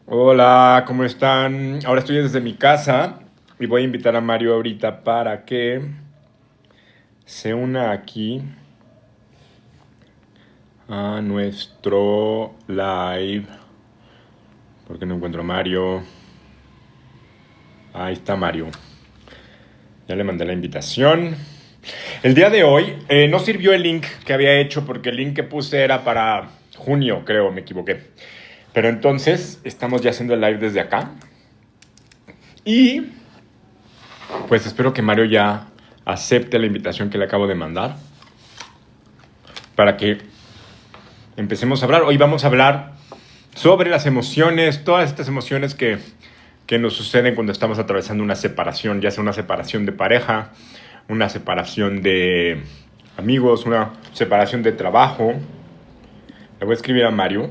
Hola, ¿cómo están? Ahora estoy desde mi casa y voy a invitar a Mario ahorita para que se una aquí a nuestro live. Porque no encuentro a Mario. Ahí está Mario. Ya le mandé la invitación. El día de hoy no sirvió el link que había hecho porque el link que puse era para junio, creo, me equivoqué. Pero entonces estamos ya haciendo el live desde acá. Y pues espero que Mario ya acepte la invitación que le acabo de mandar para que empecemos a hablar. Hoy vamos a hablar sobre las emociones, todas estas emociones que nos suceden cuando estamos atravesando una separación, ya sea una separación de pareja, una separación de amigos, una separación de trabajo. Le voy a escribir a Mario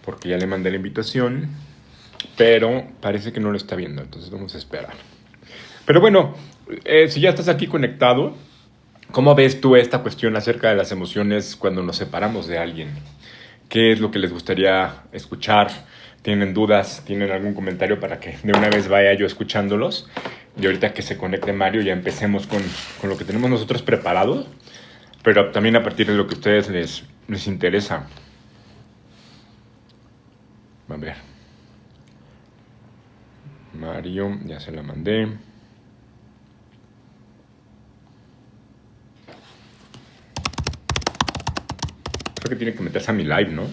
porque ya le mandé la invitación, pero parece que no lo está viendo, entonces vamos a esperar. Pero bueno, si ya estás aquí conectado, ¿cómo ves tú esta cuestión acerca de las emociones cuando nos separamos de alguien? ¿Qué es lo que les gustaría escuchar? ¿Tienen dudas? ¿Tienen algún comentario para que de una vez vaya yo escuchándolos? Y ahorita que se conecte Mario ya empecemos con lo que tenemos nosotros preparado, pero también a partir de lo que a ustedes les interesa. A ver. Mario, ya se la mandé. Creo que tiene que meterse a mi live, ¿no?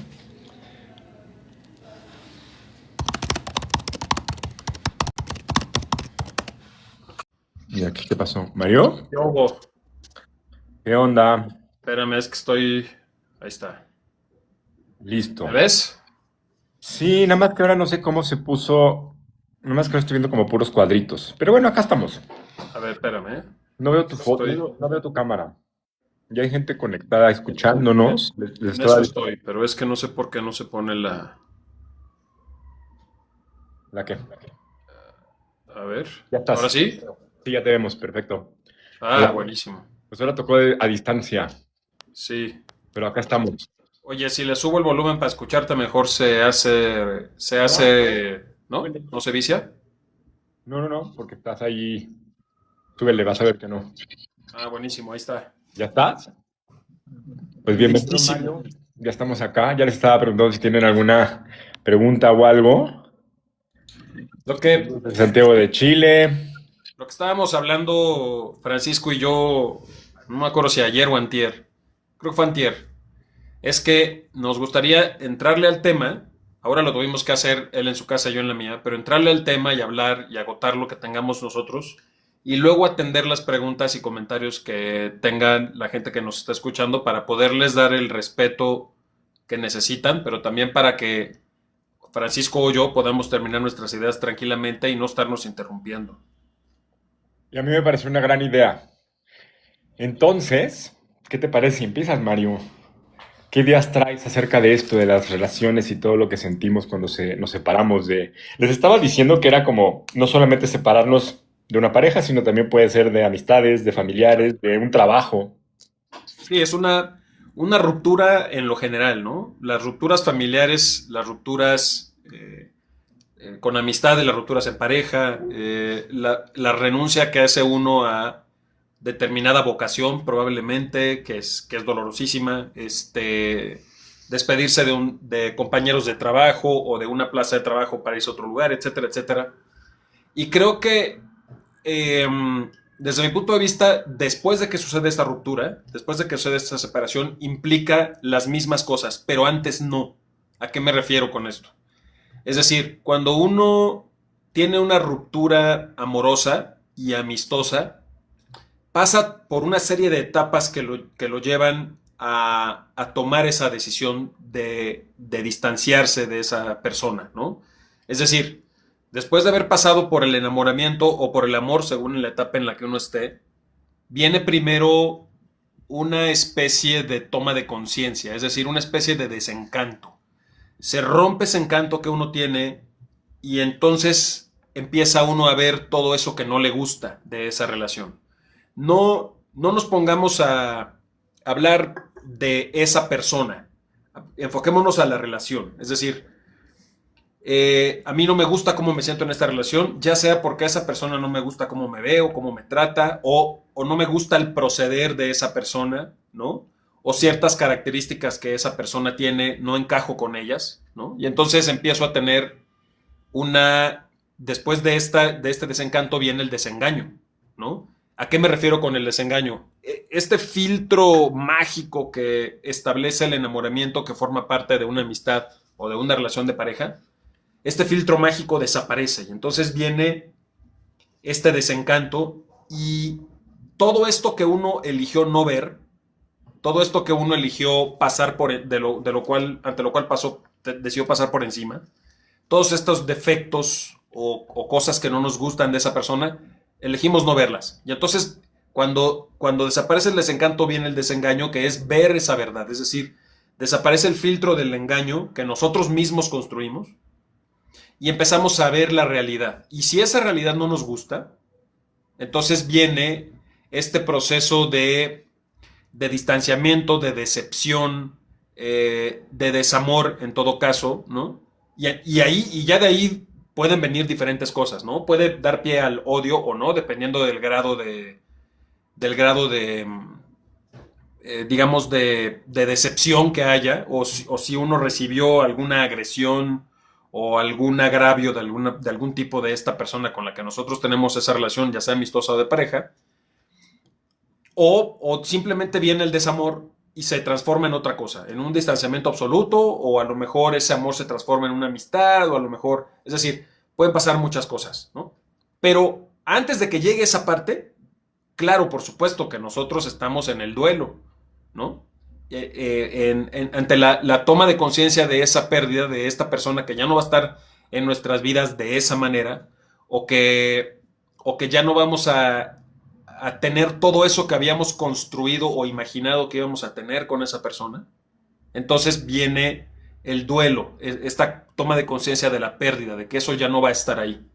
¿Y aquí qué pasó? ¿Mario? ¿Qué hubo? ¿Qué onda? Espérame, es que estoy. Ahí está. Listo. ¿Me ves? Sí, nada más que ahora no sé cómo se puso. Nada más que ahora estoy viendo como puros cuadritos. Pero bueno, acá estamos. A ver, espérame. No veo tu Eso foto, estoy. no veo tu cámara. Ya hay gente conectada escuchándonos. Les En estaba eso diciendo. estoy, pero es que no sé por qué no se pone la. ¿La qué? A ver. Ya ¿Ahora estás. sí? Sí, ya te vemos, perfecto. Ah, Hola. buenísimo. Pues ahora tocó a distancia, Sí. pero acá estamos. Oye, si le subo el volumen para escucharte mejor, se hace. Se hace. ¿No? ¿No se vicia? No, no, no, porque estás ahí. Súbele, vas a ver que no. Ah, buenísimo, ahí está. ¿Ya estás? Pues bienvenido, Listísimo. Mario. Ya estamos acá. Ya les estaba preguntando si tienen alguna pregunta o algo. Lo que, De Santiago de Chile. lo que estábamos hablando, Francisco y yo, no me acuerdo si ayer o antier. Creo que fue antier. Es que nos gustaría entrarle al tema, ahora lo tuvimos que hacer él en su casa, yo en la mía, pero entrarle al tema y hablar y agotar lo que tengamos nosotros y luego atender las preguntas y comentarios que tengan la gente que nos está escuchando para poderles dar el respeto que necesitan, pero también para que Francisco o yo podamos terminar nuestras ideas tranquilamente y no estarnos interrumpiendo. Y a mí me pareció una gran idea. Entonces, ¿qué te parece si empiezas, Mario? ¿Qué ideas traes acerca de esto, de las relaciones y todo lo que sentimos cuando nos separamos de... Les estaba diciendo que era como no solamente separarnos de una pareja, sino también puede ser de amistades, de familiares, de un trabajo. Sí, es una ruptura en lo general, ¿no? Las rupturas familiares, las rupturas con amistades, las rupturas en pareja, la renuncia que hace uno a determinada vocación, probablemente, que es dolorosísima, despedirse de compañeros de trabajo o de una plaza de trabajo para irse a otro lugar, etcétera, etcétera. Y creo que eh, desde mi punto de vista, después de que sucede esta ruptura, después de que sucede esta separación, implica las mismas cosas, pero antes no. ¿A qué me refiero con esto? Es decir, cuando uno tiene una ruptura amorosa y amistosa, pasa por una serie de etapas que lo llevan a tomar esa decisión de distanciarse de esa persona, ¿no? Es decir, después de haber pasado por el enamoramiento o por el amor, según la etapa en la que uno esté, viene primero una especie de toma de conciencia, es decir, una especie de desencanto. Se rompe ese encanto que uno tiene y entonces empieza uno a ver todo eso que no le gusta de esa relación. No nos pongamos a hablar de esa persona, enfoquémonos a la relación. Es decir, a mí no me gusta cómo me siento en esta relación, ya sea porque a esa persona no me gusta cómo me veo, cómo me trata, o no me gusta el proceder de esa persona, ¿no? O ciertas características que esa persona tiene, no encajo con ellas, ¿no? Y entonces empiezo a tener después de este desencanto viene el desengaño, ¿no? ¿A qué me refiero con el desengaño? Este filtro mágico que establece el enamoramiento que forma parte de una amistad o de una relación de pareja, este filtro mágico desaparece y entonces viene este desencanto y todo esto que uno eligió no ver, todo esto que uno eligió pasar ante lo cual decidió pasar por encima, todos estos defectos o cosas que no nos gustan de esa persona, elegimos no verlas. Y entonces, cuando desaparece el desencanto, viene el desengaño, que es ver esa verdad. Es decir, desaparece el filtro del engaño que nosotros mismos construimos y empezamos a ver la realidad. Y si esa realidad no nos gusta, entonces viene este proceso de distanciamiento, de decepción, de desamor en todo caso, ¿no? Y ya de ahí pueden venir diferentes cosas, ¿no? Puede dar pie al odio o no, dependiendo del grado de digamos, de decepción que haya, o si uno recibió alguna agresión o algún agravio de algún tipo de esta persona con la que nosotros tenemos esa relación, ya sea amistosa o de pareja, o simplemente viene el desamor y se transforma en otra cosa, en un distanciamiento absoluto, o a lo mejor ese amor se transforma en una amistad, o a lo mejor, es decir, pueden pasar muchas cosas, ¿no? Pero antes de que llegue esa parte, claro, por supuesto que nosotros estamos en el duelo, ¿no? Ante la toma de conciencia de esa pérdida, de esta persona que ya no va a estar en nuestras vidas de esa manera, o que, o que ya no vamos a tener todo eso que habíamos construido o imaginado que íbamos a tener con esa persona. Entonces viene el duelo, esta toma de conciencia de la pérdida, de que eso ya no va a estar ahí.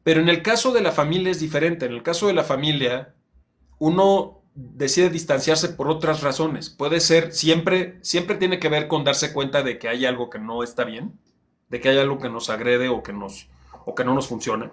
Pero en el caso de la familia es diferente. En el caso de la familia, uno decide distanciarse por otras razones. Puede ser, siempre tiene que ver con darse cuenta de que hay algo que no está bien, de que hay algo que nos agrede o que no nos funciona.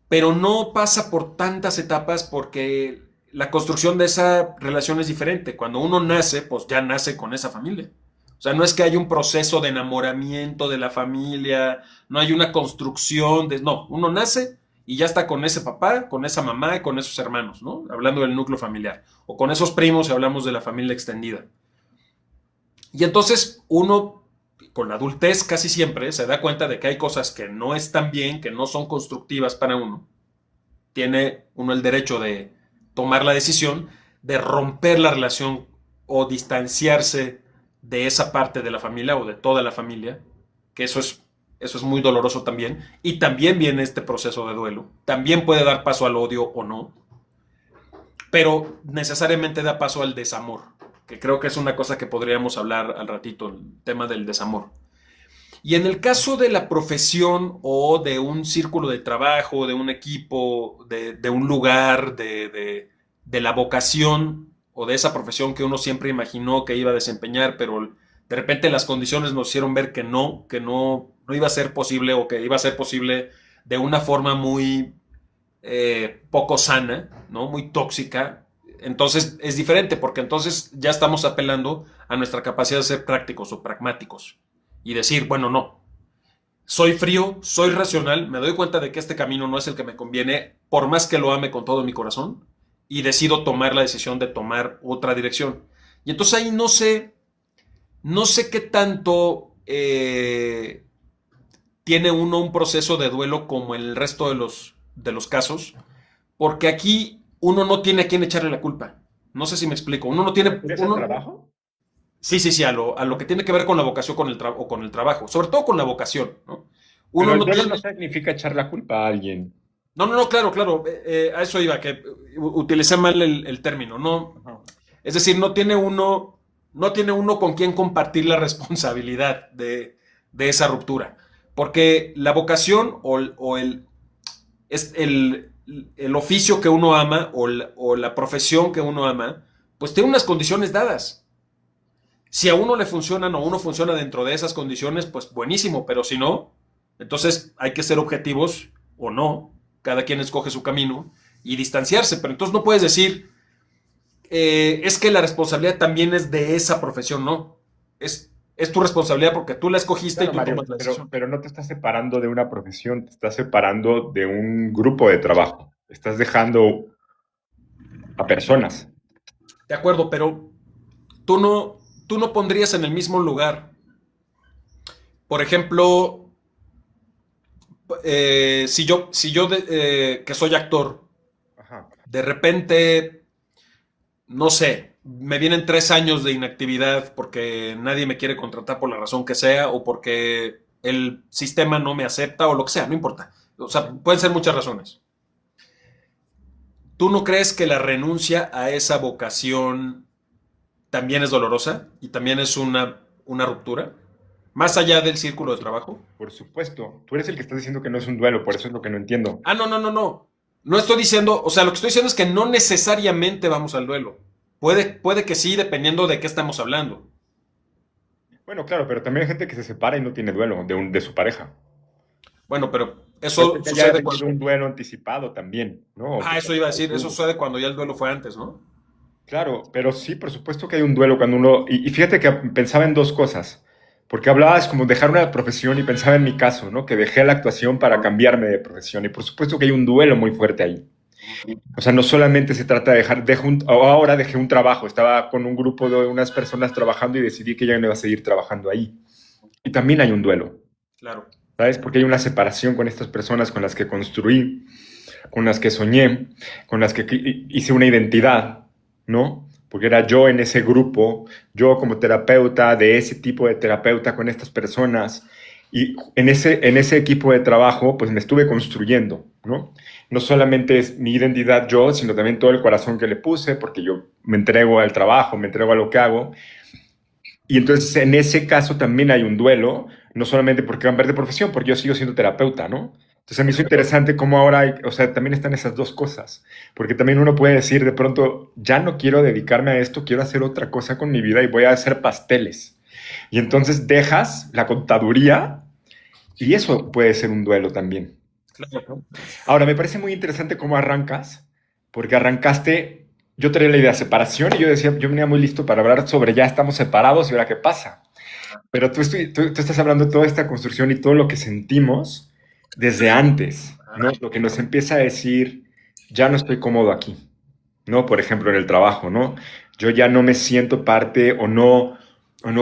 Pero no pasa por tantas etapas porque la construcción de esa relación es diferente. Cuando uno nace, pues ya nace con esa familia. O sea, no es que haya un proceso de enamoramiento de la familia, no hay una construcción no, uno nace y ya está con ese papá, con esa mamá y con esos hermanos, ¿no? Hablando del núcleo familiar. O con esos primos si hablamos de la familia extendida. Y entonces uno, con la adultez casi siempre, se da cuenta de que hay cosas que no están bien, que no son constructivas para uno. Tiene uno el derecho de tomar la decisión de romper la relación o distanciarse de esa parte de la familia o de toda la familia, que eso es muy doloroso también. Y también viene este proceso de duelo. También puede dar paso al odio o no, pero necesariamente da paso al desamor, que creo que es una cosa que podríamos hablar al ratito, el tema del desamor. Y en el caso de la profesión o de un círculo de trabajo, de un equipo, de un lugar, de la vocación o de esa profesión que uno siempre imaginó que iba a desempeñar, pero de repente las condiciones nos hicieron ver que no iba a ser posible, o que iba a ser posible de una forma muy poco sana, ¿no? Muy tóxica. Entonces es diferente, porque entonces ya estamos apelando a nuestra capacidad de ser prácticos o pragmáticos y decir, bueno, no, soy frío, soy racional, me doy cuenta de que este camino no es el que me conviene, por más que lo ame con todo mi corazón, y decido tomar la decisión de tomar otra dirección. Y entonces ahí no sé qué tanto tiene uno un proceso de duelo como el resto de los casos, porque aquí uno no tiene a quién echarle la culpa. No sé si me explico. Uno no tiene... ¿Es el trabajo? Sí, a lo que tiene que ver con la vocación o con el trabajo, sobre todo con la vocación, ¿no? Uno Pero el no duelo tiene... no significa echar la culpa a alguien. No, claro, a eso iba, que utilicé mal el término, ¿no? Ajá. Es decir, no tiene uno con quien compartir la responsabilidad de esa ruptura, porque la vocación es el oficio que uno ama o la profesión que uno ama, pues tiene unas condiciones dadas. Si a uno le funcionan o uno funciona dentro de esas condiciones, pues buenísimo, pero si no, entonces hay que ser objetivos o no, cada quien escoge su camino y distanciarse, pero entonces no puedes decir, es que la responsabilidad también es de esa profesión, no, es tu responsabilidad porque tú la escogiste y Claro, tú Mario, tomas la decisión. pero no te estás separando de una profesión, te estás separando de un grupo de trabajo. Estás dejando a personas. De acuerdo, pero tú no, tú no pondrías en el mismo lugar, por ejemplo, que soy actor, Ajá. de repente, no sé, me vienen 3 años de inactividad porque nadie me quiere contratar por la razón que sea o porque el sistema no me acepta o lo que sea, no importa. O sea, pueden ser muchas razones. ¿Tú no crees que la renuncia a esa vocación también es dolorosa y también es una ruptura? Más allá del círculo de trabajo. Por supuesto, tú eres el que estás diciendo que no es un duelo, por eso es lo que no entiendo. Ah, no, no, no, no. No estoy diciendo, o sea, lo que estoy diciendo es que no necesariamente vamos al duelo. Puede que sí, dependiendo de qué estamos hablando. Bueno, claro, pero también hay gente que se separa y no tiene duelo de su pareja. Bueno, pero Puede eso ser que haya sucede tenido cuando... un duelo anticipado también, ¿no? O que Ah, eso iba a tampoco decir, eso tuvo. sucede cuando ya el duelo fue antes, ¿no? Claro, pero sí, por supuesto que hay un duelo cuando uno... Y fíjate que pensaba en dos cosas, porque hablabas como dejar una profesión y pensaba en mi caso, ¿no? Que dejé la actuación para cambiarme de profesión y por supuesto que hay un duelo muy fuerte ahí. O sea, no solamente se trata de ahora dejé un trabajo, estaba con un grupo de unas personas trabajando y decidí que ya no iba a seguir trabajando ahí. Y también hay un duelo, Claro, ¿sabes? Porque hay una separación con estas personas con las que construí, con las que soñé, con las que hice una identidad, ¿no? Porque era yo en ese grupo, yo como terapeuta, de ese tipo de terapeuta con estas personas, y en ese equipo de trabajo, pues me estuve construyendo, ¿no? No solamente es mi identidad yo, sino también todo el corazón que le puse, porque yo me entrego al trabajo, me entrego a lo que hago, y entonces en ese caso también hay un duelo, no solamente porque cambiar de profesión, porque yo sigo siendo terapeuta, ¿no? Entonces a mí es interesante cómo ahora hay, o sea, también están esas dos cosas, porque también uno puede decir de pronto, ya no quiero dedicarme a esto, quiero hacer otra cosa con mi vida y voy a hacer pasteles. Y entonces dejas la contaduría y eso puede ser un duelo también, claro. ¿no? Ahora, me parece muy interesante cómo arrancas, porque arrancaste, yo tenía la idea de separación y yo decía, yo venía muy listo para hablar sobre ya estamos separados y ahora qué pasa. Pero tú estás hablando de toda esta construcción y todo lo que sentimos desde antes, ¿no? Lo que nos empieza a decir, ya no estoy cómodo aquí, ¿no? Por ejemplo, en el trabajo, ¿no? Yo ya no me siento parte o no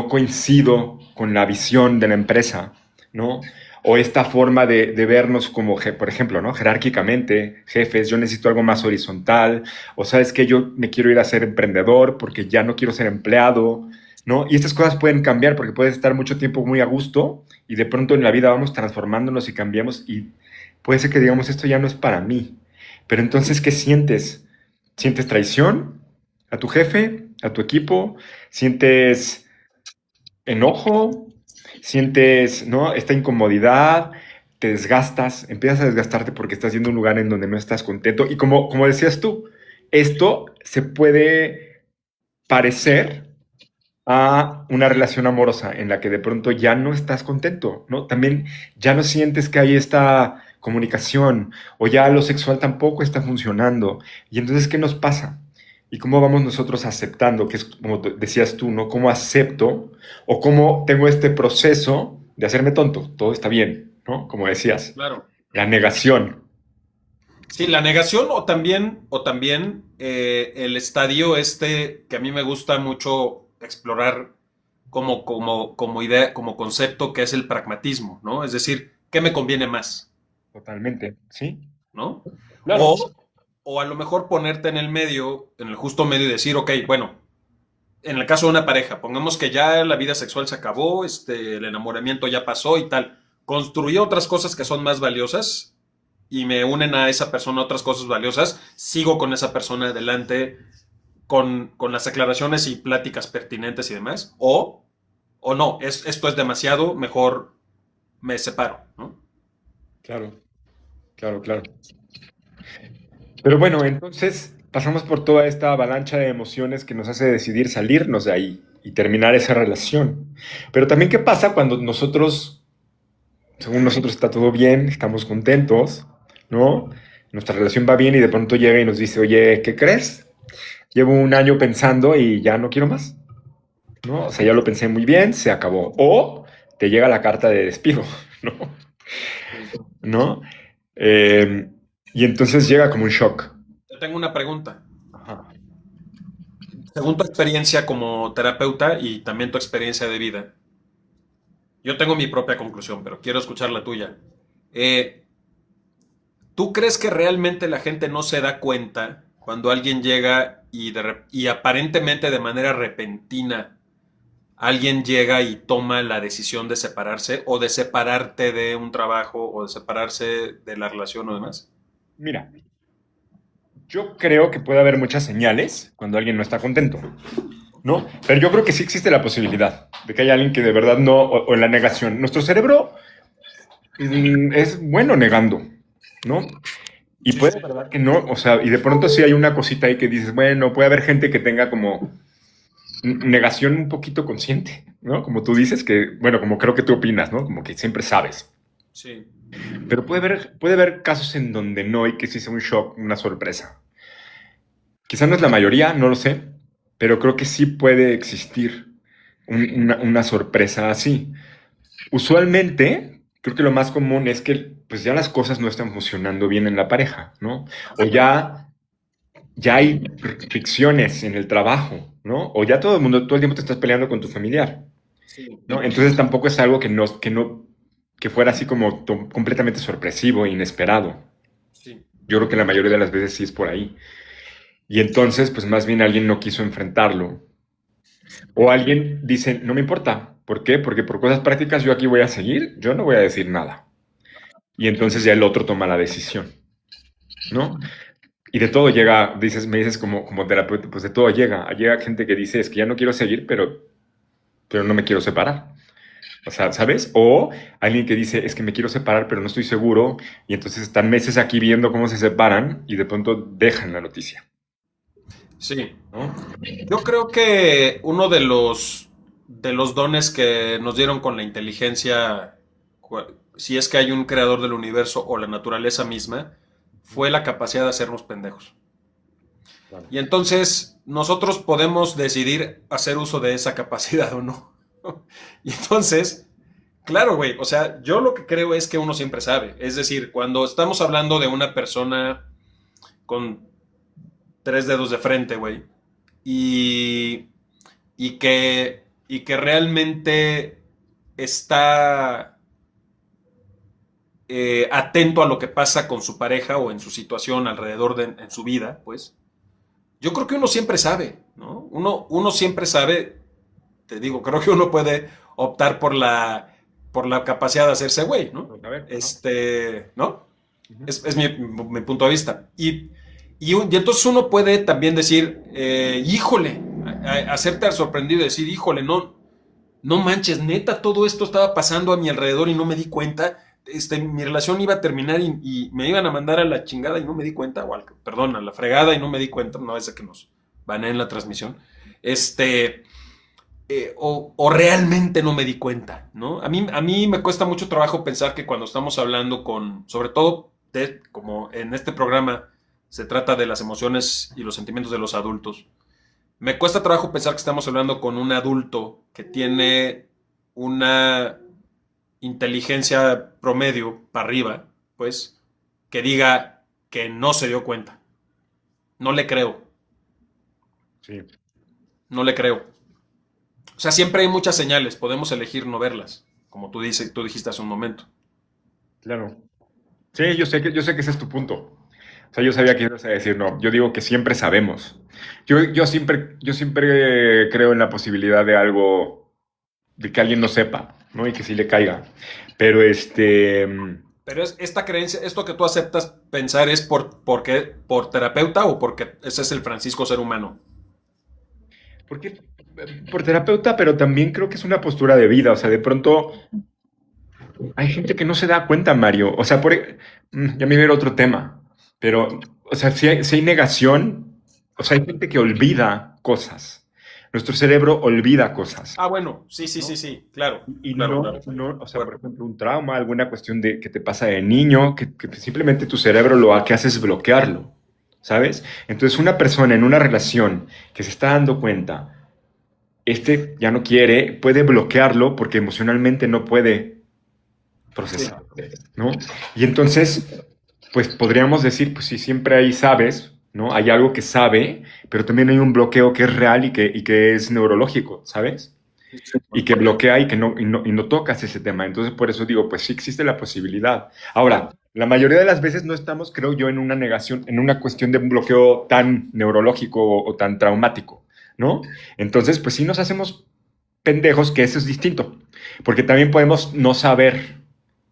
coincido con la visión de la empresa, ¿no? O esta forma de vernos como, por ejemplo, ¿no? Jerárquicamente, jefes, yo necesito algo más horizontal, o sabes que yo me quiero ir a ser emprendedor porque ya no quiero ser empleado, ¿no? Y estas cosas pueden cambiar porque puedes estar mucho tiempo muy a gusto y de pronto en la vida vamos transformándonos y cambiamos y puede ser que digamos, esto ya no es para mí. Pero entonces, ¿qué sientes? ¿Sientes traición a tu jefe, a tu equipo? ¿Sientes enojo? ¿Sientes, no, esta incomodidad? ¿Te desgastas? Empiezas a desgastarte porque estás yendo a un lugar en donde no estás contento. Y como decías tú, esto se puede parecer a una relación amorosa en la que de pronto ya no estás contento, ¿no? También ya no sientes que hay esta comunicación o ya lo sexual tampoco está funcionando. Y entonces, ¿qué nos pasa? ¿Y cómo vamos nosotros aceptando? Que es como decías tú, ¿no? ¿Cómo acepto o cómo tengo este proceso de hacerme tonto? Todo está bien, ¿no? Como decías, Claro. la negación. Sí, la negación o también el estadio este que a mí me gusta mucho explorar como idea, como concepto, que es el pragmatismo, ¿no? Es decir, ¿qué me conviene más? Totalmente, ¿sí? ¿No? Claro. O a lo mejor ponerte en el medio, en el justo medio y decir, ok, bueno, en el caso de una pareja, pongamos que ya la vida sexual se acabó, el enamoramiento ya pasó y tal. Construí otras cosas que son más valiosas y me unen a esa persona otras cosas valiosas, sigo con esa persona adelante con las aclaraciones y pláticas pertinentes y demás. O no, esto es demasiado, mejor me separo, ¿no? Claro, claro, claro. Pero bueno, entonces pasamos por toda esta avalancha de emociones que nos hace decidir salirnos de ahí. y terminar esa relación. Pero también, ¿qué pasa cuando nosotros, según nosotros está todo bien, estamos contentos, ¿no? Nuestra relación va bien y de pronto llega y nos dice, oye, ¿qué crees? Llevo un año pensando y ya no quiero más, ¿no? O sea, ya lo pensé muy bien, se acabó. O te llega la carta de despido, ¿no? ¿No? Eh, y entonces llega como un shock. Yo tengo una pregunta. Ajá. Según tu experiencia como terapeuta y también tu experiencia de vida, yo tengo mi propia conclusión, pero quiero escuchar la tuya. Eh, ¿Tú crees que realmente la gente no se da cuenta cuando alguien llega y aparentemente de manera repentina alguien llega y toma la decisión de separarse o de separarte de un trabajo o de separarse de la relación o demás? Mira, yo creo que puede haber muchas señales cuando alguien no está contento, ¿no? Pero yo creo que sí existe la posibilidad de que haya alguien que de verdad no, o en la negación. Nuestro cerebro es bueno negando, ¿no? Y Sí, puede sí. ser verdad que no, o sea, y de pronto sí hay una cosita ahí que dices, bueno, puede haber gente que tenga como negación un poquito consciente, ¿no? Como tú dices, que, bueno, como creo que tú opinas, ¿no? Como que siempre sabes. Sí. Pero puede haber casos en donde no y que sí sea un shock, una sorpresa. Quizá no es la mayoría, no lo sé, pero creo que sí puede existir una sorpresa así. Usualmente, creo que lo más común es que pues ya las cosas no están funcionando bien en la pareja, ¿no? O ya hay fricciones en el trabajo, ¿no? O ya todo el mundo, todo el tiempo te estás peleando con tu familiar, Sí. ¿no? Entonces tampoco es algo que fuera así como completamente sorpresivo e inesperado. Sí. Yo creo que la mayoría de las veces sí es por ahí. Y entonces, pues más bien alguien no quiso enfrentarlo. O alguien dice, no me importa. ¿Por qué? Porque por cosas prácticas yo aquí voy a seguir, yo no voy a decir nada. Y entonces ya el otro toma la decisión, ¿no? Y de todo llega, me dices como terapeuta, pues de todo llega. Llega gente que dice, es que ya no quiero seguir, pero no me quiero separar. O sea, ¿sabes? O alguien que dice, es que me quiero separar, pero no estoy seguro. Y entonces están meses aquí viendo cómo se separan y de pronto dejan la noticia, Sí. ¿no? Yo creo que uno de los dones que nos dieron con la inteligencia, si es que hay un creador del universo o la naturaleza misma, fue la capacidad de hacernos pendejos. Claro. Y entonces nosotros podemos decidir hacer uso de esa capacidad o no. Y entonces, claro, güey, o sea, yo lo que creo es que uno siempre sabe. Es decir, cuando estamos hablando de una persona con tres dedos de frente, güey, y, y que realmente está atento a lo que pasa con su pareja o en su situación alrededor en su vida, pues, yo creo que uno siempre sabe, ¿no? Uno siempre sabe, te digo, creo que uno puede optar por la capacidad de hacerse güey, ¿no? A ver, ajá. ¿No? Ujú. Es mi punto de vista. Y entonces uno puede también decir, híjole, hacerte al sorprendido y decir, híjole, no manches, neta, todo esto estaba pasando a mi alrededor y no me di cuenta. Mi relación iba a terminar y me iban a mandar a la chingada y no me di cuenta, perdón, a la fregada y no me di cuenta, una vez que nos van en la transmisión. O realmente no me di cuenta, ¿no? A mí me cuesta mucho trabajo pensar que cuando estamos hablando sobre todo, como en este programa se trata de las emociones y los sentimientos de los adultos, me cuesta trabajo pensar que estamos hablando con un adulto que tiene una inteligencia promedio para arriba, pues, que diga que no se dio cuenta. No le creo, Sí, no le creo. O sea, siempre hay muchas señales, podemos elegir no verlas, como tú dijiste hace un momento. claro. Sí, yo sé que ese es tu punto. O sea, yo sabía que ibas a decir no. Yo digo que siempre sabemos. Yo siempre creo en la posibilidad de algo, de que alguien no sepa, ¿no? Y que sí le caiga. Pero Pero esta creencia, esto que tú aceptas pensar es por terapeuta o porque ese es el Francisco ser humano. porque por terapeuta, pero también creo que es una postura de vida. O sea, de pronto hay gente que no se da cuenta, Mario. O sea, ya me iba a ir a otro tema. Pero, o sea, si hay negación, o sea, hay gente que olvida cosas, nuestro cerebro olvida cosas. Ah, bueno, sí, sí, ¿No? sí, sí, claro, Y claro, no, claro. no, o sea, por ejemplo, un trauma, alguna cuestión de que te pasa de niño, que simplemente tu cerebro lo que hace es bloquearlo, ¿sabes? Entonces, una persona en una relación que se está dando cuenta, este ya no quiere, puede bloquearlo porque emocionalmente no puede Sí, procesar, ¿no? Y entonces, pues podríamos decir, pues sí, siempre ahí sabes, ¿no? Hay algo que sabe, pero también hay un bloqueo que es real y que es neurológico, ¿sabes? sí, Y que bloquea y no tocas ese tema. Entonces, por eso digo, pues sí existe la posibilidad. Ahora, la mayoría de las veces no estamos, creo yo, en una negación, en una cuestión de un bloqueo tan neurológico o tan traumático, ¿no? Entonces, pues sí nos hacemos pendejos, que eso es distinto, porque también podemos no saber,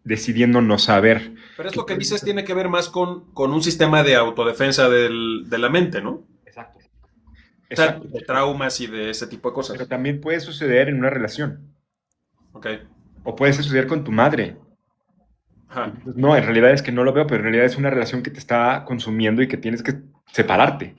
decidiendo no saber. pero esto que dices tiene que ver más con un sistema de autodefensa de la mente, ¿no? Exacto. O sea, Exacto. de traumas y de ese tipo de Pero cosas. también puede suceder en una relación, Ok. o puede suceder con tu madre. Y Ajá. dices, no, en realidad es que no lo veo, pero en realidad es una relación que te está consumiendo y que tienes que separarte,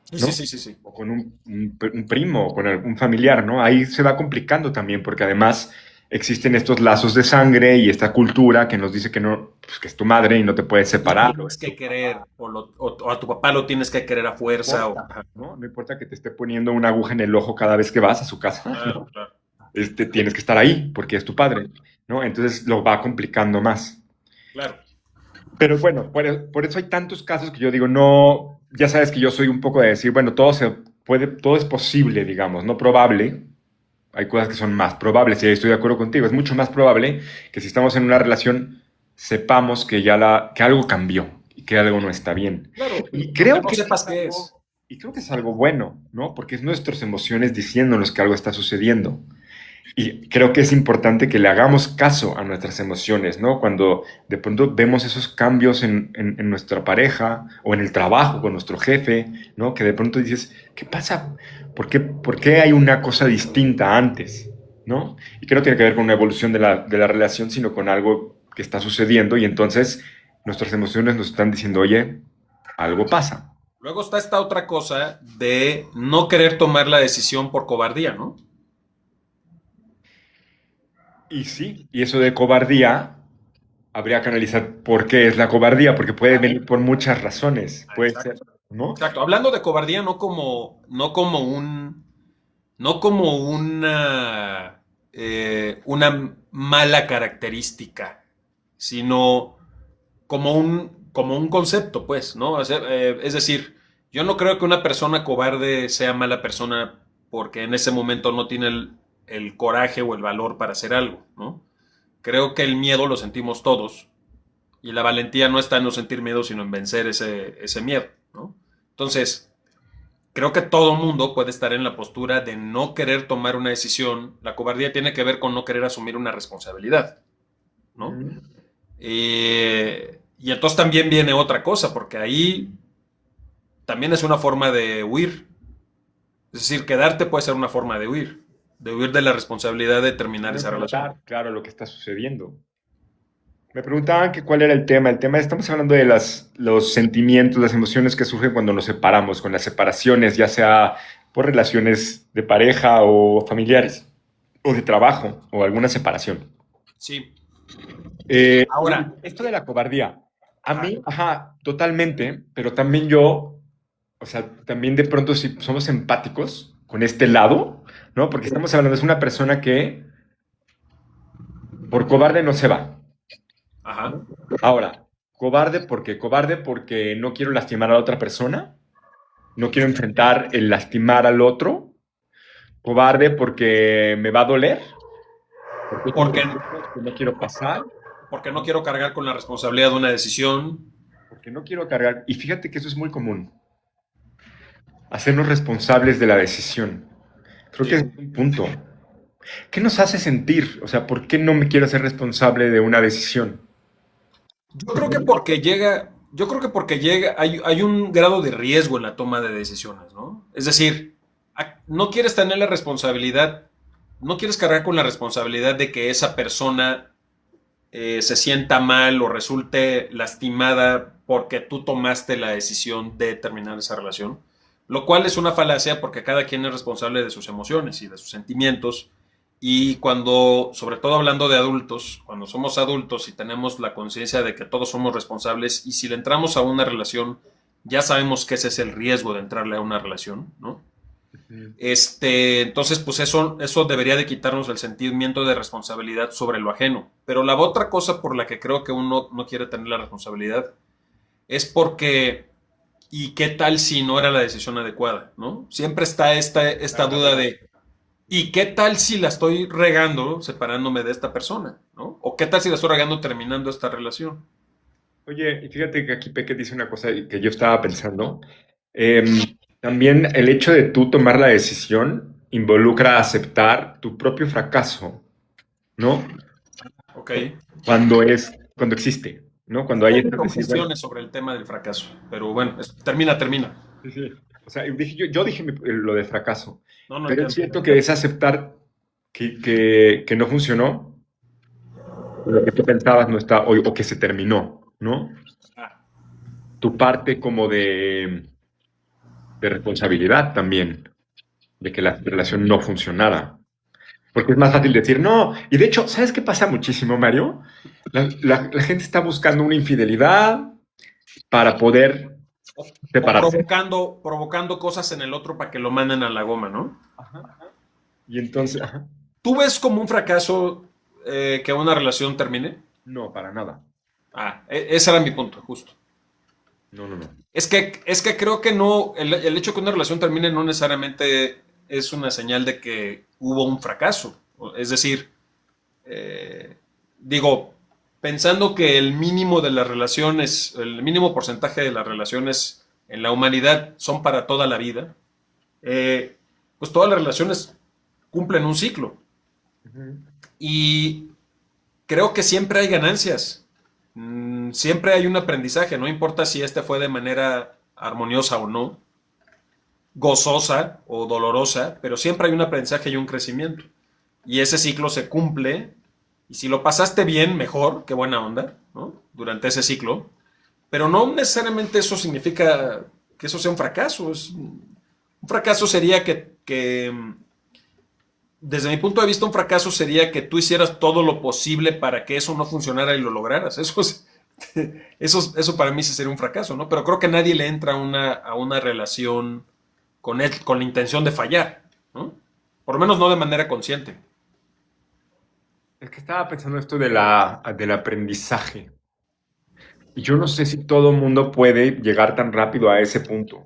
Sí, sí, ¿no? sí, sí, sí. O con un primo, o con un familiar, ¿no? Ahí se va complicando también, porque además existen estos lazos de sangre y esta cultura que nos dice que no, pues que es tu madre y no te puedes Lo separar, o tienes es tu que papá. querer, o a tu papá lo tienes que querer a No fuerza, o... importa, Ajá. ¿no? No importa que te esté poniendo una aguja en el ojo cada vez que vas a su casa, Claro, ¿no? claro, Tienes que estar ahí porque es tu padre, ¿no? Entonces lo va complicando más. claro. Pero bueno, por eso hay tantos casos que yo digo, no, ya sabes que yo soy un poco de decir, bueno, todo se puede, todo es posible, digamos, no probable. Hay cosas que son más probables y ahí estoy de acuerdo contigo. Es mucho más probable que si estamos en una relación sepamos que algo cambió y que algo no está bien. Claro, Y aunque creo no que sepas qué es. creo que es algo bueno, ¿no? Porque es nuestras emociones diciéndonos que algo está sucediendo. Y creo que es importante que le hagamos caso a nuestras emociones, ¿no? Cuando de pronto vemos esos cambios en nuestra pareja o en el trabajo con nuestro jefe, ¿no? Que de pronto dices, ¿qué pasa? ¿Por qué hay una cosa distinta antes? ¿No? Y que no tiene que ver con una evolución de la relación, sino con algo que está sucediendo y entonces nuestras emociones nos están diciendo, oye, algo pasa. Luego está esta otra cosa de no querer tomar la decisión por cobardía, ¿no? Y sí, y eso de cobardía habría que analizar por qué es la cobardía, porque puede venir por muchas razones. Puede ser, Exacto. ¿no? Exacto. Hablando de cobardía, no como una mala característica, sino como un concepto, pues, ¿no? O sea, es decir, yo no creo que una persona cobarde sea mala persona porque en ese momento no tiene el coraje o el valor para hacer algo, ¿no? Creo que el miedo lo sentimos todos y la valentía no está en no sentir miedo, sino en vencer ese miedo, ¿no? Entonces, creo que todo mundo puede estar en la postura de no querer tomar una decisión. La cobardía tiene que ver con no querer asumir una responsabilidad, ¿no? Mm. Y entonces también viene otra cosa, porque ahí también es una forma de huir. Es decir, quedarte puede ser una forma de huir de la responsabilidad de terminar No esa relación. enfrentar, claro, lo que está sucediendo. Me preguntaban que cuál era el tema. El tema, estamos hablando de los sentimientos, las emociones que surgen cuando nos separamos, con las separaciones, ya sea por relaciones de pareja o familiares, o de trabajo, o alguna separación. Sí. Y Ahora, esto de la cobardía, a ajá, mí, ajá, totalmente, pero también yo, o sea, también de pronto si somos empáticos con este lado, ¿no? Porque estamos hablando, es una persona que por cobarde no se va, ajá, ¿no? Ahora, cobarde porque no quiero lastimar a la otra persona, no quiero enfrentar el lastimar al otro, cobarde porque me va a doler, porque es un porque, riesgo que no quiero pasar, porque no quiero cargar con la responsabilidad de una decisión. porque no quiero cargar. Y fíjate que eso es muy común, hacernos responsables de la decisión. Creo que es Sí. un punto. ¿Qué nos hace sentir? O sea, ¿por qué no me quiero hacer responsable de una decisión? Yo creo que porque llega, hay un grado de riesgo en la toma de decisiones, ¿no? Es decir, no quieres tener la responsabilidad, no quieres cargar con la responsabilidad de que esa persona se sienta mal o resulte lastimada porque tú tomaste la decisión de terminar esa relación. Lo cual es una falacia porque cada quien es responsable de sus emociones y de sus sentimientos. Y cuando, sobre todo hablando de adultos, cuando somos adultos y tenemos la conciencia de que todos somos responsables y si le entramos a una relación, ya sabemos que ese es el riesgo de entrarle a una relación, ¿no? Ujú. Entonces, pues eso debería de quitarnos el sentimiento de responsabilidad sobre lo ajeno. Pero la otra cosa por la que creo que uno no quiere tener la responsabilidad es porque, ¿y qué tal si no era la decisión adecuada? ¿No? Siempre está esta duda de, ¿y qué tal si la estoy regando separándome de esta persona? ¿No? ¿O qué tal si la estoy regando terminando esta relación? Oye, y fíjate que aquí Peque dice una cosa que yo estaba pensando. También el hecho de tú tomar la decisión involucra aceptar tu propio fracaso, ¿no? Ok. Cuando existe, ¿no? Cuando hay estas decir, bueno, Cuestiones sobre el tema del fracaso. Pero bueno, termina. sí, sí. O sea, yo dije lo de fracaso, No, no pero es entiendo. cierto que es aceptar que no funcionó, lo que tú pensabas no está, o que se terminó, ¿no? Ah, Tu parte como de responsabilidad también, de que la relación no funcionara. Porque es más fácil decir no. Y de hecho, ¿sabes qué pasa muchísimo, Mario? La gente está buscando una infidelidad para poder o separarse. provocando cosas en el otro para que lo manden a la goma, ¿no? Ajá. Y entonces, ajá, ¿Tú ves como un fracaso que una relación termine? no, para nada. Ese era mi punto, justo. No, no, no. Es que creo que no, el hecho de que una relación termine no necesariamente es una señal de que hubo un fracaso. Es decir, eh, digo, pensando que el mínimo de las relaciones, el mínimo porcentaje de las relaciones en la humanidad son para toda la vida, pues todas las relaciones cumplen un ciclo. Ujú. Y creo que siempre hay ganancias. Siempre hay un aprendizaje, no importa si este fue de manera armoniosa o no, gozosa o dolorosa, pero siempre hay un aprendizaje y un crecimiento. Y ese ciclo se cumple, y si lo pasaste bien, mejor, qué buena onda, ¿no? Durante ese ciclo, pero no necesariamente eso significa que eso sea un fracaso. Un fracaso sería que desde mi punto de vista, un fracaso sería que tú hicieras todo lo posible para que eso no funcionara y lo lograras. Eso para mí sí sería un fracaso, ¿no? Pero creo que nadie le entra a una relación con la intención de fallar, ¿no? Por lo menos no de manera consciente. Es que estaba pensando esto del aprendizaje. Y yo no sé si todo mundo puede llegar tan rápido a ese punto.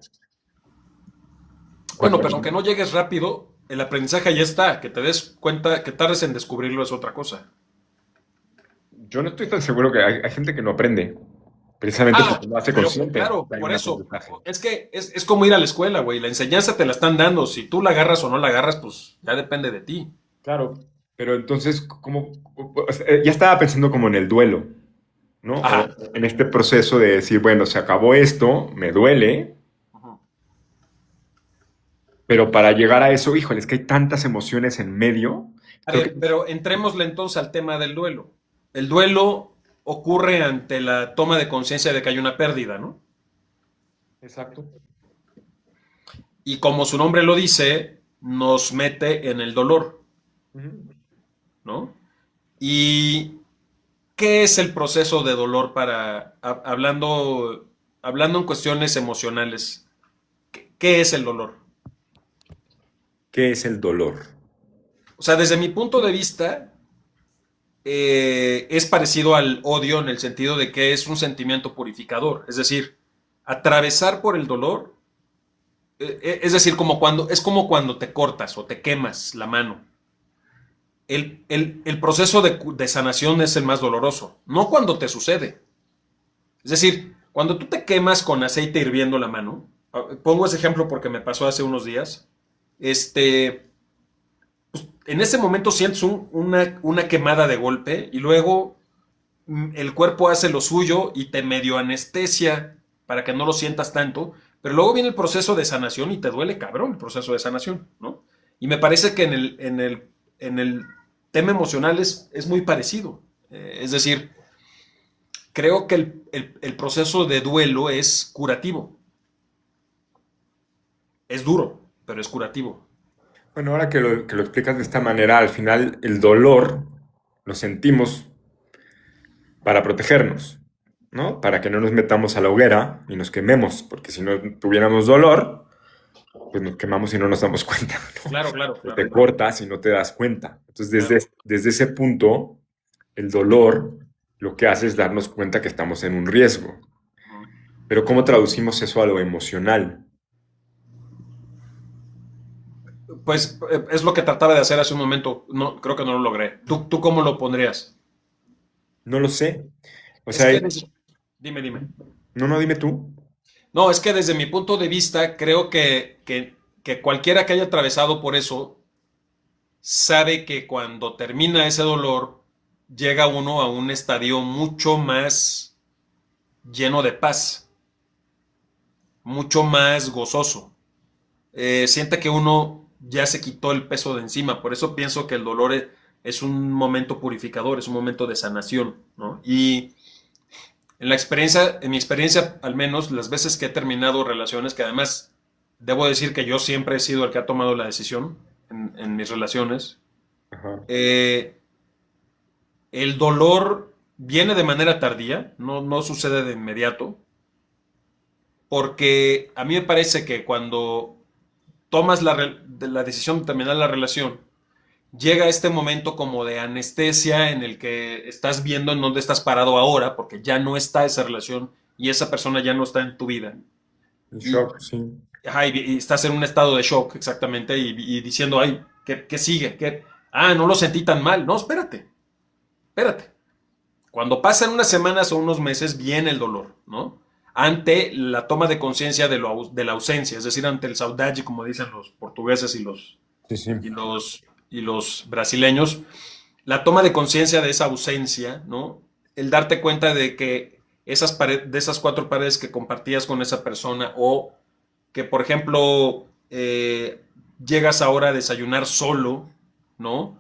O Bueno, sea, pero aunque no llegues rápido, el aprendizaje ya está. Que te des cuenta, que tardes en descubrirlo es otra cosa. yo no estoy tan seguro que hay gente que no aprende, precisamente Ah, porque no hace pero consciente claro, que hay por un eso. aprendizaje. Es que es como ir a la escuela, güey. La enseñanza te la están dando. Si tú la agarras o no la agarras, pues ya depende de ti. Claro, pero entonces, o sea, ya estaba pensando como en el duelo, ¿no? O Ajá. en este proceso de decir, bueno, se acabó esto, me duele, Ujú. pero para llegar a eso, híjole, es que hay tantas emociones en medio. A Creo que, ver, pero entrémosle entonces al tema del duelo. El duelo ocurre ante la toma de conciencia de que hay una pérdida, ¿no? exacto. Y como su nombre lo dice, nos mete en el dolor, Ujú. ¿no? ¿Y qué es el proceso de dolor hablando en cuestiones emocionales? ¿Qué es el dolor? ¿Qué es el dolor? O sea, desde mi punto de vista, es parecido al odio en el sentido de que es un sentimiento purificador. Es decir, atravesar por el dolor, es decir, es como cuando te cortas o te quemas la mano. El proceso de sanación es el más doloroso, no cuando te sucede. Es decir, cuando tú te quemas con aceite hirviendo la mano, pongo ese ejemplo porque me pasó hace unos días, este, en ese momento sientes una quemada de golpe y luego el cuerpo hace lo suyo y te medio anestesia para que no lo sientas tanto, pero luego viene el proceso de sanación y te duele cabrón el proceso de sanación, ¿no? Y me parece que en el tema emocional es muy parecido. Es decir, creo que el proceso de duelo es curativo. Es duro, pero es curativo. Bueno, ahora que lo explicas de esta manera, al final el dolor lo sentimos para protegernos, ¿no? Para que no nos metamos a la hoguera y nos quememos, porque si no tuviéramos dolor, pues nos quemamos y no nos damos cuenta, ¿no? Claro, claro, O claro. te cortas y no te das cuenta. Entonces, Claro. desde ese punto, el dolor lo que hace es darnos cuenta que estamos en un riesgo. Ujú. Pero ¿cómo traducimos eso a lo emocional? Pues es lo que trataba de hacer hace un momento. No, creo que no lo logré. ¿Tú cómo lo pondrías? No lo sé. O Es sea, que dime, dime. no, no, dime tú. No, es que desde mi punto de vista, creo que cualquiera que haya atravesado por eso sabe que cuando termina ese dolor, llega uno a un estadio mucho más lleno de paz, mucho más gozoso. Siente que uno ya se quitó el peso de encima. Por eso pienso que el dolor es un momento purificador, es un momento de sanación, ¿no? Y en mi experiencia, al menos, las veces que he terminado relaciones, que además debo decir que yo siempre he sido el que ha tomado la decisión en mis relaciones, Ajá. eh, el dolor viene de manera tardía, no sucede de inmediato, porque a mí me parece que cuando tomas la decisión de terminar la relación, llega este momento como de anestesia en el que estás viendo en dónde estás parado ahora, porque ya no está esa relación y esa persona ya no está en tu vida. El Y, shock, sí. ajá, y estás en un estado de shock, exactamente, y diciendo, ay, ¿qué sigue? No lo sentí tan mal. No, espérate. Cuando pasan unas semanas o unos meses, viene el dolor, ¿no? Ante la toma de conciencia de la ausencia, es decir, ante el saudade, como dicen los portugueses Sí, sí. y los brasileños, la toma de conciencia de esa ausencia, ¿no? El darte cuenta de que de esas cuatro paredes que compartías con esa persona o que, por ejemplo, llegas ahora a desayunar solo, ¿no?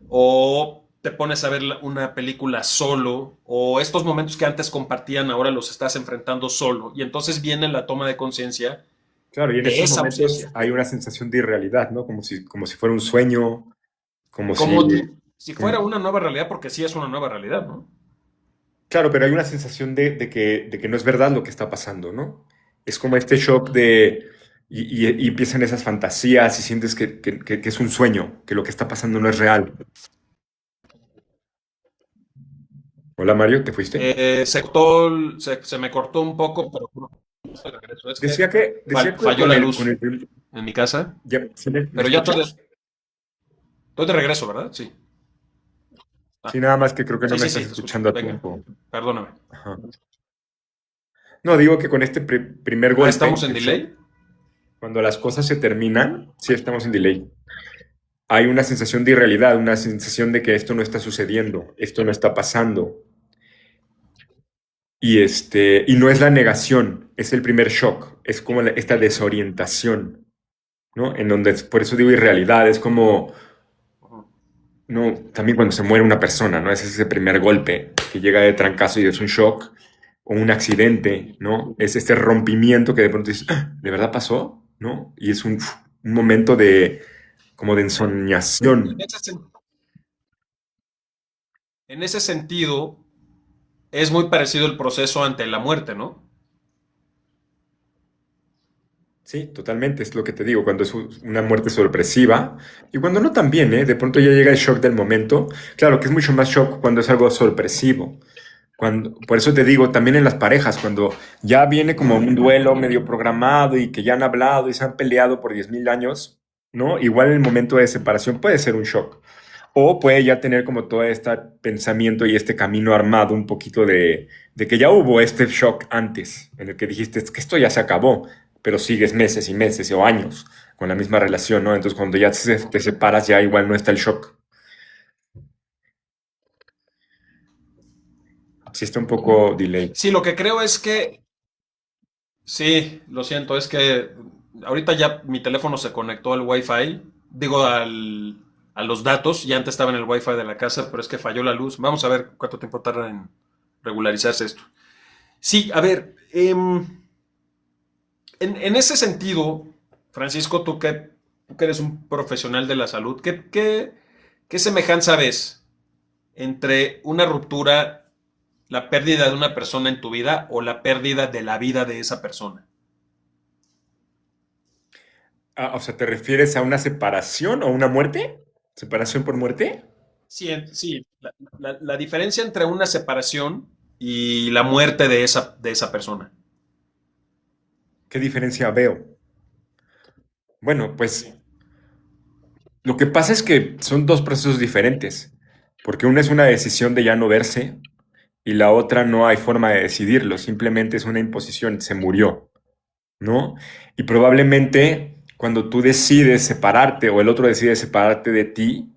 O te pones a ver una película solo, o estos momentos que antes compartían ahora los estás enfrentando solo, y entonces viene la toma de conciencia Claro, y en de esos esa momentos ausencia, hay una sensación de irrealidad, ¿no? Como si fuera un sueño, como si... como si fuera como- una nueva realidad, porque sí es una nueva realidad, ¿no? Claro, pero hay una sensación de que no es verdad lo que está pasando, ¿no? Es como este shock de... Y empiezan esas fantasías y sientes que es un sueño, que lo que está pasando no es real. Hola Mario, ¿te fuiste? Se me cortó un poco, pero no, de regreso. Es que Decía que falló con la el... Con luz el en mi casa, ya, ¿sí me pero ya escuchas? estoy de regreso, ¿verdad? Sí. Sí, Ah, nada más que creo que no sí, me sí, estás sí, te escucho. escuchando a Venga, tiempo. perdóname. Ajá. No, digo que con este primer ¿Estamos golpe, en el shock, delay? cuando las cosas se terminan, sí estamos en delay. Hay una sensación de irrealidad, una sensación de que esto no está sucediendo, esto no está pasando. Y no es la negación, es el primer shock, es como esta desorientación, ¿no? En donde, por eso digo irrealidad, es como, Ujú. no, también cuando se muere una persona, ¿no? Es ese primer golpe que llega de trancazo y es un shock, o un accidente, ¿no? Es este rompimiento que de pronto dices, "Ah, ¿de verdad pasó?", ¿no? Y es un momento como de En ensoñación. en ese sentido, es muy parecido el proceso ante la muerte, ¿no? Sí, totalmente, es lo que te digo, cuando es una muerte sorpresiva y cuando no también, ¿eh? De pronto ya llega el shock del momento. Claro que es mucho más shock cuando es algo sorpresivo. Por eso te digo, también en las parejas, cuando ya viene como un duelo medio programado y que ya han hablado y se han peleado por 10.000 años, ¿no? Igual el momento de separación puede ser un shock. O puede ya tener como todo este pensamiento y este camino armado un poquito de que ya hubo este shock antes, en el que dijiste, "Es que esto ya se acabó", pero sigues meses y meses o años con la misma relación, ¿no? Entonces cuando ya te separas ya igual no está el shock. Sí está un poco delay. Sí, lo que creo es que, sí, lo siento, es que ahorita ya mi teléfono se conectó al Wi-Fi, digo a los datos, ya antes estaba en el Wi-Fi de la casa, pero es que falló la luz. Vamos a ver cuánto tiempo tarda en regularizarse esto. Sí, a ver, en ese sentido, Francisco, tú que eres un profesional de la salud, ¿qué semejanza ves entre una ruptura, la pérdida de una persona en tu vida o la pérdida de la vida de esa persona? Ah, o sea, ¿te refieres a una separación o una muerte? ¿Separación por muerte? Sí, sí, la diferencia entre una separación y la muerte de esa persona. ¿Qué diferencia veo? Bueno, pues lo que pasa es que son dos procesos diferentes, porque una es una decisión de ya no verse y la otra no hay forma de decidirlo, simplemente es una imposición, se murió, ¿no? Y probablemente cuando tú decides separarte o el otro decide separarte de ti,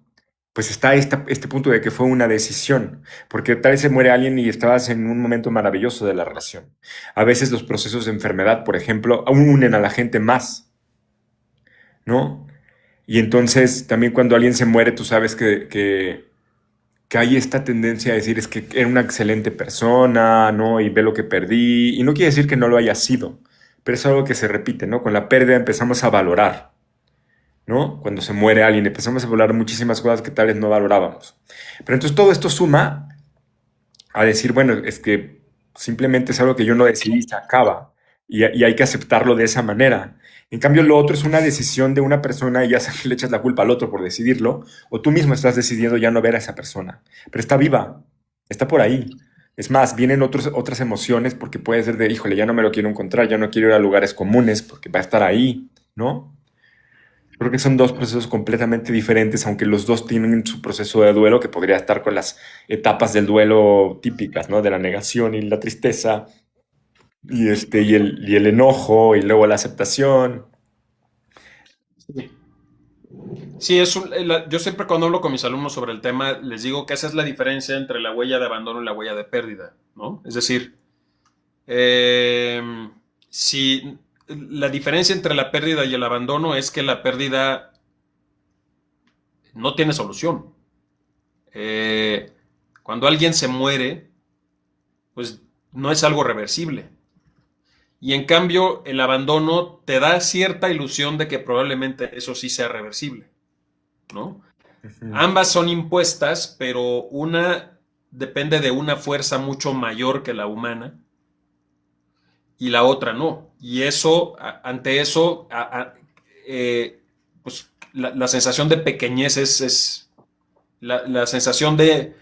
pues está este punto de que fue una decisión, porque tal vez se muere alguien y estabas en un momento maravilloso de la relación. A veces los procesos de enfermedad, por ejemplo, aún unen a la gente más, ¿no? Y entonces también cuando alguien se muere, tú sabes que hay esta tendencia a decir es que era una excelente persona, ¿no? Y ve lo que perdí. Y no quiere decir que no lo haya sido, pero es algo que se repite, ¿no? Con la pérdida empezamos a valorar, ¿no? Cuando se muere alguien empezamos a valorar muchísimas cosas que tal vez no valorábamos. Pero entonces todo esto suma a decir, bueno, es que simplemente es algo que yo no decidí, se acaba. Y hay que aceptarlo de esa manera. En cambio, lo otro es una decisión de una persona y ya sea que le echas la culpa al otro por decidirlo, o tú mismo estás decidiendo ya no ver a esa persona. Pero está viva, está por ahí. Es más, vienen otras emociones porque puede ser de, híjole, ya no me lo quiero encontrar, ya no quiero ir a lugares comunes porque va a estar ahí, ¿no? Creo que son dos procesos completamente diferentes, aunque los dos tienen su proceso de duelo que podría estar con las etapas del duelo típicas, ¿no? De la negación y la tristeza, y el enojo, y luego la aceptación. Sí. Sí, yo siempre cuando hablo con mis alumnos sobre el tema, les digo que esa es la diferencia entre la huella de abandono y la huella de pérdida, ¿no? Es decir, eh, si la diferencia entre la pérdida y el abandono es que la pérdida no tiene solución. Eh, Cuando alguien se muere, pues no es algo reversible. Y en cambio, el abandono te da cierta ilusión de que probablemente eso sí sea reversible, ¿no? Ujú. Ambas son impuestas, pero una depende de una fuerza mucho mayor que la humana y la otra no. Y eso, ante eso, pues la sensación de pequeñez es la sensación de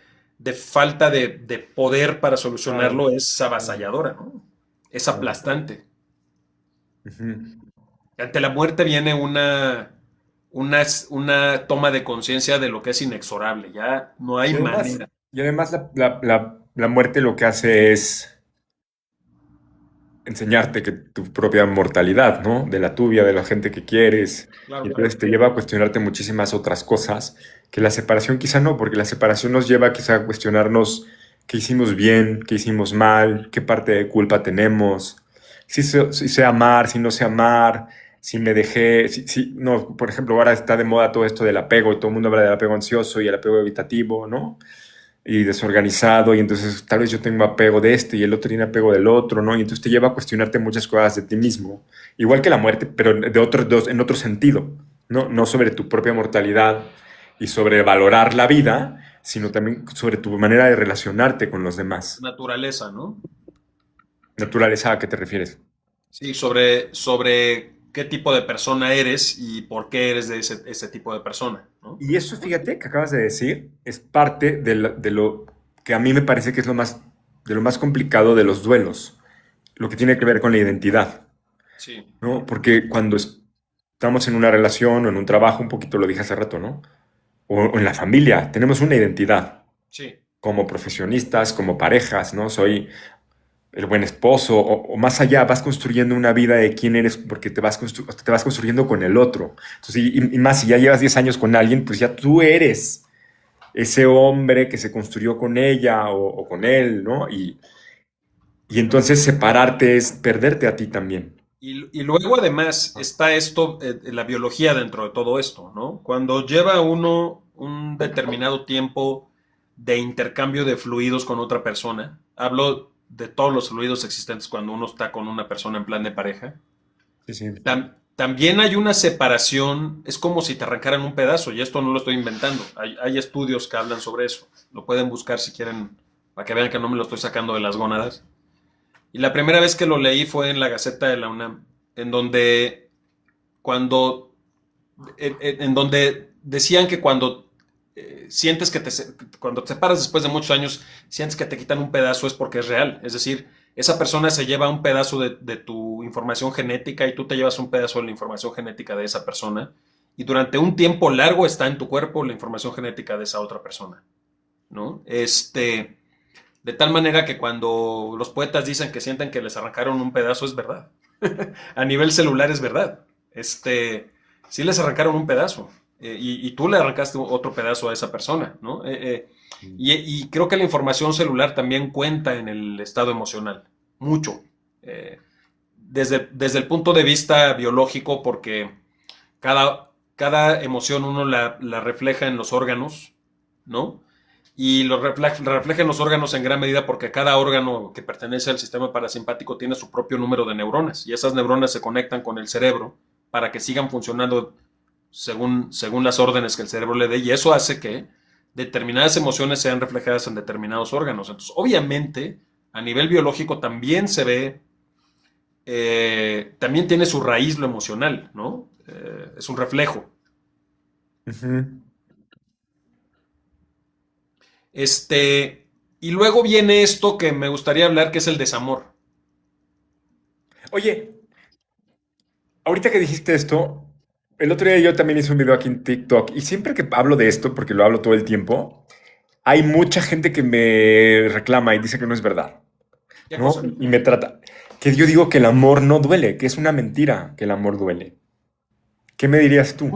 falta de poder para Claro, solucionarlo es claro, avasalladora, ¿no? Es claro. aplastante. Ujú. Ante la muerte viene una toma de conciencia de lo que es inexorable. Ya no hay Y además, manera. y además la muerte lo que hace es enseñarte que tu propia mortalidad, ¿no? De la tuya, de la gente que quieres. Y Claro. entonces te lleva a cuestionarte muchísimas otras cosas que la separación quizá no, porque la separación nos lleva quizá a cuestionarnos qué hicimos bien, qué hicimos mal, qué parte de culpa tenemos, si sé amar, si no sé amar, si me dejé, no, por ejemplo, ahora está de moda todo esto del apego y todo el mundo habla del apego ansioso y el apego evitativo, ¿no? Y desorganizado, y entonces tal vez yo tengo apego de este y el otro tiene apego del otro, ¿no? Y entonces te lleva a cuestionarte muchas cosas de ti mismo, igual que la muerte, pero de otros dos, en otro sentido, ¿no? No sobre tu propia mortalidad y sobre valorar la vida, sino también sobre tu manera de relacionarte con los demás. Naturaleza, ¿no? Naturaleza, ¿a qué te refieres? Sí, sobre qué tipo de persona eres y por qué eres de ese tipo de persona, ¿no? Y eso, fíjate, que acabas de decir, es parte de lo que a mí me parece que es de lo más complicado de los duelos, lo que tiene que ver con la identidad. Sí, ¿No? Porque cuando estamos en una relación o en un trabajo, un poquito lo dije hace rato, ¿no? O en la familia, tenemos una identidad sí, como profesionistas, como parejas, ¿no? Soy el buen esposo, o más allá, vas construyendo una vida de quién eres porque te vas construyendo con el otro. Entonces, y más, si ya llevas 10 años con alguien, pues ya tú eres ese hombre que se construyó con ella o con él, ¿no? Y entonces separarte es perderte a ti también. y luego además está esto, la biología dentro de todo esto, ¿no? Cuando lleva uno un determinado tiempo de intercambio de fluidos con otra persona, hablo de todos los fluidos existentes cuando uno está con una persona en plan de pareja, Sí, sí. también hay una separación, es como si te arrancaran un pedazo, y esto no lo estoy inventando. Hay estudios que hablan sobre eso. Lo pueden buscar si quieren, para que vean que no me lo estoy sacando de las gónadas. Y la primera vez que lo leí fue en la Gaceta de la UNAM, en donde cuando en donde decían que cuando sientes que cuando te separas después de muchos años, sientes que te quitan un pedazo es porque es real. Es decir, esa persona se lleva un pedazo de tu información genética y tú te llevas un pedazo de la información genética de esa persona. Y durante un tiempo largo está en tu cuerpo la información genética de esa otra persona, ¿no? De tal manera que cuando los poetas dicen que sienten que les arrancaron un pedazo, es verdad. A nivel celular es verdad. Sí les arrancaron un pedazo. Y tú le arrancaste otro pedazo a esa persona, ¿no? Y creo que la información celular también cuenta en el estado emocional, mucho. Eh, desde el punto de vista biológico, porque cada emoción uno la refleja en los órganos, ¿no? Y lo refleja en los órganos en gran medida porque cada órgano que pertenece al sistema parasimpático tiene su propio número de neuronas y esas neuronas se conectan con el cerebro para que sigan funcionando según las órdenes que el cerebro le dé y eso hace que determinadas emociones sean reflejadas en determinados órganos. Entonces, obviamente, a nivel biológico también se ve, también tiene su raíz lo emocional, ¿no? Es un reflejo. Ujú. Y luego viene esto que me gustaría hablar, que es el desamor. Oye, ahorita que dijiste esto, el otro día yo también hice un video aquí en TikTok y siempre que hablo de esto, porque lo hablo todo el tiempo, hay mucha gente que me reclama y dice que no es verdad, ¿Qué ¿no? cosa? Y me trata, que yo digo que el amor no duele, que es una mentira que el amor duele. ¿Qué me dirías tú?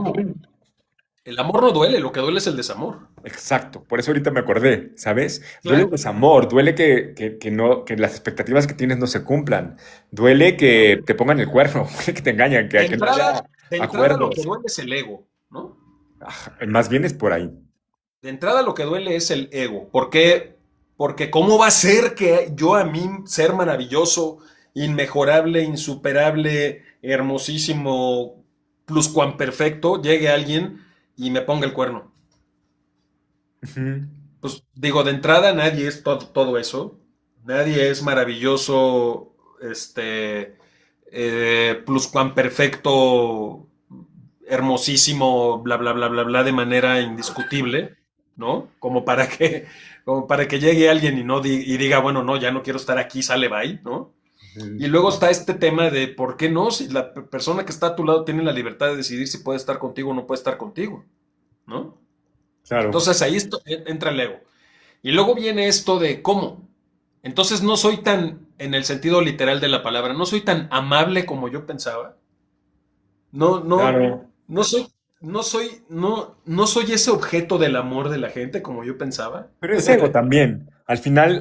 El amor no duele, lo que duele es el desamor. Exacto, por eso ahorita me acordé, ¿sabes? Duele el Claro. desamor, duele que no, que las expectativas que tienes no se cumplan, duele que te pongan el cuerno, duele que te engañan, que no haya De entrada lo que acuerdos. duele es el ego, ¿no? Más bien es por ahí. De entrada lo que duele es el ego. ¿Por qué? Porque ¿cómo va a ser que yo a mí, ser maravilloso, inmejorable, insuperable, hermosísimo, pluscuamperfecto, llegue alguien y me ponga el cuerno? Ujú. Pues digo, de entrada nadie es todo eso. Nadie es maravilloso, pluscuamperfecto, hermosísimo, bla, bla, bla, bla, bla, de manera indiscutible, ¿no? Como para que llegue alguien y, no y diga, bueno, no, ya no quiero estar aquí, sale, bye, ¿no? Y Ujú. luego está este tema de por qué no, si la persona que está a tu lado tiene la libertad de decidir si puede estar contigo o no puede estar contigo, ¿no? Claro. Entonces ahí entra el ego. Y luego viene esto de cómo. Entonces no soy tan, en el sentido literal de la palabra, no soy tan amable como yo pensaba. No, no, Claro. no soy, no soy ese objeto del amor de la gente como yo pensaba. Pero es ego también.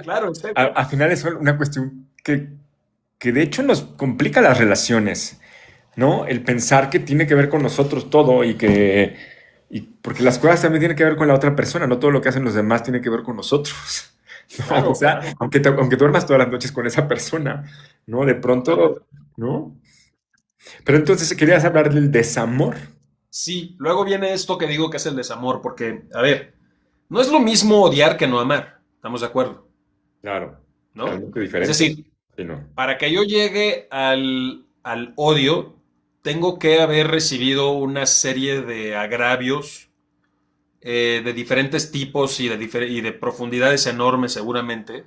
Claro, en serio. Al final es una cuestión que de hecho nos complica las relaciones, ¿no? El pensar que tiene que ver con nosotros todo porque las cosas también tienen que ver con la otra persona, no todo lo que hacen los demás tiene que ver con nosotros. ¿No? O Claro, sea, claro. aunque duermas todas las noches con esa persona, ¿no? De pronto, ¿no? Pero entonces querías hablar del desamor. Sí, luego viene esto que digo que es el desamor, porque, a ver, no es lo mismo odiar que no amar, estamos de acuerdo, Claro, ¿no? totalmente Es diferente. decir, Sí, ¿no? para que yo llegue al odio, tengo que haber recibido una serie de agravios de diferentes tipos y de profundidades enormes seguramente,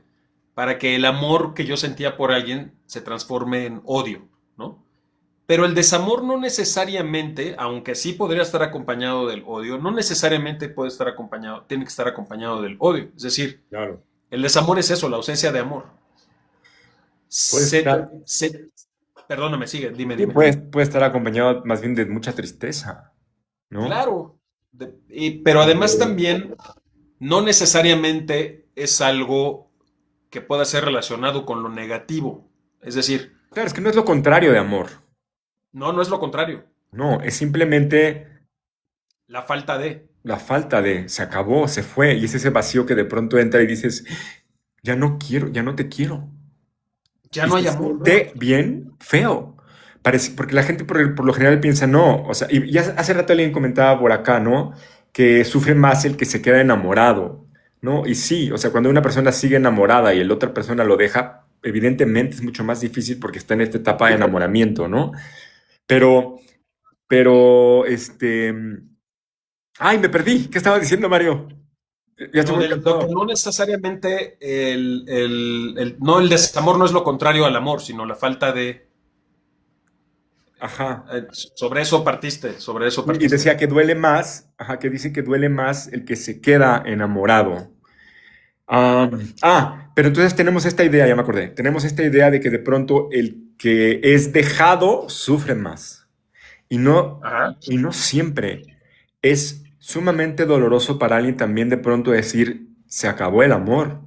para que el amor que yo sentía por alguien se transforme en odio, ¿no? Pero el desamor no necesariamente, aunque sí podría estar acompañado del odio, no necesariamente puede estar acompañado, tiene que estar acompañado del odio. Es decir, Claro. el desamor es eso, la ausencia de amor. Puede Se, estar, se, perdóname, sigue, dime, sí, dime. puede estar acompañado más bien de mucha tristeza, ¿no? Claro, pero además también no necesariamente es algo que pueda ser relacionado con lo negativo. Es decir, Claro, es que no es lo contrario de amor. no, no es lo contrario. No, es simplemente La falta de. la falta de, se acabó, se fue, y es ese vacío que de pronto entra y dices, ya no quiero, ya no te quiero. Ya Y no hay se amor. siente bien feo, porque la gente por lo general piensa, no, o sea, y ya hace rato alguien comentaba por acá, ¿no? Que sufre más el que se queda enamorado, ¿no? Y sí, o sea, cuando una persona sigue enamorada y la otra persona lo deja, evidentemente es mucho más difícil porque está en esta etapa de enamoramiento, ¿no? Pero, pero. Ay, me perdí. ¿Qué estaba diciendo, Mario? Ya estoy muy Lo que cansado. no necesariamente no, el desamor no es lo contrario al amor, sino la falta de... Ajá. sobre eso Y partiste. decía que duele más, ajá, que dice que duele más el que se queda enamorado. Ah, pero entonces tenemos esta idea, ya me acordé, tenemos esta idea de que de pronto el que es dejado sufre más. Y no, Ajá. y no siempre. Es sumamente doloroso para alguien también de pronto decir, se acabó el amor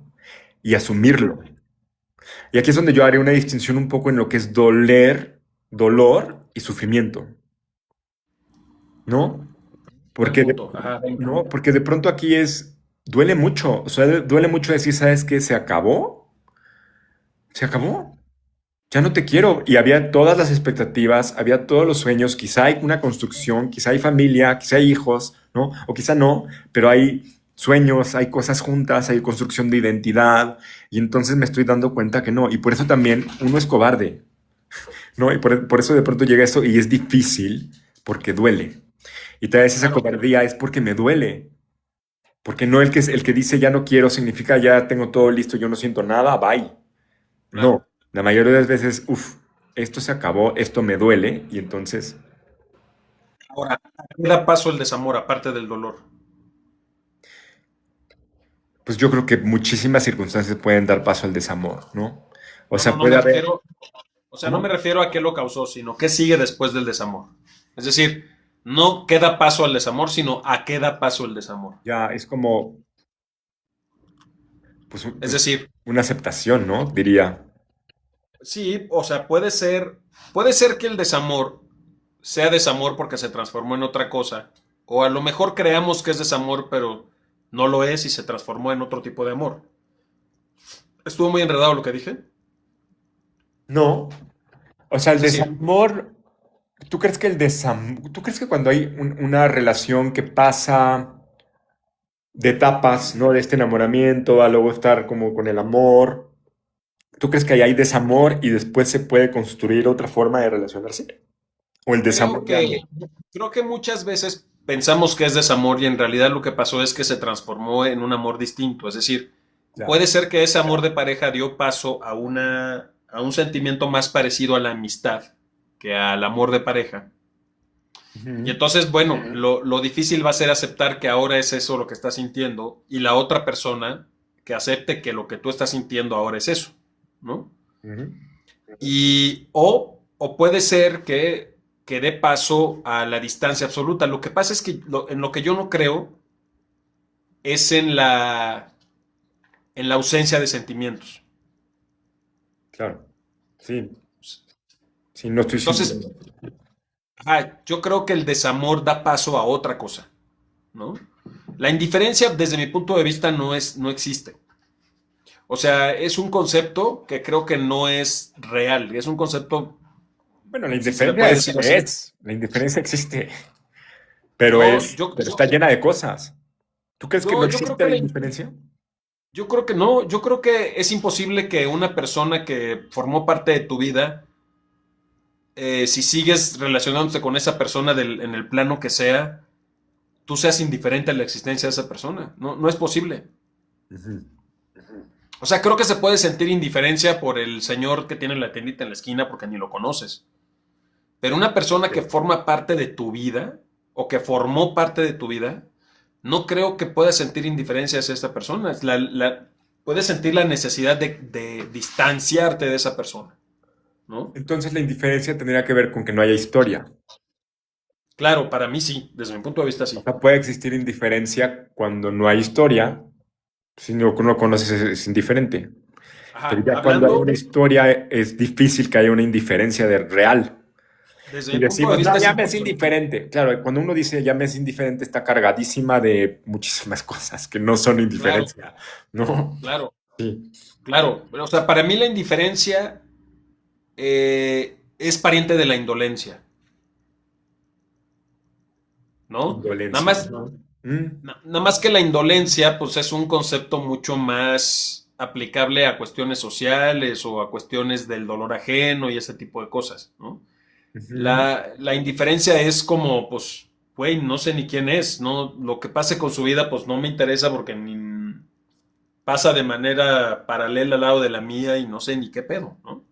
y asumirlo. Y aquí es donde yo haré una distinción un poco en lo que es dolor y sufrimiento, ¿no? Buen Porque punto. Ajá. no, porque de pronto aquí duele mucho, o sea, duele mucho decir, ¿sabes qué? Se acabó, ya no te quiero. Y había todas las expectativas, había todos los sueños, quizá hay una construcción, quizá hay familia, quizá hay hijos, ¿no? O quizá no, pero hay sueños, hay cosas juntas, hay construcción de identidad, y entonces me estoy dando cuenta que no, y por eso también uno es cobarde, ¿no? Y por eso de pronto llega eso y es difícil porque duele. Y tal vez esa Claro, cobardía es porque me duele. Porque no el que dice ya no quiero significa ya tengo todo listo, yo no siento nada, bye. claro. No, la mayoría de las veces, uff, esto se acabó, esto me duele y entonces, Ahora, ¿a qué da paso el desamor aparte del dolor? pues yo creo que muchísimas circunstancias pueden dar paso al desamor, ¿no? O No, sea, no, no puede me haber, refiero, o sea, no me ¿cómo? refiero a qué lo causó, sino qué sigue después del desamor. Es decir, no qué da paso al desamor, sino a qué da paso el desamor. Ya es como, pues, Es pues decir, una aceptación, ¿no? Diría. sí, o sea, puede ser que el desamor sea desamor porque se transformó en otra cosa, o a lo mejor creamos que es desamor, pero no lo es y se transformó en otro tipo de amor. ¿Estuvo muy enredado lo que dije? No, o sea, el Es decir, desamor, ¿tú crees que cuando hay una relación que pasa de etapas, ¿no? De este enamoramiento a luego estar como con el amor. ¿Tú crees que ahí hay desamor y después se puede construir otra forma de relacionarse? ¿O el desamor creo ya que, no? creo que muchas veces pensamos que es desamor y en realidad lo que pasó es que se transformó en un amor distinto. Es decir, Ya. puede ser que ese amor de pareja dio paso a un sentimiento más parecido a la amistad que al amor de pareja. Y Ujú. entonces, bueno, lo difícil va a ser aceptar que ahora es eso lo que estás sintiendo y la otra persona que acepte que lo que tú estás sintiendo ahora es eso, ¿no? Ujú. O puede ser que dé paso a la distancia absoluta. Lo que pasa es que en lo que yo no creo es en la ausencia de sentimientos. Claro. Sí. Sí, no estoy Entonces, sintiendo. yo creo que el desamor da paso a otra cosa, ¿no? La indiferencia, desde mi punto de vista, no existe. O sea, es un concepto que creo que no es real. Es un concepto, Bueno, la si se le indiferencia puede decir así. la indiferencia existe, Yo, yo, pero está yo, llena de cosas. ¿Tú crees que no yo creo existe que la indiferencia? yo creo que no. Yo creo que es imposible que una persona que formó parte de tu vida, si sigues relacionándote con esa persona en el plano que sea, tú seas indiferente a la existencia de esa persona. No, no es posible. Ujú. O sea, creo que se puede sentir indiferencia por el señor que tiene la tiendita en la esquina porque ni lo conoces. Pero una persona que forma parte de tu vida o que formó parte de tu vida, no creo que pueda sentir indiferencia hacia esta persona. Puedes sentir la necesidad de distanciarte de esa persona, ¿no? Entonces la indiferencia tendría que ver con que no haya historia. Claro, para mí sí, desde mi punto de vista O sí. sea, puede existir indiferencia cuando no hay historia. Si no lo conoces es indiferente. Pero Ajá, ya cuando hay hablando una historia es difícil que haya una indiferencia de real. desde Y mi punto de decimos, no, vista es ya me es imposible. indiferente. Claro, cuando uno dice ya me es indiferente está cargadísima de muchísimas cosas que no son Claro, indiferencia, ¿no? claro, Sí. claro. O sea, para mí la indiferencia es pariente de la indolencia, ¿no? Nada Indolencia, más, ¿no? nada más que la indolencia, pues es un concepto mucho más aplicable a cuestiones sociales o a cuestiones del dolor ajeno y ese tipo de cosas, ¿no? Ujú, La indiferencia es como, pues, güey, no sé ni quién es, ¿no? Lo que pase con su vida, pues no me interesa porque ni pasa de manera paralela al lado de la mía y no sé ni qué pedo, ¿no?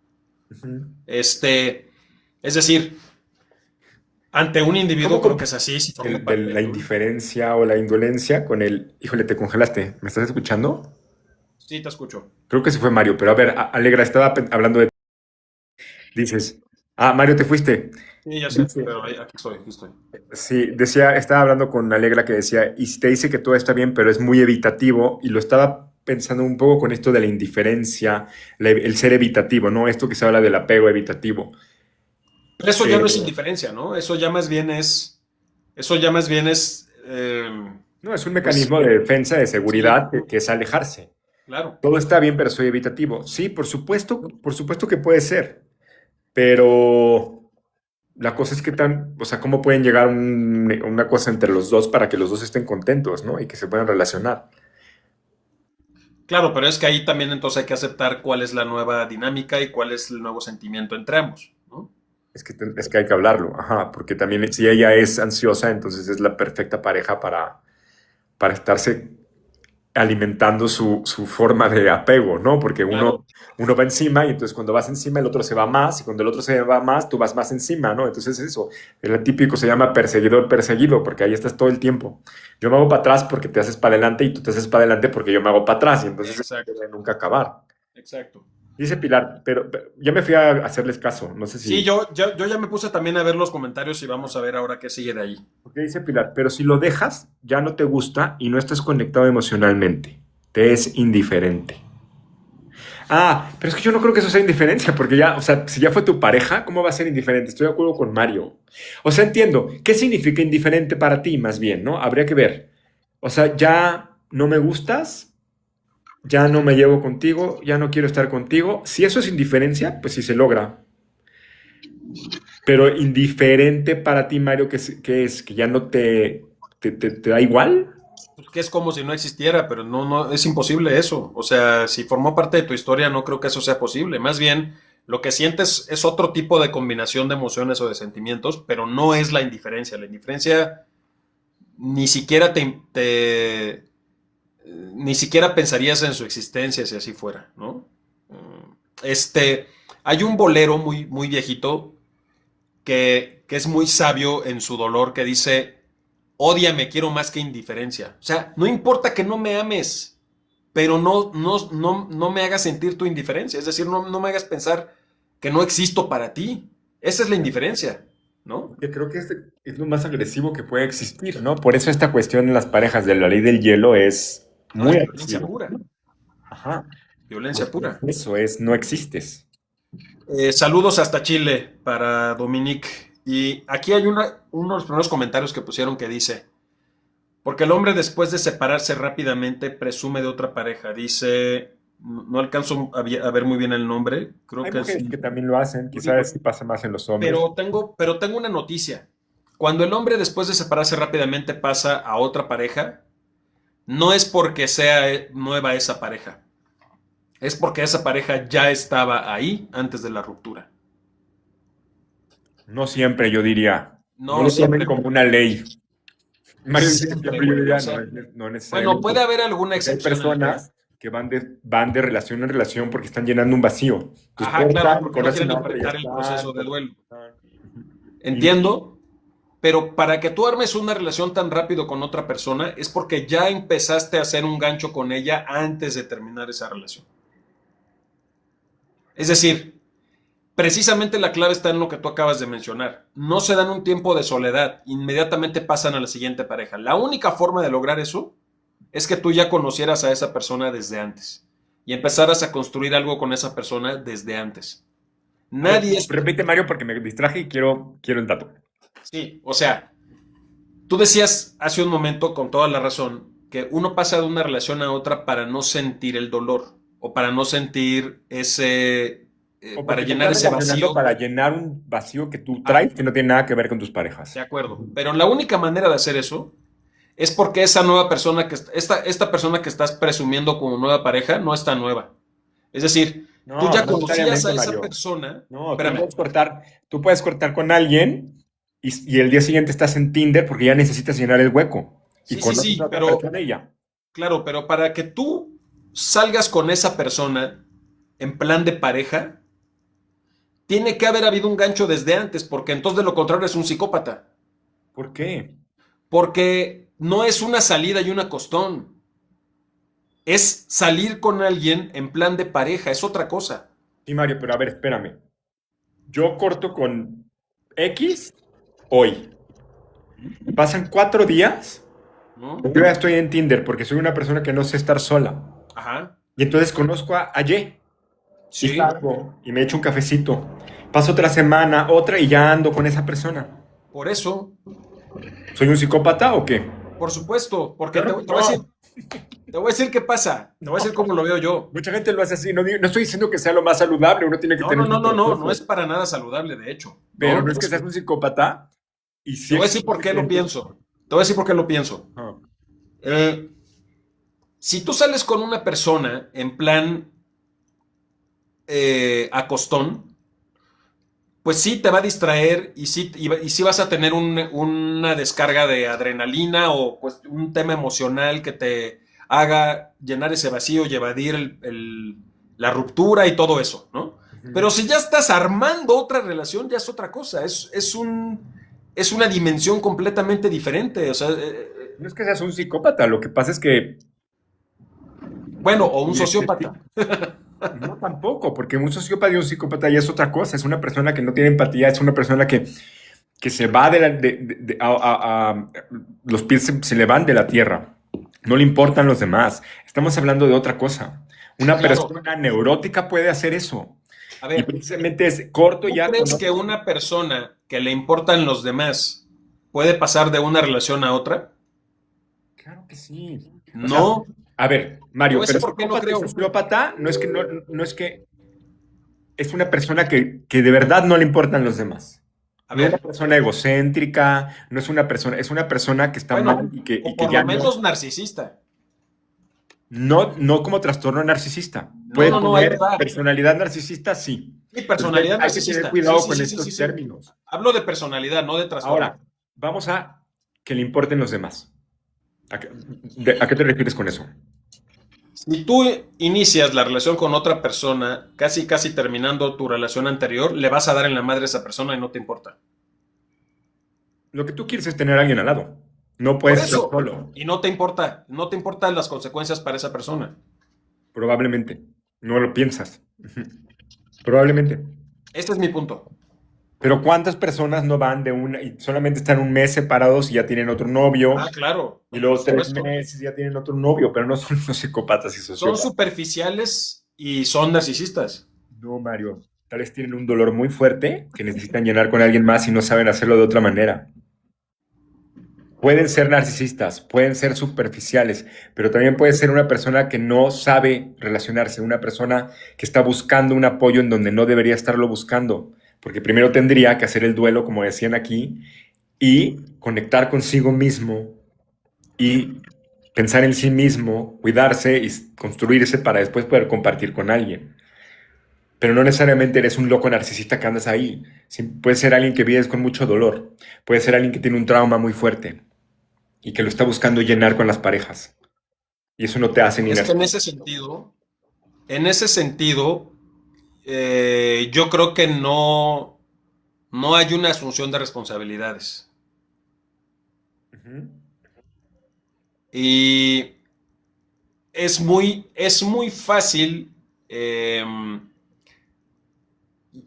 ujú. Este, es decir, ante un individuo ¿Cómo creo que es así, si forma de parte la de un... indiferencia o la indolencia con el, híjole, te congelaste, ¿me estás escuchando? Sí, te escucho. Creo que sí fue Mario, pero a ver, Alegra, estaba hablando de, dices, Mario, te fuiste. Sí, ya sé, Dice, pero aquí estoy, aquí estoy. sí, decía, estaba hablando con Alegra que decía, y si te dice que todo está bien, pero es muy evitativo, y lo estaba pensando un poco con esto de la indiferencia, el ser evitativo, ¿no? Esto que se habla del apego evitativo. Pero eso ya no es Eh, indiferencia, ¿no? Eso ya más bien es, no, es un pues, mecanismo de defensa, de sí, seguridad, que es alejarse. claro. Todo está bien, pero soy evitativo. Sí, por supuesto que puede ser, pero la cosa es que tan, o sea, cómo pueden llegar a una cosa entre los dos para que los dos estén contentos, ¿no? Y que se puedan relacionar. Claro, pero es que ahí también entonces hay que aceptar cuál es la nueva dinámica y cuál es el nuevo sentimiento entre ambos, ¿no? Es que hay que hablarlo, ajá, porque también si ella es ansiosa, entonces es la perfecta pareja para estarse alimentando su forma de apego, ¿no? Porque Claro, uno va encima y entonces cuando vas encima el otro se va más y cuando el otro se va más tú vas más encima, ¿no? Entonces eso, el típico se llama perseguidor perseguido porque ahí estás todo el tiempo. Yo me hago para atrás porque te haces para adelante y tú te haces para adelante porque yo me hago para atrás y entonces no exacto, puede nunca acabar. exacto. Dice Pilar, pero ya me fui a hacerles caso, no sé Sí, si... yo ya me puse también a ver los comentarios y vamos a ver ahora qué sigue de ahí. Porque dice Pilar, pero si lo dejas, ya no te gusta y no estás conectado emocionalmente. Te es indiferente. Pero es que yo no creo que eso sea indiferencia, porque ya, o sea, si ya fue tu pareja, ¿cómo va a ser indiferente? Estoy de acuerdo con Mario. O sea, entiendo. ¿Qué significa indiferente para ti, más bien, no? Habría que ver. O sea, ya no me gustas, ya no me llevo contigo, ya no quiero estar contigo. Si eso es indiferencia, pues sí se logra. Pero indiferente para ti, Mario, ¿qué es? ¿Que ya no te da igual? Pues que es como si no existiera, pero no, no, es imposible eso. O sea, si formó parte de tu historia, no creo que eso sea posible. Más bien, lo que sientes es otro tipo de combinación de emociones o de sentimientos, pero no es la indiferencia. La indiferencia ni siquiera ni siquiera pensarías en su existencia si así fuera, ¿no? Este, hay un bolero muy, muy viejito que es muy sabio en su dolor que dice, ódiame, quiero más que indiferencia. O sea, no importa que no me ames, pero no me hagas sentir tu indiferencia. Es decir, no me hagas pensar que no existo para ti. Esa es la indiferencia, ¿no? Porque creo que es lo más agresivo que puede existir, ¿no? Por eso esta cuestión en las parejas de la ley del hielo es No, muy es violencia agresiva. pura. Ajá. Violencia Porque pura. eso es, no existes. Saludos hasta Chile para Dominique. Y aquí hay uno de los primeros comentarios que pusieron que dice, porque el hombre después de separarse rápidamente presume de otra pareja. Dice, no alcanzo a ver muy bien el nombre, creo Hay que es... mujeres que también lo hacen, quizás pasa más en los hombres. Pero tengo una noticia. Cuando el hombre después de separarse rápidamente pasa a otra pareja, no es porque sea nueva esa pareja, es porque esa pareja ya estaba ahí antes de la ruptura. No siempre, yo diría. No No lo tomen siempre, como una ley. Mario dice que siempre, siempre, yo güey. O diría, sea, no bueno, necesariamente. puede haber alguna Porque hay excepción ahí. personas que van de relación en relación porque están llenando un vacío. Entonces Ajá, claro, cortan, porque no conocen quieren a otra y ya enfrentar el proceso están. de duelo. Ujú. Y Entiendo, pero para que tú armes una relación tan rápido con otra persona es porque ya empezaste a hacer un gancho con ella antes de terminar esa relación. Es decir, precisamente la clave está en lo que tú acabas de mencionar. No se dan un tiempo de soledad, inmediatamente pasan a la siguiente pareja. La única forma de lograr eso es que tú ya conocieras a esa persona desde antes y empezaras a construir algo con esa persona desde antes. a ver, Nadie es... repite Mario porque me distraje y quiero el dato. Sí, o sea, tú decías hace un momento con toda la razón que uno pasa de una relación a otra para no sentir el dolor o para no sentir ese O para porque te llenar estás ese relacionando vacío. para llenar un vacío que tú traes que no tiene nada que ver con tus parejas. De acuerdo. Pero la única manera de hacer eso es porque esa nueva persona esta persona que estás presumiendo como nueva pareja no está nueva. Es decir, tú No, ya no conocías necesariamente, a esa Mario. persona. No, Espérame. tú puedes cortar con alguien y el día siguiente estás en Tinder porque ya necesitas llenar el hueco y Sí, sí, conoces a sí, otra pero persona y ya. claro, pero para que tú salgas con esa persona en plan de pareja, tiene que haber habido un gancho desde antes, porque entonces de lo contrario es un psicópata. ¿Por qué? Porque no es una salida y un acostón. Es salir con alguien en plan de pareja, es otra cosa. Sí, Mario, pero a ver, espérame. Yo corto con X hoy. Pasan 4 días. ¿No? Yo ya estoy en Tinder porque soy una persona que no sé estar sola. Ajá. Y entonces conozco a Y. Y Sí. salgo y me echo un cafecito. Paso otra semana, otra y ya ando con esa persona. Por eso, ¿Soy un psicópata o qué? por supuesto, porque Claro que decir, no. te voy a decir qué pasa, te voy a decir cómo lo veo yo. Mucha gente lo hace así. No, no estoy diciendo que sea lo más saludable. Uno tiene que No, no, tener no, sus no, no, no es procesos. para nada saludable, de hecho. Pero No, no es que seas un psicópata. Y te sí voy a decir existe por qué lo gente. pienso. Te voy a decir por qué lo pienso. Ah, Eh, si tú sales con una persona en plan acostón, pues sí te va a distraer y sí vas a tener una descarga de adrenalina o pues, un tema emocional que te haga llenar ese vacío y evadir la ruptura y todo eso, ¿no? ujú. Pero si ya estás armando otra relación, ya es otra cosa, es una dimensión completamente diferente, o sea, No es que seas un psicópata. Lo que pasa es que bueno, o un necesito. sociópata. No, tampoco, porque un sociópata y un psicópata ya es otra cosa. Es una persona que no tiene empatía, es una persona que se va los pies se le van de la tierra. No le importan los demás. Estamos hablando de otra cosa. Sí, Una claro. persona neurótica puede hacer eso. A Y ver, precisamente es corto ¿tú ya con crees que otros. una persona que le importan los demás puede pasar de una relación a otra? Claro que sí. O sea, No. a ver, Te voy Mario, a pero decir por qué no psicópata y creo. sociópata no es que es una persona que de verdad no le importan los demás. A No una ver, persona egocéntrica, no es una persona que está mal bueno, y o que por ya lo no, menos narcisista. no como trastorno narcisista. No, Puede no, no, ahí tener te va. personalidad narcisista, sí. Sí, Pero sí personalidad hay que tener narcisista. Sí, cuidado sí, con sí, sí, estos sí, sí. términos. Hablo de personalidad, no de trastorno. Ahora, vamos a que le importen los demás. ¿A qué te refieres con eso? Si tú inicias la relación con otra persona, casi, casi terminando tu relación anterior, le vas a dar en la madre a esa persona y no te importa. Lo que tú quieres es tener a alguien al lado. No Por puedes estar eso. solo, Y no te importa. No te importan las consecuencias para esa persona. probablemente. No lo piensas. Ujú. Probablemente. Este es mi punto. Pero ¿cuántas personas no van de una y solamente están un mes separados y ya tienen otro novio? Ah, claro. Y Por luego tres supuesto. meses y ya tienen otro novio, pero no son los psicópatas y Son sociópatas. superficiales y son narcisistas. No, Mario. Tal vez tienen un dolor muy fuerte que necesitan llenar con alguien más y no saben hacerlo de otra manera. Pueden ser narcisistas, pueden ser superficiales, pero también puede ser una persona que no sabe relacionarse, una persona que está buscando un apoyo en donde no debería estarlo buscando, porque primero tendría que hacer el duelo, como decían aquí, y conectar consigo mismo y pensar en sí mismo, cuidarse y construirse para después poder compartir con alguien. Pero no necesariamente eres un loco narcisista que andas ahí. Sí, puede ser alguien que vives con mucho dolor, puede ser alguien que tiene un trauma muy fuerte y que lo está buscando llenar con las parejas. Y eso no te hace ni Es que narcisista. en ese sentido, yo creo que no hay una asunción de responsabilidades. Ujú. Y es muy fácil eh,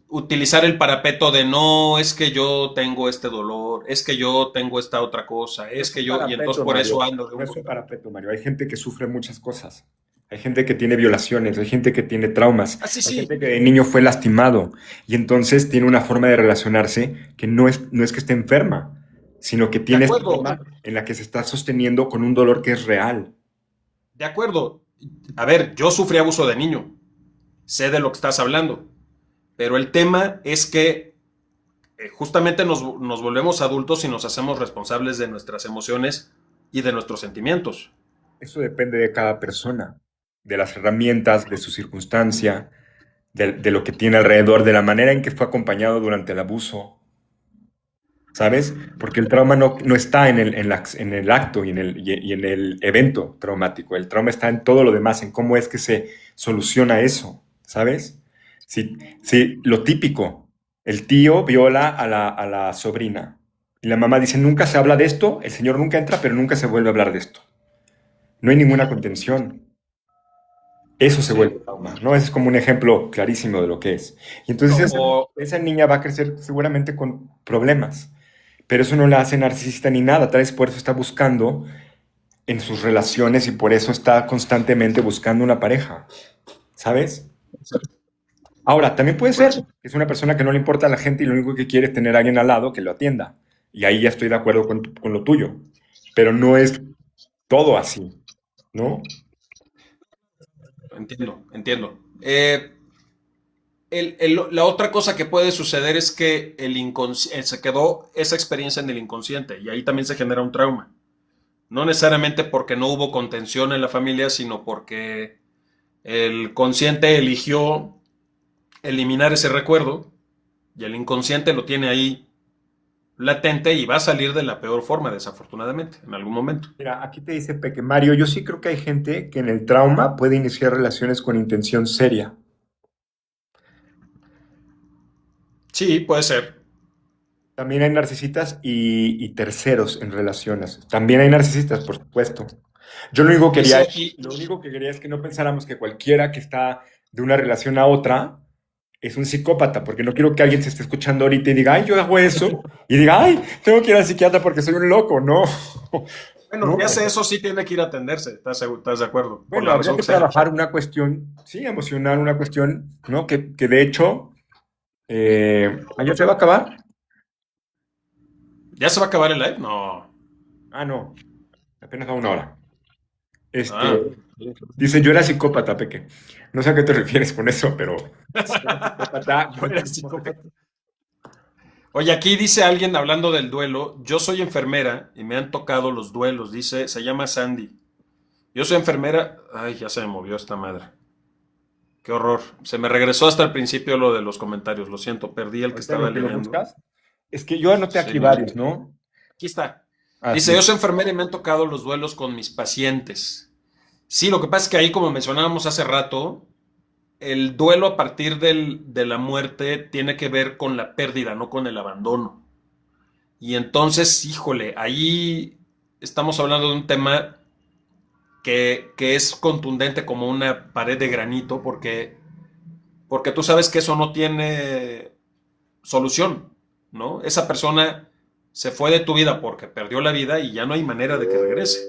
utilizar el parapeto de no, es que yo tengo este dolor, es que yo tengo esta otra cosa, No es es que un yo, y entonces parapeto, por eso Mario. ando de No un... es un parapeto, Mario. Hay gente que sufre muchas cosas. Hay gente que tiene violaciones, hay gente que tiene traumas, Ah, sí, hay sí, gente que de niño fue lastimado y entonces tiene una forma de relacionarse que no es que esté enferma, sino que de tiene esta acuerdo, forma en la que se está sosteniendo con un dolor que es real. de acuerdo. A ver, yo sufrí abuso de niño, sé de lo que estás hablando, Pero el tema es que justamente nos volvemos adultos y nos hacemos responsables de nuestras emociones y de nuestros sentimientos. Eso depende de cada persona, de las herramientas, de su circunstancia, de lo que tiene alrededor, de la manera en que fue acompañado durante el abuso, ¿sabes? Porque el trauma no está en el acto y en el evento traumático. El trauma está en todo lo demás, en cómo es que se soluciona eso, ¿sabes? Si lo típico, el tío viola a la sobrina y la mamá dice, nunca se habla de esto, el señor nunca entra, pero nunca se vuelve a hablar de esto. No hay ninguna contención. Eso se vuelve Sí. trauma, ¿no? Ese es como un ejemplo clarísimo de lo que es. Y entonces O, esa niña va a crecer seguramente con problemas, pero eso no la hace narcisista ni nada, tal vez por eso está buscando en sus relaciones y por eso está constantemente buscando una pareja, ¿sabes? Ahora, también puede ser que es una persona que no le importa a la gente y lo único que quiere es tener a alguien al lado que lo atienda. Y ahí ya estoy de acuerdo con lo tuyo, pero no es todo así, ¿no? entiendo, entiendo. La otra cosa que puede suceder es que se quedó esa experiencia en el inconsciente y ahí también se genera un trauma. No necesariamente porque no hubo contención en la familia, sino porque el consciente eligió eliminar ese recuerdo y el inconsciente lo tiene ahí latente y va a salir de la peor forma, desafortunadamente, en algún momento. Mira, aquí te dice Peque Mario, yo sí creo que hay gente que en el trauma puede iniciar relaciones con intención seria. Sí, puede ser. También hay narcisistas y terceros en relaciones. También hay narcisistas, por supuesto. Yo Dice aquí, lo único que quería es que no pensáramos que cualquiera que está de una relación a otra es un psicópata, porque no quiero que alguien se esté escuchando ahorita y diga, ay, yo hago eso, y diga, ay, tengo que ir al psiquiatra porque soy un loco. No, bueno, no. si hace eso sí tiene que ir a atenderse, ¿estás de acuerdo? Por Bueno, la habría razón que que sea. trabajar una cuestión, sí, emocional, una cuestión, ¿no? Que de hecho, ¿año se va a acabar? ¿Ya se va a acabar el live? No. Ah, no, apenas va una hora. Ah. Este, dice, yo era psicópata, Peque. No sé a qué te refieres con eso, pero si eres psicópata, Yo era psicópata. Oye, aquí dice alguien hablando del duelo. Yo soy enfermera y me han tocado los duelos. Dice, se llama Sandy. Yo soy enfermera. Ay, ya se me movió esta madre. Qué horror. Se me regresó hasta el principio lo de los comentarios. Lo siento, perdí el que ahorita en estaba lo que lo leyendo. buscas, es que yo anoté Sí. aquí varios, ¿no? Aquí está. Ah, Dice, sí. yo soy enfermera y me han tocado los duelos con mis pacientes. Sí, lo que pasa es que ahí, como mencionábamos hace rato, el duelo a partir de la muerte tiene que ver con la pérdida, no con el abandono. Y entonces, híjole, ahí estamos hablando de un tema que es contundente como una pared de granito, porque tú sabes que eso no tiene solución, ¿no? Esa persona se fue de tu vida porque perdió la vida y ya no hay manera de que regrese.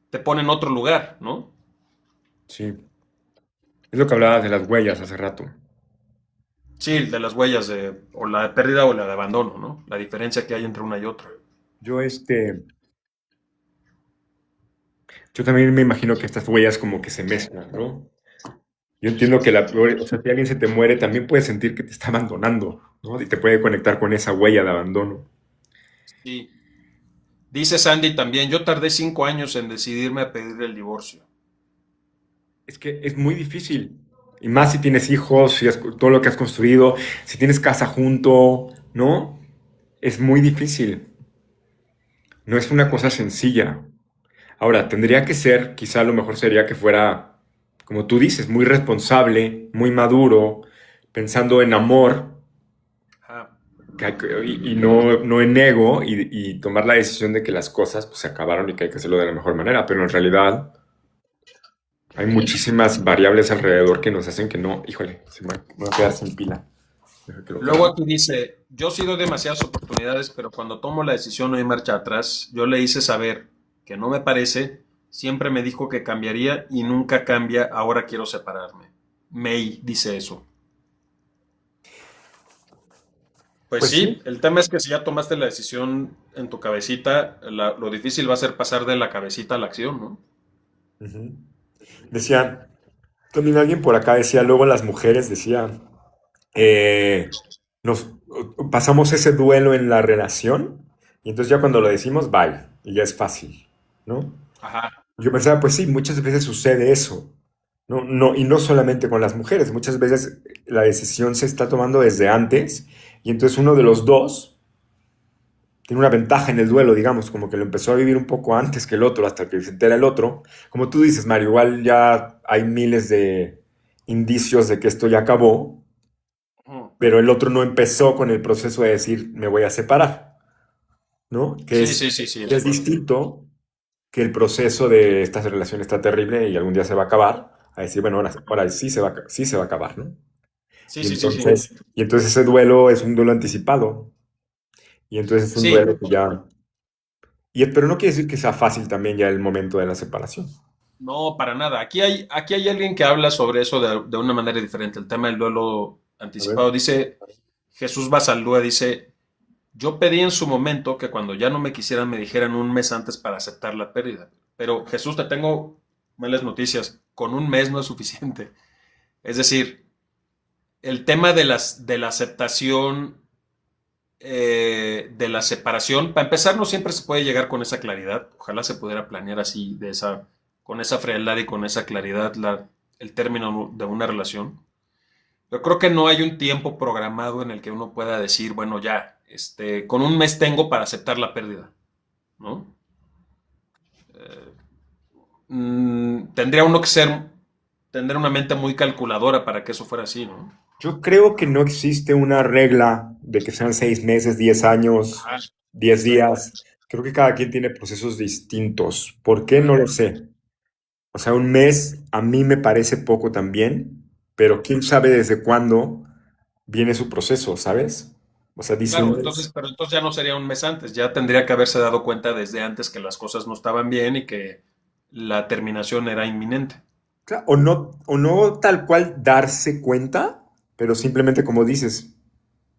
Te pone en otro lugar, ¿no? Sí. Es lo que hablabas de las huellas hace rato. Sí, de las huellas de o la de pérdida o la de abandono, ¿no? La diferencia que hay entre una y otra. Yo, yo también me imagino que estas huellas como que se mezclan, ¿no? Yo entiendo que o sea, si alguien se te muere, también puedes sentir que te está abandonando, ¿no? Y te puede conectar con esa huella de abandono. Sí. Dice Sandy también, yo tardé 5 años en decidirme a pedir el divorcio. Es que es muy difícil. Y más si tienes hijos, si todo lo que has construido, si tienes casa junto, ¿no? Es muy difícil. No es una cosa sencilla. Ahora, tendría que ser, quizá lo mejor sería que fuera, como tú dices, muy responsable, muy maduro, pensando en amor Ajá. y no en ego y tomar la decisión de que las cosas pues, se acabaron y que hay que hacerlo de la mejor manera. Pero en realidad hay muchísimas variables alrededor que nos hacen que no, híjole, me va a quedar sin pila. Luego aquí dice, yo sí doy demasiadas oportunidades, pero cuando tomo la decisión no hay marcha atrás. Yo le hice saber que no me parece, siempre me dijo que cambiaría y nunca cambia, ahora quiero separarme. May dice eso. Pues Pues sí. sí, el tema es que si ya tomaste la decisión en tu cabecita, lo difícil va a ser pasar de la cabecita a la acción, ¿no? Ujú. Decía, también alguien por acá decía, luego las mujeres, decía. eh, nos pasamos ese duelo en la relación y entonces ya cuando lo decimos, bye, y ya es fácil, ¿no? Ajá. Yo pensaba, pues sí, muchas veces sucede eso, ¿no? No, y no solamente con las mujeres, muchas veces la decisión se está tomando desde antes y entonces uno de los dos tiene una ventaja en el duelo, digamos, como que lo empezó a vivir un poco antes que el otro, hasta que se entera el otro. Como tú dices, Mario, igual ya hay miles de indicios de que esto ya acabó, Ujú. pero el otro no empezó con el proceso de decir, me voy a separar, ¿no? Sí, sí, sí, sí, Que de es acuerdo. distinto que el proceso de esta relación está terrible y algún día se va a acabar, a decir, bueno, ahora sí sí se va a acabar, ¿no? Sí, sí, sí, sí. Y entonces ese duelo es un duelo anticipado, y entonces es un Sí, duelo que ya... pero no quiere decir que sea fácil también ya el momento de la separación. no, para nada. Aquí hay alguien que habla sobre eso de una manera diferente. El tema del duelo A ver. anticipado. Dice Jesús Basaldúa, dice, yo pedí en su momento que cuando ya no me quisieran me dijeran un mes antes para aceptar la pérdida. Pero Jesús, te tengo malas noticias. Con un mes no es suficiente. Es decir, el tema de la aceptación, de la separación, para empezar, no siempre se puede llegar con esa claridad. Ojalá se pudiera planear así, con esa frialdad y con esa claridad, el término de una relación. Yo creo que no hay un tiempo programado en el que uno pueda decir, bueno, ya, con un mes tengo para aceptar la pérdida, ¿no? Tendría uno que tener una mente muy calculadora para que eso fuera así, ¿no? Yo creo que no existe una regla de que sean 6 meses, 10 años, Ajá, 10 días. exacto. Creo que cada quien tiene procesos distintos. ¿Por qué? No lo sé. O sea, un mes a mí me parece poco también, pero quién sabe desde cuándo viene su proceso, ¿sabes? O sea, dice un Claro, mes. entonces, pero entonces ya no sería un mes antes, ya tendría que haberse dado cuenta desde antes que las cosas no estaban bien y que la terminación era inminente. O no tal cual darse cuenta, pero simplemente como dices,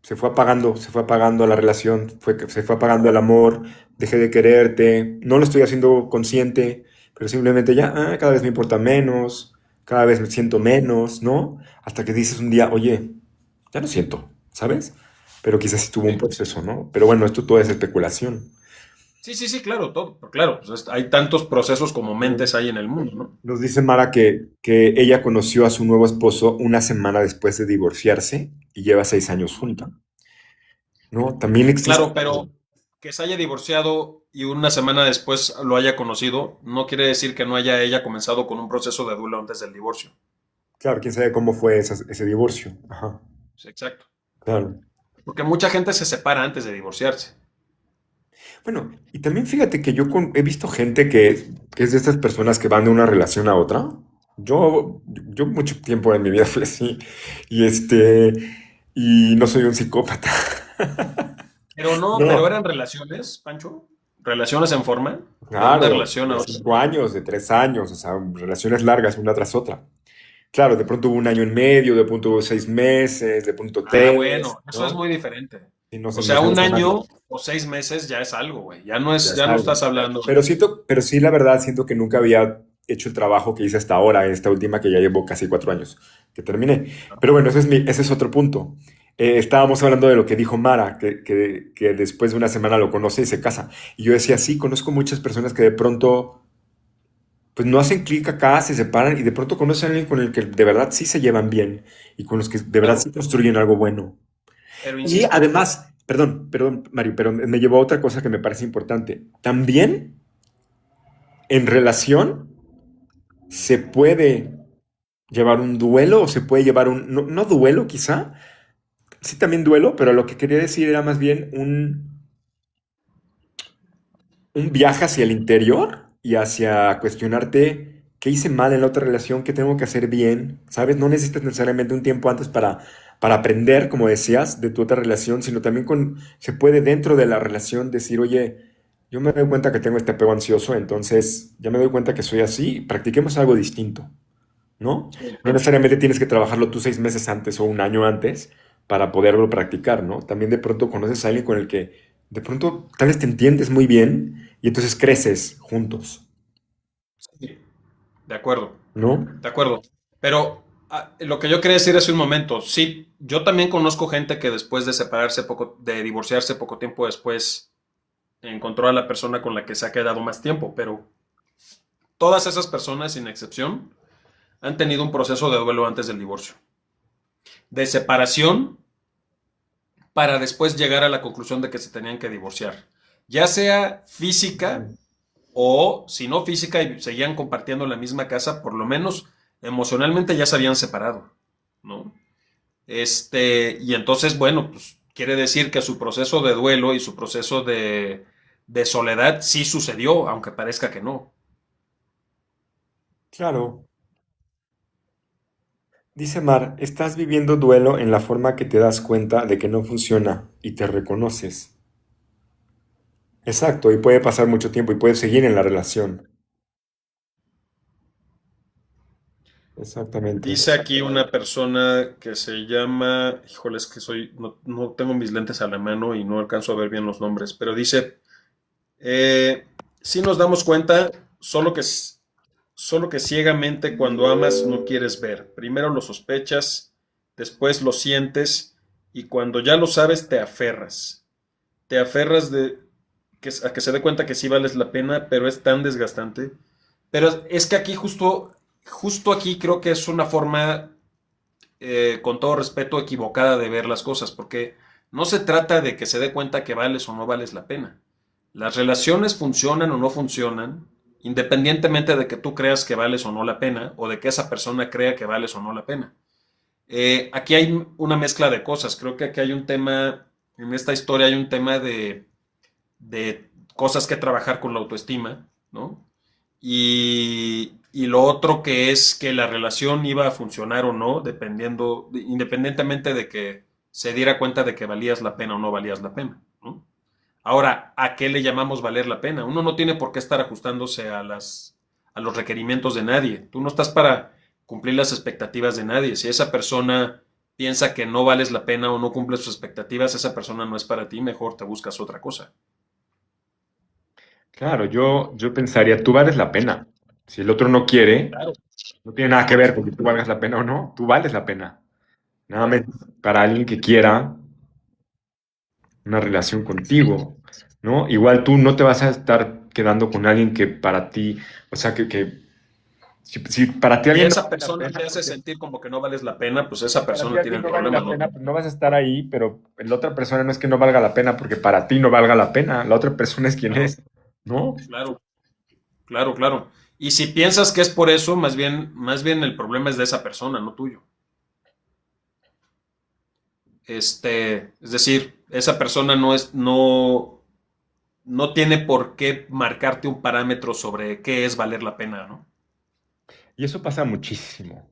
se fue apagando la relación, se fue apagando el amor, dejé de quererte, no lo estoy haciendo consciente, pero simplemente ya, cada vez me importa menos, cada vez me siento menos, ¿no? Hasta que dices un día, oye, ya lo siento, ¿sabes? Pero quizás sí tuvo un Sí, proceso, ¿no? Pero bueno, esto todo es especulación. sí, sí, sí, claro, todo, claro, pues hay tantos procesos como mentes hay en el mundo, ¿no? Nos dice Mara que ella conoció a su nuevo esposo una semana después de divorciarse y lleva 6 años junta, ¿no? También existe, Claro, pero que se haya divorciado y una semana después lo haya conocido, no quiere decir que no haya ella comenzado con un proceso de duelo antes del divorcio. claro, quién sabe cómo fue ese divorcio. Ajá, Sí, exacto. claro. Porque mucha gente se separa antes de divorciarse. Bueno, y también fíjate que he visto gente que es de estas personas que van de una relación a otra. Yo mucho tiempo en mi vida fui así. Y y no soy un psicópata. Pero no, pero No, eran relaciones, Pancho. Relaciones en forma de una claro, relación de a otra. 5 años, de 3 años, o sea, relaciones largas una tras otra. Claro, de pronto hubo un año en medio, de pronto hubo 6 meses, de pronto Ah, tres, bueno, eso es ¿no? muy diferente. Y no O sé, sea, no un sé nada. año o 6 meses ya es algo, güey. Ya es Ya no algo. estás hablando. Pero sí, la verdad, siento que nunca había hecho el trabajo que hice hasta ahora, esta última que ya llevo casi 4 años que terminé. Pero bueno, ese es otro punto. Estábamos hablando de lo que dijo Mara, que después de una semana lo conoce y se casa. Y yo decía, sí, conozco muchas personas que de pronto, pues no hacen clic acá, se separan y de pronto conocen a alguien con el que de verdad sí se llevan bien y con los que de verdad Claro, sí construyen algo bueno. pero Y insisto, además, perdón, Mario, pero me llevó a otra cosa que me parece importante. También en relación se puede llevar un duelo o se puede llevar no, no duelo quizá, sí también duelo, pero lo que quería decir era más bien un viaje hacia el interior y hacia cuestionarte qué hice mal en la otra relación, qué tengo que hacer bien, ¿sabes? No necesitas necesariamente un tiempo antes para aprender, como decías, de tu otra relación, sino también se puede dentro de la relación decir, oye, yo me doy cuenta que tengo este apego ansioso, entonces ya me doy cuenta que soy así, practiquemos algo distinto, ¿no? sí, No necesariamente tienes que trabajarlo tú 6 meses antes o un año antes para poderlo practicar, ¿no? También de pronto conoces a alguien con el que de pronto tal vez te entiendes muy bien y entonces creces juntos, sí, de acuerdo, ¿no? de acuerdo. Pero, Lo que yo quería decir hace un momento, sí, yo también conozco gente que después de separarse de divorciarse poco tiempo después, encontró a la persona con la que se ha quedado más tiempo, pero todas esas personas, sin excepción, han tenido un proceso de duelo antes del divorcio, de separación para después llegar a la conclusión de que se tenían que divorciar, ya sea física o si no física y seguían compartiendo la misma casa, por lo menos emocionalmente ya se habían separado, ¿no? Y entonces, bueno, pues quiere decir que su proceso de duelo y su proceso de soledad sí sucedió, aunque parezca que no. Claro. Dice Mar, estás viviendo duelo en la forma que te das cuenta de que no funciona y te reconoces. Exacto, y puede pasar mucho tiempo y puedes seguir en la relación. Exactamente. Dice aquí una persona que se llama, híjole, es que no tengo mis lentes a la mano y no alcanzo a ver bien los nombres, pero dice, si nos damos cuenta, solo que ciegamente cuando amas no quieres ver. Primero lo sospechas, después lo sientes y cuando ya lo sabes te aferras. Te aferras a que se dé cuenta que sí vales la pena, pero es tan desgastante. Pero es que aquí justo aquí creo que es una forma, con todo respeto, equivocada de ver las cosas, porque no se trata de que se dé cuenta que vales o no vales la pena. Las relaciones funcionan o no funcionan, independientemente de que tú creas que vales o no la pena, o de que esa persona crea que vales o no la pena. Aquí hay una mezcla de cosas. Creo que aquí hay un tema, en esta historia hay un tema de cosas que trabajar con la autoestima, ¿no? Y lo otro que es que la relación iba a funcionar o no, independientemente de que se diera cuenta de que valías la pena o no valías la pena, ¿no? Ahora, ¿a qué le llamamos valer la pena? Uno no tiene por qué estar ajustándose a los requerimientos de nadie. Tú no estás para cumplir las expectativas de nadie. Si esa persona piensa que no vales la pena o no cumple sus expectativas, esa persona no es para ti, mejor te buscas otra cosa. Claro, yo pensaría, tú vales la pena. Si el otro no quiere, Claro, no tiene nada que ver con que tú valgas la pena o no, tú vales la pena. Nada más claro. para alguien que quiera una relación contigo, ¿no? Igual tú no te vas a estar quedando con alguien que para ti, o sea, si para ti Y alguien no esa vale la persona pena, te hace porque sentir como que no vales la pena, pues esa si para ti persona tiene alguien el no vale problema, la ¿no? pena, pues no vas a estar ahí, pero la otra persona no es que no valga la pena porque para ti no valga la pena, la otra persona es quien Claro, es, ¿no? claro, claro, claro. Y si piensas que es por eso, más bien el problema es de esa persona, no tuyo. Es decir, esa persona no tiene por qué marcarte un parámetro sobre qué es valer la pena, ¿no? Y eso pasa muchísimo.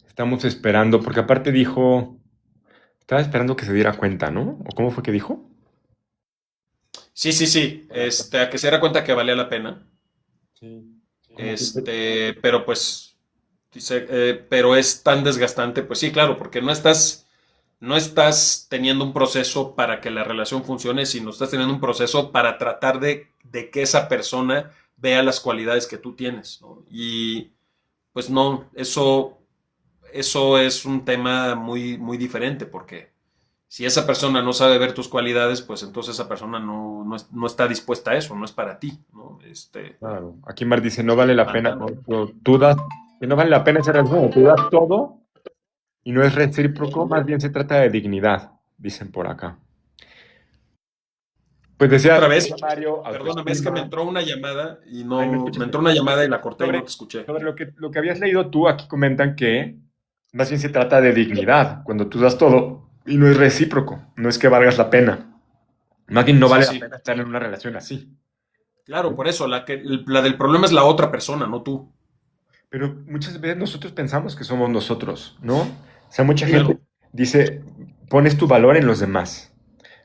Estamos esperando, porque aparte dijo, estaba esperando que se diera cuenta, ¿no? ¿O cómo fue que dijo? Sí, sí, sí. A que se diera cuenta que valía la pena. Sí, como que Pero pues, dice, pero es tan desgastante, pues sí, claro, porque no estás teniendo un proceso para que la relación funcione, sino estás teniendo un proceso para tratar de que esa persona vea las cualidades que tú tienes, ¿no? Y pues no, eso es un tema muy, muy diferente, porque si esa persona no sabe ver tus cualidades, pues entonces esa persona no está dispuesta a eso, no es para ti, ¿no? claro, aquí Mar dice, no vale la pena, Mandando. tú das, que no vale la pena esa relación, tú das todo y no es recíproco, más bien se trata de dignidad, dicen por acá. Pues Otra decía vez, Mario, perdóname, es que me autoestima. entró una llamada y Ay, ¿me no, me escuchas? entró una llamada y la corté y no te Sobre, escuché. sobre lo que habías leído tú, aquí comentan que más bien se trata de dignidad, cuando tú das todo y no es recíproco, no es que valgas la pena. Más bien no Sí, vale la sí. pena estar en una relación así. Claro, por eso, la del problema es la otra persona, no tú. Pero muchas veces nosotros pensamos que somos nosotros, ¿no? O sea, mucha gente Claro. dice, pones tu valor en los demás,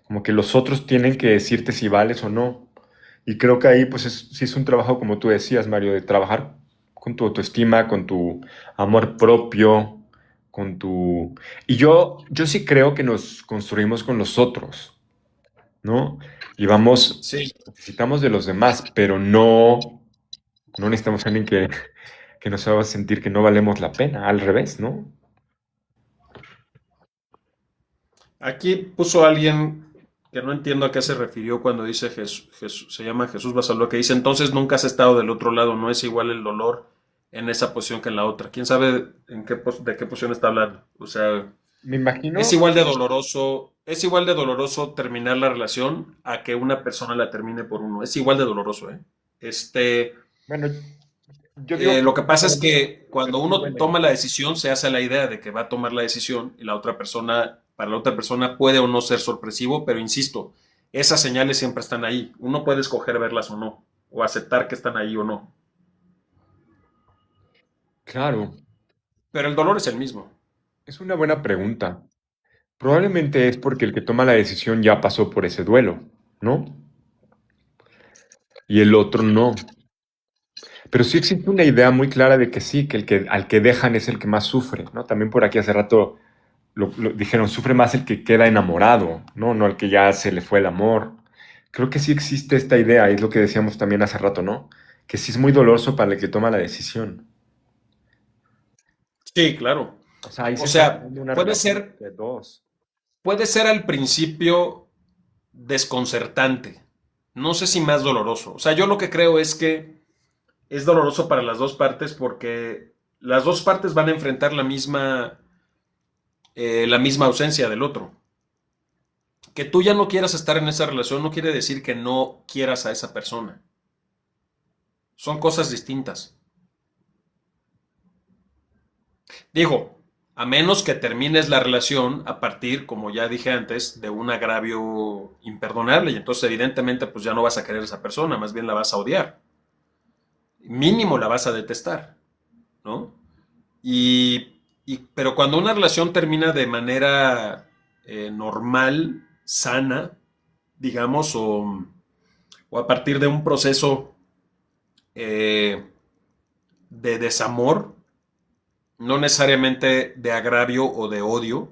como que los otros tienen que decirte si vales o no. Y creo que ahí, pues, sí es un trabajo, como tú decías, Mario, de trabajar con tu autoestima, con tu amor propio, con tu... Y yo sí creo que nos construimos con los otros, ¿no? Y vamos, Sí, necesitamos de los demás, pero no necesitamos a alguien que nos haga sentir que no valemos la pena, al revés, ¿no? Aquí puso alguien que no entiendo a qué se refirió cuando dice se llama Jesús Basaló, que dice, entonces nunca has estado del otro lado, no es igual el dolor en esa posición que en la otra. ¿Quién sabe de qué posición está hablando? O sea, Me imagino, es igual de doloroso terminar la relación a que una persona la termine por uno. Es igual de doloroso, ¿eh? Este, bueno, yo digo que lo que pasa es que pero cuando sí uno duele. toma la decisión, se hace la idea de que va a tomar la decisión y la otra persona, para la otra persona puede o no ser sorpresivo, pero insisto, esas señales siempre están ahí. Uno puede escoger verlas o no, o aceptar que están ahí o no. Claro, Pero el dolor es el mismo. es una buena pregunta. Probablemente es porque el que toma la decisión ya pasó por ese duelo, ¿no? Y el otro no. Pero sí existe una idea muy clara de que sí, que el que al que dejan es el que más sufre, ¿no? También por aquí hace rato lo dijeron, sufre más el que queda enamorado, ¿no? No el que ya se le fue el amor. Creo que sí existe esta idea, y es lo que decíamos también hace rato, ¿no? Que sí es muy doloroso para el que toma la decisión. Sí, claro. O sea, ahí O se está sea, creando una relación de dos. puede ser al principio desconcertante. No sé si más doloroso. O sea, yo lo que creo es que es doloroso para las dos partes porque las dos partes van a enfrentar la misma ausencia del otro. Que tú ya no quieras estar en esa relación no quiere decir que no quieras a esa persona. Son cosas distintas. Digo, a menos que termines la relación a partir, como ya dije antes, de un agravio imperdonable y entonces evidentemente pues ya no vas a querer a esa persona, más bien la vas a odiar. Mínimo la vas a detestar, ¿no? Pero cuando una relación termina de manera normal, sana, digamos, o a partir de un proceso eh, de desamor, no necesariamente de agravio o de odio,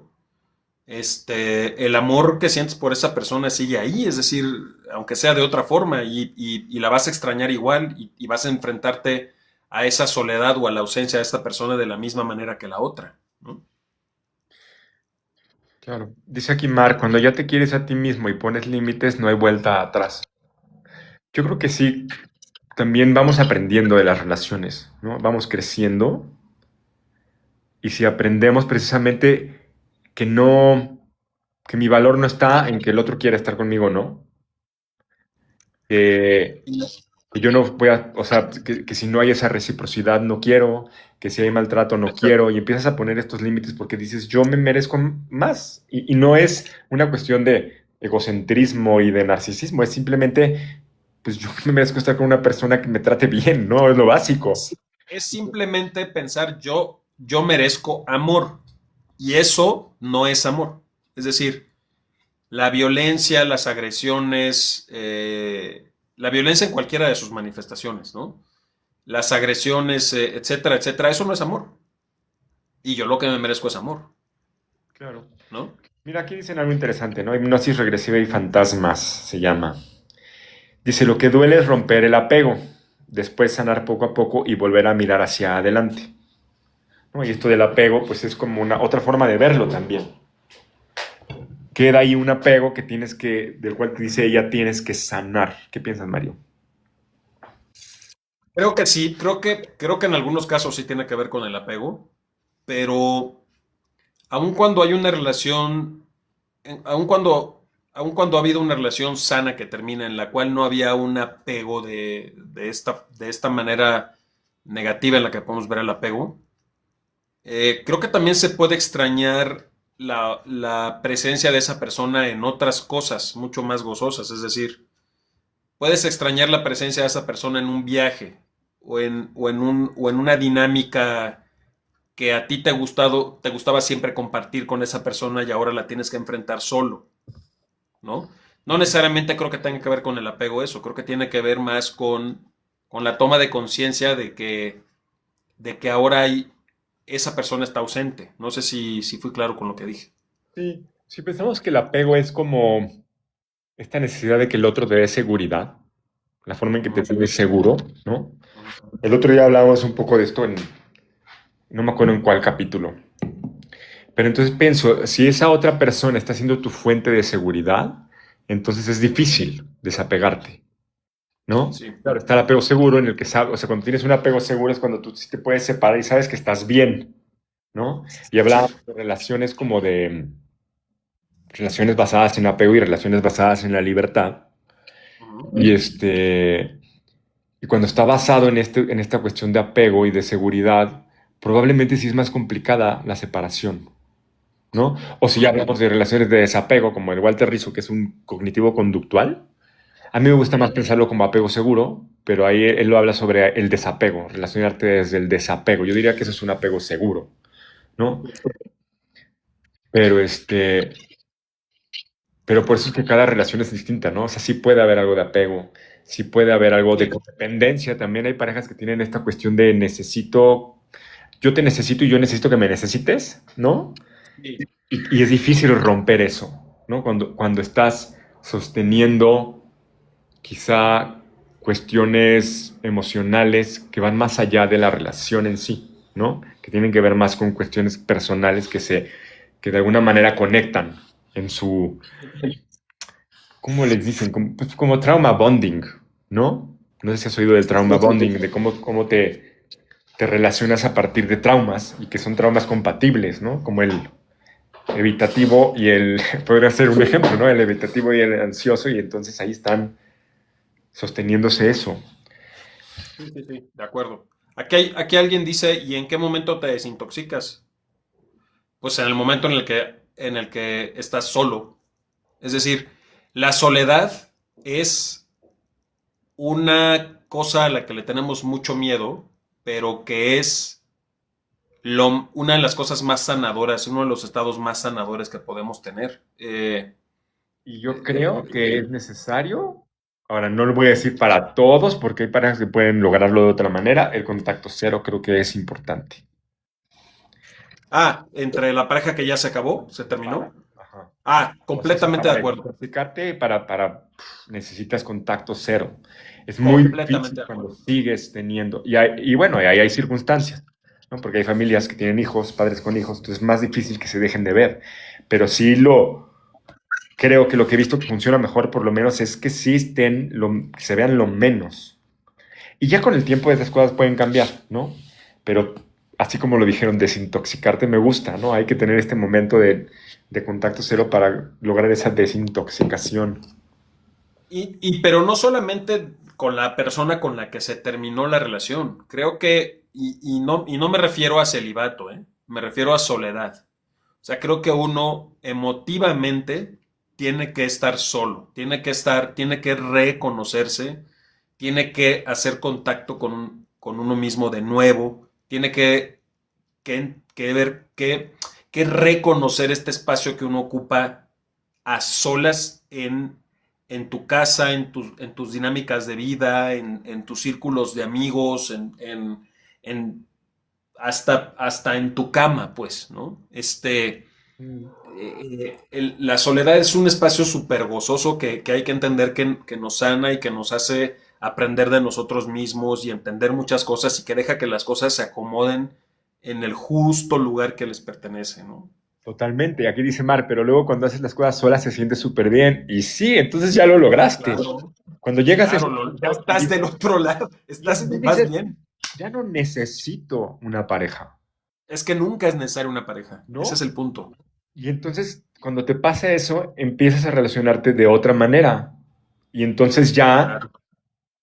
el amor que sientes por esa persona sigue ahí, es decir, aunque sea de otra forma, y la vas a extrañar igual y vas a enfrentarte a esa soledad o a la ausencia de esta persona de la misma manera que la otra, ¿no? Claro. Dice aquí Mar, cuando ya te quieres a ti mismo y pones límites, no hay vuelta atrás. Yo creo que sí, también vamos aprendiendo de las relaciones, ¿no? Vamos creciendo y si aprendemos precisamente que no, que mi valor no está en que el otro quiera estar conmigo, ¿no? Que yo no voy a, o sea, que si no hay esa reciprocidad no quiero, que si hay maltrato no quiero, y empiezas a poner estos límites porque dices, yo me merezco más. Y no es una cuestión de egocentrismo y de narcisismo, es simplemente, pues yo me merezco estar con una persona que me trate bien, ¿no? Es lo básico. Es simplemente pensar yo merezco amor y eso no es amor. Es decir, la violencia, las agresiones, la violencia en cualquiera de sus manifestaciones, ¿no? Las agresiones, etcétera, etcétera, eso no es amor. Y yo lo que me merezco es amor, Claro. ¿no? Mira, aquí dicen algo interesante, ¿no? Hipnosis regresiva y fantasmas se llama. Dice, lo que duele es romper el apego, después sanar poco a poco y volver a mirar hacia adelante, ¿no? Y esto del apego, pues es como una otra forma de verlo también. Queda ahí un apego que tienes que, del cual te dice ella, tienes que sanar. ¿Qué piensas, Mario? Creo que sí, creo que en algunos casos sí tiene que ver con el apego, pero aun cuando hay una relación, aun cuando ha habido una relación sana que termina en la cual no había un apego de esta manera negativa en la que podemos ver el apego, creo que también se puede extrañar la presencia de esa persona en otras cosas mucho más gozosas. Es decir, puedes extrañar la presencia de esa persona en un viaje o en una dinámica que a ti te gustaba siempre compartir con esa persona y ahora la tienes que enfrentar solo, ¿no? No necesariamente creo que tenga que ver con el apego eso, creo que tiene que ver más con la toma de conciencia de que ahora esa persona está ausente. No sé si fui claro con lo que dije. Sí, si pensamos que el apego es como esta necesidad de que el otro te dé seguridad, la forma en que te Ujú, sientes seguro, ¿no? ujú. El otro día hablábamos un poco de esto en, no me acuerdo en cuál capítulo, Pero entonces pienso, si esa otra persona está siendo tu fuente de seguridad, entonces es difícil desapegarte, ¿no? Sí, Claro, está el apego seguro en el que sabes, o sea, cuando tienes un apego seguro es cuando tú sí te puedes separar y sabes que estás bien, ¿no? Y sí. hablábamos de relaciones como de relaciones basadas en apego y relaciones basadas en la libertad. Ujú. Y y cuando está basado en en esta cuestión de apego y de seguridad, probablemente sí es más complicada la separación, ¿no? O si ya hablamos de relaciones de desapego, como el Walter Rizzo, que es un cognitivo conductual, a mí me gusta más pensarlo como apego seguro, pero ahí él lo habla sobre el desapego, relacionarte desde el desapego. Yo diría que eso es un apego seguro, ¿no? Pero pero por eso es que cada relación es distinta, ¿no? O sea, sí puede haber algo de apego, sí puede haber algo de Sí, codependencia. También hay parejas que tienen esta cuestión de necesito, yo te necesito y yo necesito que me necesites, ¿no? sí. Y es difícil romper eso, ¿no? Cuando estás sosteniendo quizá cuestiones emocionales que van más allá de la relación en sí, ¿no? Que tienen que ver más con cuestiones personales que de alguna manera conectan en su, ¿cómo les dicen? Como, pues, como trauma bonding, ¿no? No sé si has oído del trauma bonding, de cómo te relacionas a partir de traumas y que son traumas compatibles, ¿no? Como el evitativo y el, podría ser un ejemplo, ¿no? El evitativo y el ansioso y entonces ahí están sosteniéndose eso. Sí, sí, sí, de acuerdo. Aquí alguien dice, ¿y en qué momento te desintoxicas? Pues en el momento en el que estás solo. Es decir, la soledad es una cosa a la que le tenemos mucho miedo, pero que es una de las cosas más sanadoras, uno de los estados más sanadores que podemos tener. Y yo creo que es necesario, ahora no lo voy a decir para todos porque hay parejas que pueden lograrlo de otra manera, el contacto cero creo que es importante. Entre la pareja que ya se acabó, se Ajá, terminó. ajá. O sea, Completamente de para acuerdo. desintoxicarte, necesitas contacto cero. Es muy Completamente difícil de cuando acuerdo. sigues teniendo, y bueno, y ahí hay circunstancias, ¿no? Porque hay familias que tienen hijos, padres con hijos, entonces es más difícil que se dejen de ver. Pero sí creo que lo que he visto que funciona mejor por lo menos es que sí que se vean lo menos. Y ya con el tiempo esas cosas pueden cambiar, ¿no? Pero así como lo dijeron, desintoxicarte me gusta, ¿no? Hay que tener este momento de contacto cero para lograr esa desintoxicación. Pero no solamente con la persona con la que se terminó la relación. Creo que, y no me refiero a celibato, ¿eh? Me refiero a soledad. O sea, creo que uno emotivamente tiene que estar solo, tiene que reconocerse, tiene que hacer contacto con uno mismo de nuevo, tiene que ver, que reconocer este espacio que uno ocupa a solas en tu casa, en tus dinámicas de vida, en tus círculos de amigos, en hasta en tu cama, pues, ¿no? Mm. La soledad es un espacio súper gozoso que hay que entender que nos sana y que nos hace aprender de nosotros mismos y entender muchas cosas y que deja que las cosas se acomoden en el justo lugar que les pertenece, ¿no? Totalmente, y aquí dice Mar, pero luego cuando haces las cosas solas se siente súper bien. Y sí, entonces ya lo lograste. Claro, Cuando llegas a ese claro, ya punto estás del otro lado, y entonces vas dices, bien. ya no necesito una pareja, Es que nunca es necesaria una pareja, ese es ¿no? el punto. Y entonces, cuando te pasa eso, empiezas a relacionarte de otra manera. Y entonces ya Claro.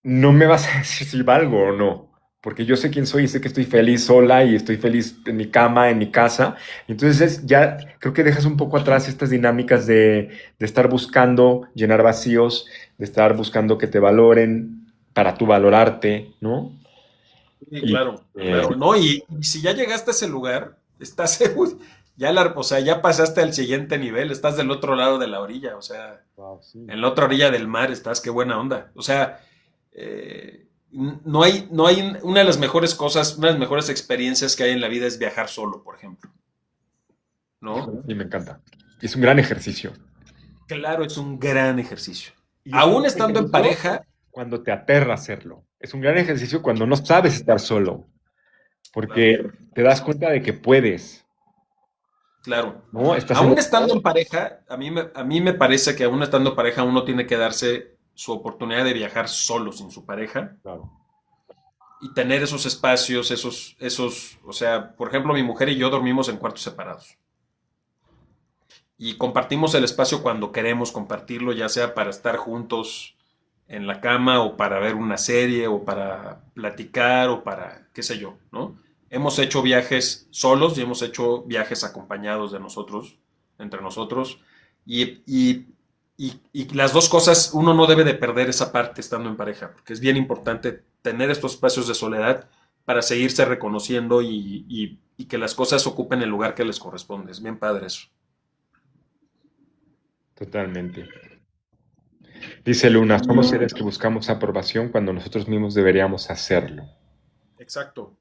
no me vas a decir si valgo o no. Porque yo sé quién soy y sé que estoy feliz sola y estoy feliz en mi cama, en mi casa. Y entonces ya creo que dejas un poco atrás estas dinámicas de estar buscando llenar vacíos, de estar buscando que te valoren para tú valorarte, ¿no? Sí, Y, claro, eh, claro. No, y si ya llegaste a ese lugar, estás seguro, o sea, ya pasaste al siguiente nivel, estás del otro lado de la orilla, o sea, wow, sí. en la otra orilla del mar estás, qué buena onda. O sea, no hay una de las mejores cosas, una de las mejores experiencias que hay en la vida es viajar solo, por ejemplo, ¿no? Híjole, sí, me encanta. Es un gran ejercicio. Claro, es un gran ejercicio. Y es un Aún gran estando en ejercicio pareja, cuando te aterra hacerlo. Es un gran ejercicio cuando no sabes estar solo, claro. porque te das cuenta de que puedes. claro. ¿no? Estás en Aún estando en pareja, a mí me parece que aún estando en pareja uno tiene que darse su oportunidad de viajar solo sin su pareja Claro. y tener esos espacios, o sea, por ejemplo, mi mujer y yo dormimos en cuartos separados. Y compartimos el espacio cuando queremos compartirlo, ya sea para estar juntos en la cama o para ver una serie o para platicar o para qué sé yo, ¿no? Hemos hecho viajes solos y hemos hecho viajes acompañados de nosotros, entre nosotros, y, y, y las dos cosas, uno no debe de perder esa parte estando en pareja, porque es bien importante tener estos espacios de soledad para seguirse reconociendo y que las cosas ocupen el lugar que les corresponde. Es bien padre eso. Totalmente. Dice Luna, somos seres que buscamos aprobación cuando nosotros mismos deberíamos hacerlo. Exacto.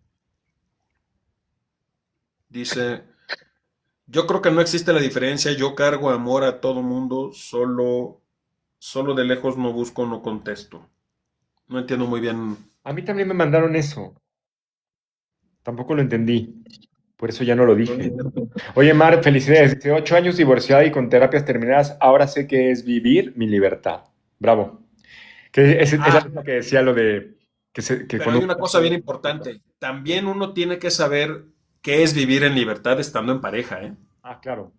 Dice, yo creo que no existe la diferencia, yo cargo amor a todo mundo, solo de lejos no busco, no contesto. No entiendo muy bien. A mí también me mandaron eso. Tampoco lo entendí. Por eso ya no lo dije. Oye, Mar, felicidades. Dice, 8 años divorciada y con terapias terminadas. Ahora sé que es vivir mi libertad. Bravo. Que es la Ah, misma que decía lo de que pero hay una cosa bien importante. También uno tiene que saber qué es vivir en libertad estando en pareja, ¿eh? Ah, claro.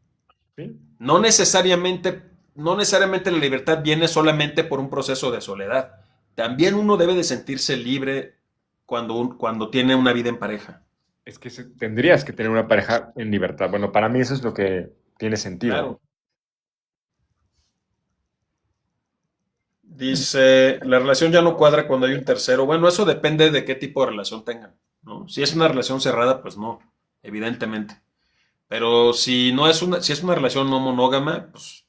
Sí. No necesariamente, no necesariamente la libertad viene solamente por un proceso de soledad. También uno debe de sentirse libre cuando tiene una vida en pareja. Es que tendrías que tener una pareja en libertad. Bueno, para mí eso es lo que tiene sentido. Claro. Dice, la relación ya no cuadra cuando hay un tercero. Bueno, eso depende de qué tipo de relación tengan, ¿no? Si es una relación cerrada, pues no, evidentemente. Pero si es una relación no monógama, pues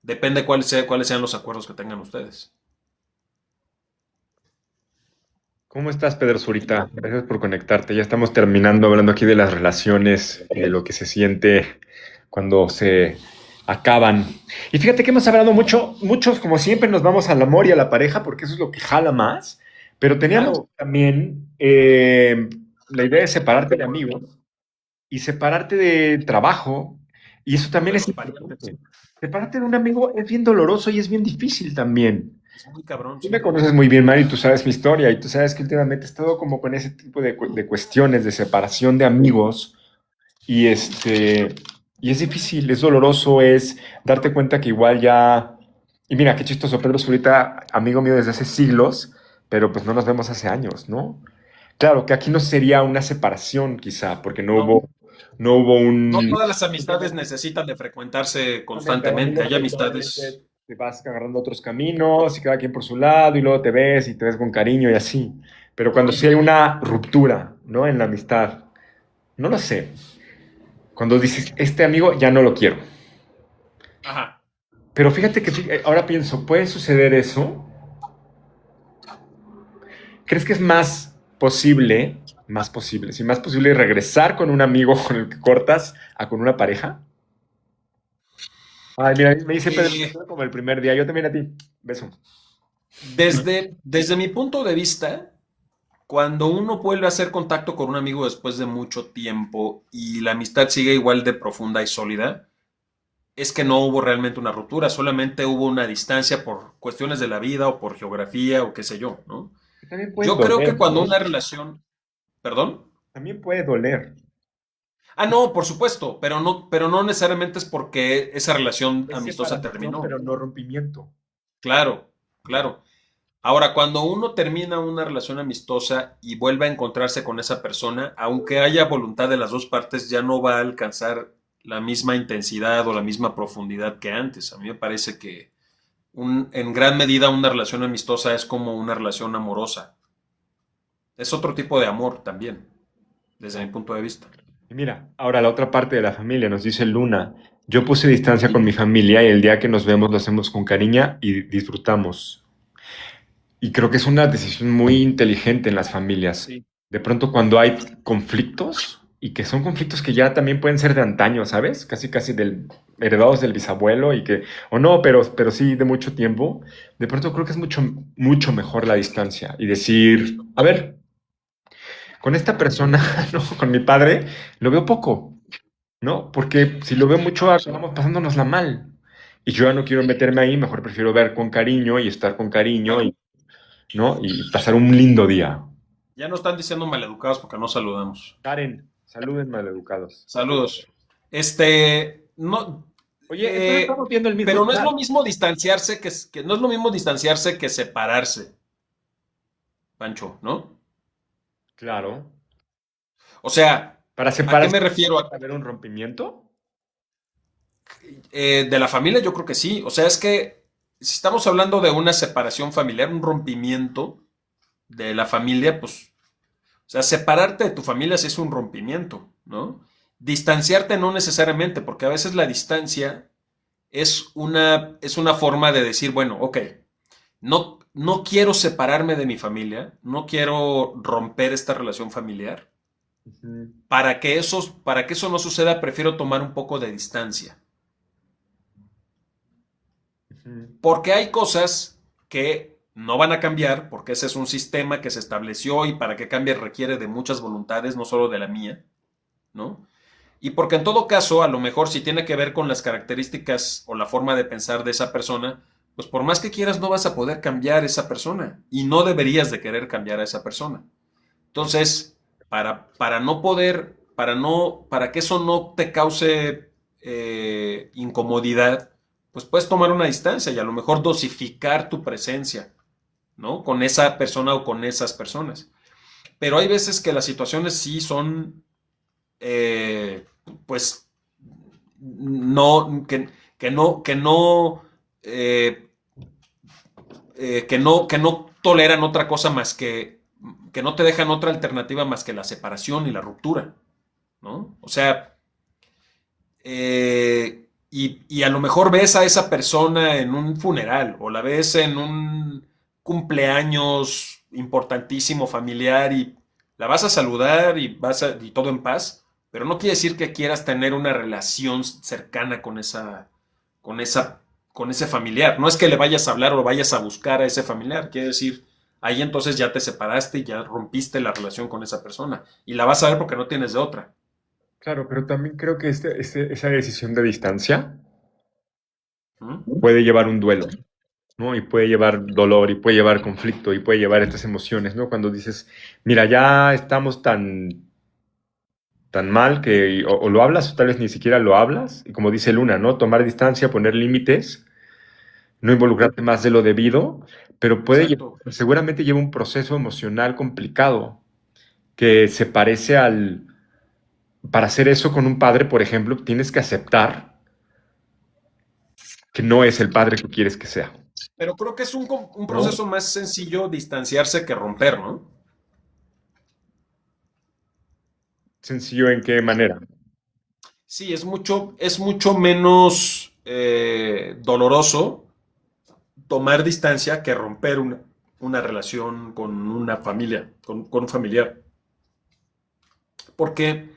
depende cuáles sean los acuerdos que tengan ustedes. ¿Cómo estás, Pedro Zurita? Gracias por conectarte. Ya estamos terminando hablando aquí de las relaciones, de lo que se siente cuando se acaban. Y fíjate que hemos hablado muchos, como siempre, nos vamos al amor y a la pareja, porque eso es lo que jala más. Pero teníamos Claro, también la idea de separarte de amigos y separarte de trabajo. Y eso o también de es los parientes. importante. Separarte de un amigo es bien doloroso y es bien difícil también. Es muy cabrón, Tú me sí. conoces muy bien, Mario, y tú sabes mi historia, y tú sabes que últimamente he estado como con ese tipo de cuestiones de separación de amigos, y y es difícil, es doloroso, es darte cuenta que igual ya, y mira, qué chistoso, Pedro es ahorita amigo mío desde hace siglos, pero pues no nos vemos hace años, ¿no? Claro, que aquí no sería una separación quizá, porque No, no hubo no un... todas las amistades necesitan de frecuentarse Exactamente, hay constantemente. amigos Hay que solamente amistades. te vas agarrando otros caminos y cada quien por su lado y luego te ves y te ves con cariño y así. Pero cuando sí hay una ruptura, ¿no? En la amistad, no lo sé. Cuando dices, este amigo ya no lo quiero. Ajá. Pero fíjate que ahora pienso, ¿puede suceder eso? ¿Crees que es más posible regresar con un amigo con el que cortas a con una pareja? Ay, mira, me dice Pedro, Eh, como el primer día, yo también a ti. Beso. desde mi punto de vista, cuando uno vuelve a hacer contacto con un amigo después de mucho tiempo y la amistad sigue igual de profunda y sólida, es que no hubo realmente una ruptura, solamente hubo una distancia por cuestiones de la vida o por geografía o qué sé yo, ¿no? También puede Yo creo doler, que cuando ¿no? una relación, perdón, También puede doler. no, por supuesto, pero no necesariamente es porque esa relación Es amistosa separación, terminó. pero no rompimiento. Claro, claro. Ahora, cuando uno termina una relación amistosa y vuelve a encontrarse con esa persona, aunque haya voluntad de las dos partes, ya no va a alcanzar la misma intensidad o la misma profundidad que antes. A mí me parece que en gran medida una relación amistosa es como una relación amorosa. Es otro tipo de amor también, desde mi punto de vista. Y mira, ahora la otra parte de la familia, nos dice Luna, yo puse distancia con mi familia y el día que nos vemos lo hacemos con cariño y disfrutamos. Y creo que es una decisión muy inteligente en las familias. Sí. De pronto cuando hay conflictos, y que son conflictos que ya también pueden ser de antaño, ¿sabes? Casi casi heredados del bisabuelo y que, o no, pero sí de mucho tiempo, de pronto creo que es mucho mejor la distancia y decir, a ver, con esta persona, no, con mi padre, lo veo poco. ¿no? Porque si lo veo mucho, acabamos pasándonosla mal. Y yo ya no quiero meterme ahí, mejor prefiero ver con cariño y estar con cariño, Claro. y, ¿no? Y pasar un lindo día. Ya no están diciendo maleducados porque no saludamos. Karen, saluden maleducados. Saludos. No, Oye, entonces estamos viendo el mismo pero no es lo chat. mismo distanciarse que no es lo mismo distanciarse que separarse, Pancho, ¿no? Claro. O sea, Para ¿a qué separarse, me refiero? ¿puede haber un rompimiento? De la familia, yo creo que sí. O sea, es que si estamos hablando de una separación familiar, un rompimiento de la familia, pues, o sea, separarte de tu familia sí es un rompimiento, ¿no? Distanciarte no necesariamente, porque a veces la distancia es una forma de decir, bueno, ok, no quiero separarme de mi familia, no quiero romper esta relación familiar. Ujú, Para que eso no suceda, prefiero tomar un poco de distancia. ujú, Porque hay cosas que no van a cambiar, porque ese es un sistema que se estableció y para que cambie requiere de muchas voluntades, no solo de la mía, ¿no? Y porque en todo caso, a lo mejor si tiene que ver con las características o la forma de pensar de esa persona, pues por más que quieras no vas a poder cambiar esa persona y no deberías de querer cambiar a esa persona. Entonces, para no poder, para que eso no te cause incomodidad, pues puedes tomar una distancia y a lo mejor dosificar tu presencia, ¿no? Con esa persona o con esas personas. Pero hay veces que las situaciones sí son, eh, pues, no, que no, eh, que no toleran otra cosa más que no te dejan otra alternativa más que la separación y la ruptura, ¿no? O sea, y a lo mejor ves a esa persona en un funeral o la ves en un cumpleaños importantísimo familiar y la vas a saludar y todo en paz, pero no quiere decir que quieras tener una relación cercana con esa, con ese familiar. No es que le vayas a hablar o vayas a buscar a ese familiar, quiere decir, ahí entonces ya te separaste y ya rompiste la relación con esa persona y la vas a ver porque no tienes de otra. claro, pero también creo que esa decisión de distancia ¿Mm? puede llevar un duelo, ¿no? Y puede llevar dolor, y puede llevar conflicto, y puede llevar estas emociones, ¿no? Cuando dices, mira, ya estamos tan mal que o lo hablas o tal vez ni siquiera lo hablas, y como dice Luna, ¿no? Tomar distancia, poner límites, no involucrarte más de lo debido, pero Exacto. seguramente lleva un proceso emocional complicado que se parece para hacer eso con un padre, por ejemplo, tienes que aceptar que no es el padre que quieres que sea, Pero creo que es un ¿no? proceso más sencillo distanciarse que romper, ¿no? Sencillo en qué manera. Sí, es mucho menos doloroso tomar distancia que romper una relación con una familia, con un familiar. Porque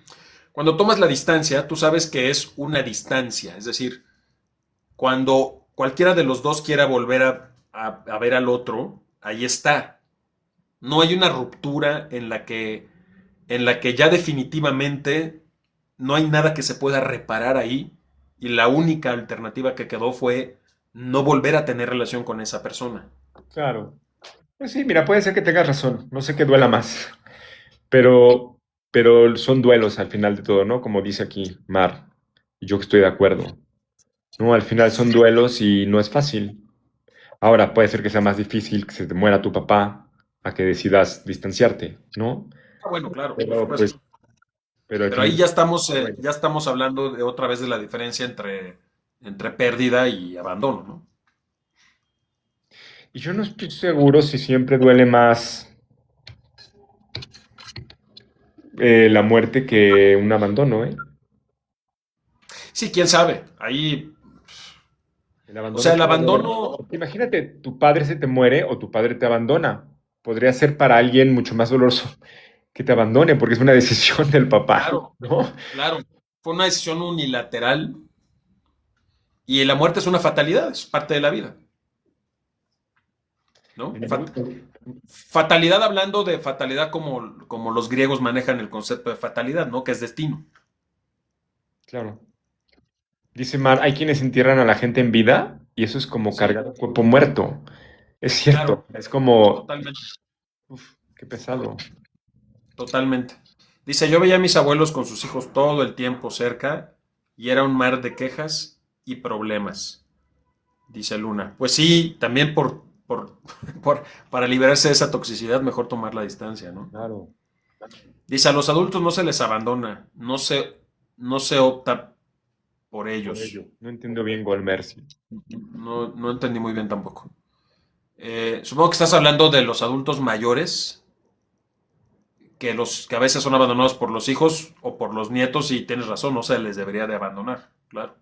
cuando tomas la distancia, tú sabes que es una distancia. Es decir, cuando cualquiera de los dos quiera volver a ver al otro, ahí está. No hay una ruptura en la que ya definitivamente no hay nada que se pueda reparar ahí y la única alternativa que quedó fue no volver a tener relación con esa persona. Claro. Pues sí, mira, puede ser que tengas razón, no sé qué duela más, pero, pero son duelos al final de todo, ¿no? Como dice aquí Mar, y yo que estoy de acuerdo, ¿no? Al final son duelos y no es fácil. Ahora puede ser que sea más difícil que se te muera tu papá a que decidas distanciarte, ¿no? Ah, bueno, claro, por Pero pues, supuesto. pero al Pero ahí final, bueno. ya estamos hablando de otra vez de la diferencia entre pérdida y abandono, ¿no? Y yo no estoy seguro si siempre duele más la muerte que un abandono, ¿eh? Sí, quién sabe. Ahí, El o abandono sea, el puede doler. abandono, Imagínate, tu padre se te muere o tu padre te abandona. Podría ser para alguien mucho más doloroso que te abandone, porque es una decisión del papá, claro, ¿no? claro, fue una decisión unilateral y la muerte es una fatalidad, es parte de la vida, ¿no? En algún- Fatalidad hablando de fatalidad como los griegos manejan el concepto de fatalidad, ¿no? Que es destino. Claro. Dice Mar, hay quienes entierran a la gente en vida y eso es como Sí, cargar un cuerpo muerto. Es cierto, claro, es como, totalmente, uf, qué pesado. totalmente. Dice, yo veía a mis abuelos con sus hijos todo el tiempo cerca y era un mar de quejas y problemas, dice Luna. Pues sí, también para liberarse de esa toxicidad, mejor tomar la distancia, ¿no? Claro. Dice, a los adultos no se les abandona, no se opta por Por ellos. ello. No entiendo bien Golmercy. No, no entendí muy bien tampoco. Supongo que estás hablando de los adultos mayores, que a veces son abandonados por los hijos o por los nietos, y tienes razón, no se les debería de abandonar, claro.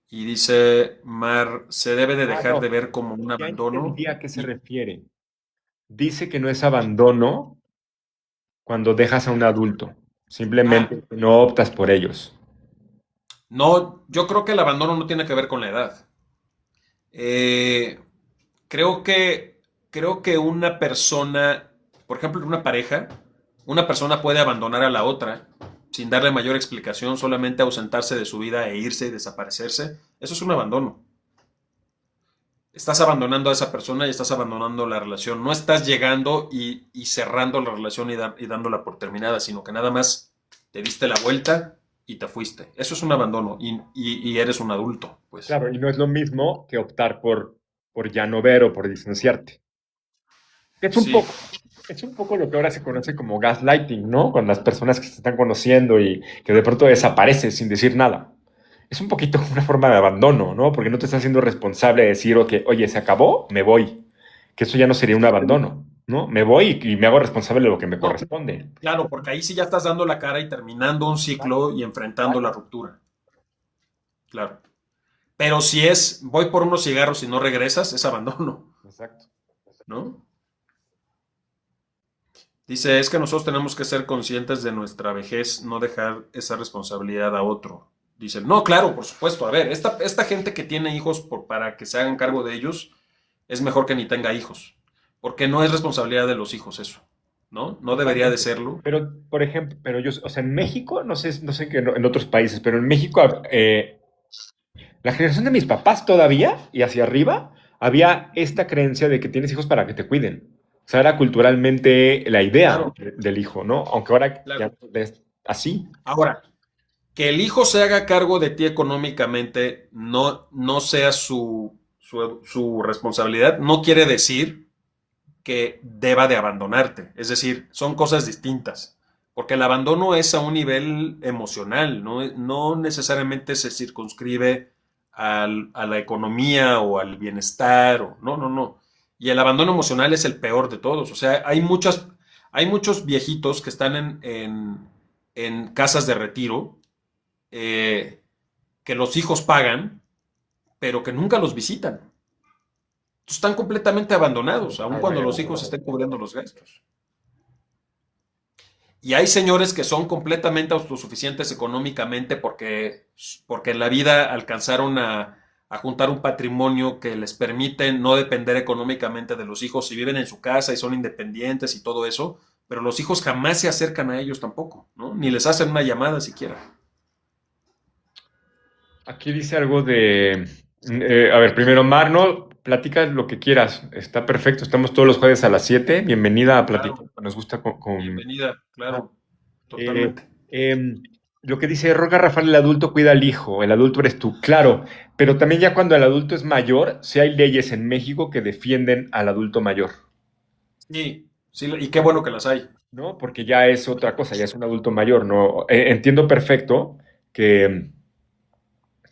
Y dice Mar, se debe de Ah, dejar no, de ver como un ya abandono. entendí a qué se Y refiere. Dice que no es abandono cuando dejas a un adulto. ah, Simplemente no optas por ellos. no, yo creo que el abandono no tiene que ver con la edad. Eh, creo que, creo que una persona, por ejemplo, una persona puede abandonar a la otra sin darle mayor explicación, solamente ausentarse de su vida e irse y desaparecerse. Eso es un abandono. Estás abandonando a esa persona y estás abandonando la relación. No estás llegando y cerrando la relación y dándola por terminada, sino que nada más te diste la vuelta y te fuiste. Eso es un abandono y eres un adulto, pues. Claro, y no es lo mismo que optar por ya no ver o por distanciarte. Es un Sí, poco, es un poco lo que ahora se conoce como gaslighting, ¿no? Con las personas que se están conociendo y que de pronto desapareces sin decir nada. Es un poquito una forma de abandono, ¿no? Porque no te estás haciendo responsable de decir, ok, oye, se acabó, me voy. Que eso ya no sería un abandono, ¿no? Me voy y me hago responsable de lo que me no, corresponde. claro, porque ahí sí ya estás dando la cara y terminando un ciclo y enfrentando la ruptura. Claro. Pero si es voy por unos cigarros y no regresas, es abandono, Exacto. ¿no? Dice, es que nosotros tenemos que ser conscientes de nuestra vejez, no dejar esa responsabilidad a otro. Dice, no, claro, por supuesto. A ver, esta gente que tiene hijos para que se hagan cargo de ellos, es mejor que ni tenga hijos. Porque no es responsabilidad de los hijos eso, ¿no? No debería de Totalmente. serlo. Pero, por ejemplo, pero yo, o sea, en México, no sé que en otros países, pero en México, la generación de mis papás todavía y hacia arriba, había esta creencia de que tienes hijos para que te cuiden. O sea, era culturalmente la idea Claro, del hijo, ¿no? Aunque ahora ya claro. no es así. Ahora, que el hijo se haga cargo de ti económicamente no sea su responsabilidad, no quiere decir que deba de abandonarte. Es decir, son cosas distintas. Porque el abandono es a un nivel emocional, no necesariamente se circunscribe a la economía o al bienestar. No. Y el abandono emocional es el peor de todos. O sea, hay muchos viejitos que están en casas de retiro, eh, que los hijos pagan, pero que nunca los visitan. Están completamente abandonados, aun cuando los hijos estén cubriendo los gastos. Y hay señores que son completamente autosuficientes económicamente porque en la vida alcanzaron a juntar un patrimonio que les permite no depender económicamente de los hijos y viven en su casa y son independientes y todo eso, pero los hijos jamás se acercan a ellos tampoco, ¿no? Ni les hacen una llamada siquiera. Aquí dice algo de, a ver, primero, Marno, platica lo que quieras. Está perfecto, estamos todos los jueves a las 7. Bienvenida a platicar. Claro, Nos gusta bienvenida, ah, claro, eh, totalmente. lo que dice Roca Rafael, el adulto cuida al hijo, el adulto eres tú. Claro, pero también ya cuando el adulto es mayor, sí hay leyes en México que defienden al adulto mayor, Sí, sí, y qué bueno que las hay. ¿no? Porque ya es otra cosa, ya es un adulto mayor, ¿no? Entiendo perfecto que,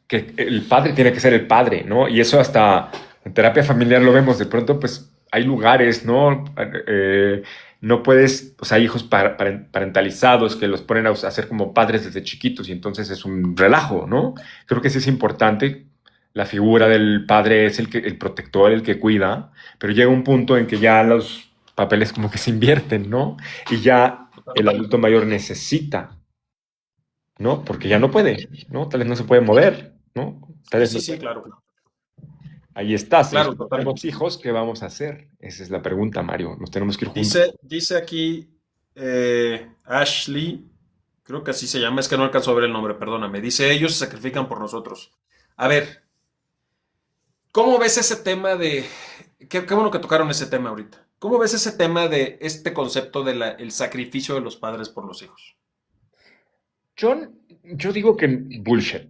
que el padre tiene que ser el padre, ¿no? Y eso hasta en terapia familiar lo vemos, de pronto pues hay lugares, ¿no? No puedes, o sea, hay hijos parentalizados que los ponen a ser como padres desde chiquitos y entonces es un relajo, ¿no? Creo que sí es importante, la figura del padre es el protector, el que cuida, pero llega un punto en que ya los papeles como que se invierten, ¿no? Y ya el adulto mayor necesita, ¿no? Porque ya no puede, ¿no? Tal vez no se puede mover, ¿no? Tal Sí, vez sí, no sí, puede. claro. Ahí estás. Y Claro, si no totalmente. tenemos hijos, ¿qué vamos a hacer? Esa es la pregunta, Mario. Nos tenemos que ir juntos. Dice aquí Ashley, Creo que así se llama, es que no alcanzo a ver el nombre, perdóname. Dice, ellos se sacrifican por nosotros. A ver, ¿cómo ves ese tema de... Qué bueno que tocaron ese tema ahorita. ¿Cómo ves ese tema de este concepto de el sacrificio de los padres por los hijos? Yo, yo digo que bullshit.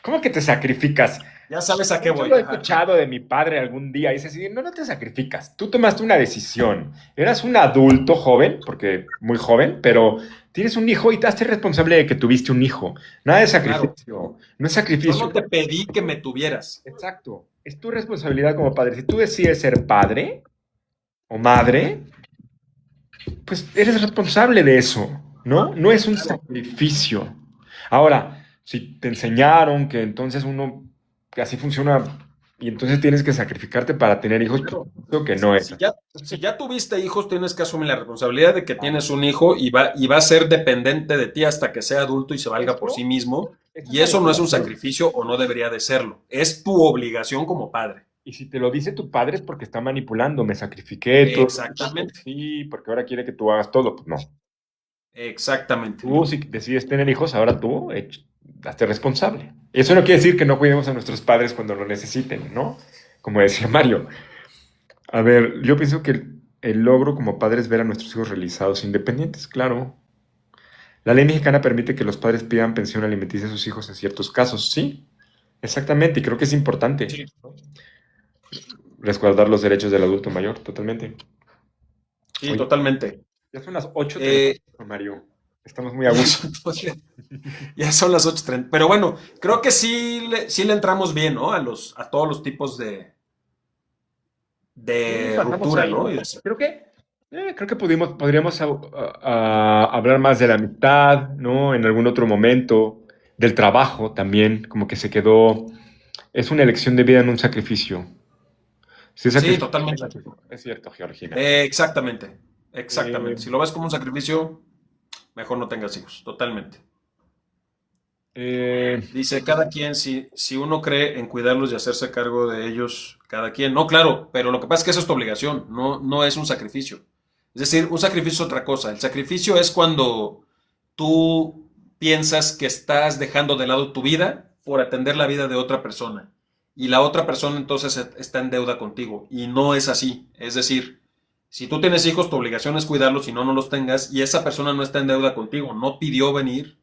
¿Cómo que te sacrificas? Ya sabes a qué Yo voy. lo he Ajá. escuchado de mi padre algún día. Y dice así, no, no te sacrificas. Tú tomaste una decisión. Eras un adulto joven, porque muy joven, pero tienes un hijo y te haces responsable de que tuviste un hijo. Nada de Claro, sacrificio. No es yo no sacrificio. te pedí que me tuvieras. Exacto. Es tu responsabilidad como padre. Si tú decides ser padre o madre, pues eres responsable de eso, ¿no? No es un Claro. sacrificio. Ahora, si te enseñaron que entonces uno, que así funciona, y entonces tienes que sacrificarte para tener hijos, pues Claro. creo que no es Si así. ya, si ya tuviste hijos, tienes que asumir la responsabilidad de que tienes un hijo y va a ser dependiente de ti hasta que sea adulto y se valga por sí Esto, mismo. esto es Y la eso no es un obligación. sacrificio o no debería de serlo. Es tu obligación como padre. Y si te lo dice tu padre es porque está manipulando, me sacrifiqué, todo, Exactamente. sí, porque ahora quiere que tú hagas todo, pues no. Exactamente. Tú, si decides tener hijos, ahora tú, hazte responsable. Eso no quiere decir que no cuidemos a nuestros padres cuando lo necesiten, ¿no? Como decía Mario. A ver, yo pienso que el logro como padre es ver a nuestros hijos realizados, independientes, claro. La ley mexicana permite que los padres pidan pensión alimenticia a sus hijos en ciertos casos, sí, exactamente, y creo que es importante, Sí, ¿no? Resguardar los derechos del adulto mayor, totalmente. sí, Oye, totalmente. ya son las 8:30, Eh, Mario. Estamos muy a gusto. ya son las 8:30. Pero bueno, creo que sí le entramos bien, ¿no? A todos los tipos Sí, de pasamos ruptura, ahí. ¿no? Creo que podríamos hablar más de la amistad, ¿no? En algún otro momento, del trabajo también, como que se quedó, es una elección de vida en un sacrificio. Si es Sí, sacrificio, totalmente. es cierto, Georgina. Exactamente. Eh, Exactamente. Si lo ves como un sacrificio, mejor no tengas hijos. Totalmente. eh, Dice, cada quien, si uno cree en cuidarlos y hacerse cargo de ellos, cada quien. No, claro, pero lo que pasa es que eso es tu obligación, no es un sacrificio. Es decir, un sacrificio es otra cosa. El sacrificio es cuando tú piensas que estás dejando de lado tu vida por atender la vida de otra persona. Y la otra persona entonces está en deuda contigo. Y no es así. Es decir, si tú tienes hijos, tu obligación es cuidarlos, si no, no los tengas. Y esa persona no está en deuda contigo. No pidió venir,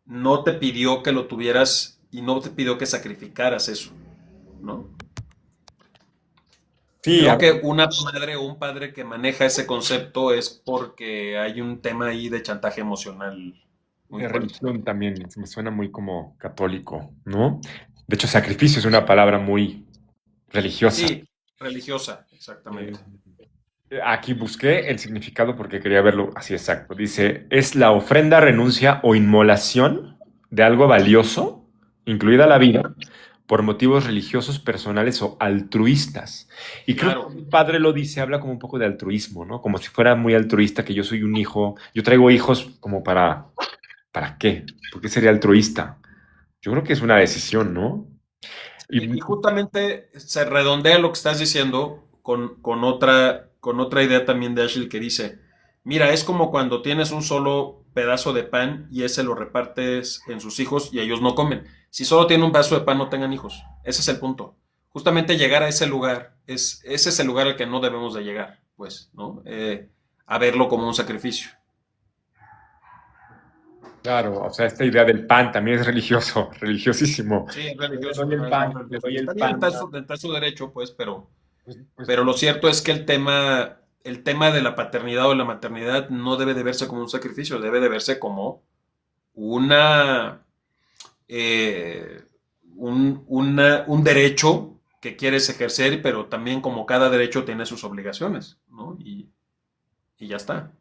no te pidió que lo tuvieras y no te pidió que sacrificaras eso, ¿no? sí, a Creo ver, que una madre o un padre que maneja ese concepto es porque hay un tema ahí de chantaje emocional muy de fuerte. religión también, me suena muy como católico, ¿no? De hecho, sacrificio es una palabra muy religiosa. Sí, religiosa, Eh, exactamente. Aquí busqué el significado porque quería verlo así exacto. Dice, es la ofrenda, renuncia o inmolación de algo valioso, incluida la vida, por motivos religiosos, personales o altruistas. Y creo que Claro, mi padre lo dice, habla como un poco de altruismo, ¿no? Como si fuera muy altruista, que yo soy un hijo, yo traigo hijos como ¿para qué? ¿Por qué sería altruista? Yo creo que es una decisión, ¿no? Y y justamente se redondea lo que estás diciendo con otra idea también de Ashley que dice, mira, es como cuando tienes un solo pedazo de pan y ese lo repartes en sus hijos y ellos no comen. Si solo tienen un pedazo de pan, no tengan hijos. Ese es el punto. Justamente llegar a ese lugar, ese es el lugar al que no debemos de llegar, pues, ¿no? A verlo como un sacrificio. claro, o sea, esta idea del pan también es religioso, religiosísimo. Sí, es Le religioso, doy el es muy pan, le religioso. doy Y el está bien, pan. está en su derecho, pues, Pues pero lo cierto es que el tema de la paternidad o la maternidad no debe de verse como un sacrificio, debe de verse como una, eh, un derecho que quieres ejercer, pero también como cada derecho tiene sus obligaciones, ¿no? Y ya está.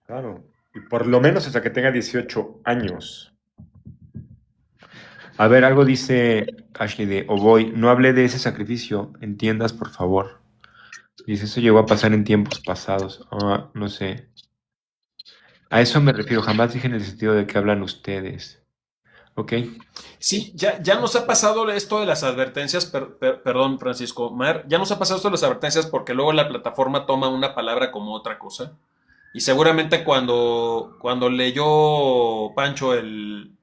claro, y por lo menos hasta que tenga 18 años. A ver, algo dice Ashley de Oboy, no hablé de ese sacrificio, entiendas por favor. Dice, eso llegó a pasar en tiempos pasados. Ah, no sé. A eso me refiero, jamás dije en el sentido de que hablan ustedes. Ok. Sí, ya nos ha pasado esto de las advertencias, perdón, Francisco Mar, ya nos ha pasado esto de las advertencias porque luego la plataforma toma una palabra como otra cosa. Y seguramente cuando leyó Pancho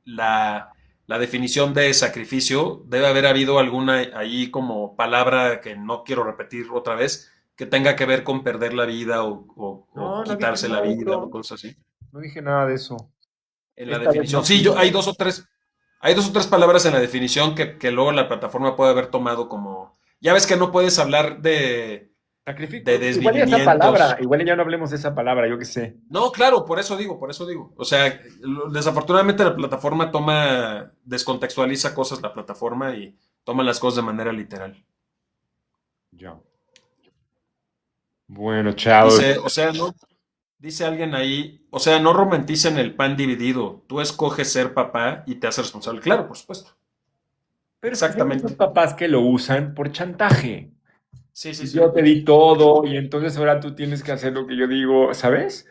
la definición de sacrificio, debe haber habido alguna ahí como palabra que no quiero repetir otra vez, que tenga que ver con perder la vida o No, no dije quitarse la nada de vida o eso. cosas así. No dije nada de eso. En la Esta vez definición. no Sí, fui. hay dos o tres palabras en la definición que luego la plataforma puede haber tomado como. Ya ves que no puedes hablar de Sacrificio. Igual ya esa palabra. desvivimientos. Igual ya no hablemos de esa palabra, yo qué sé. No, claro, por eso digo, por eso digo. O sea, desafortunadamente la plataforma descontextualiza cosas la plataforma y toma las cosas de manera literal. Ya. Bueno, chavos. Dice, o sea, no, dice alguien ahí, o sea, no romanticen el pan dividido. Tú escoges ser papá y te haces responsable. Claro, por supuesto. Pero es que hay muchos Exactamente. papás que lo usan por chantaje. Sí, sí, Y yo sí. te di todo y entonces ahora tú tienes que hacer lo que yo digo, ¿sabes?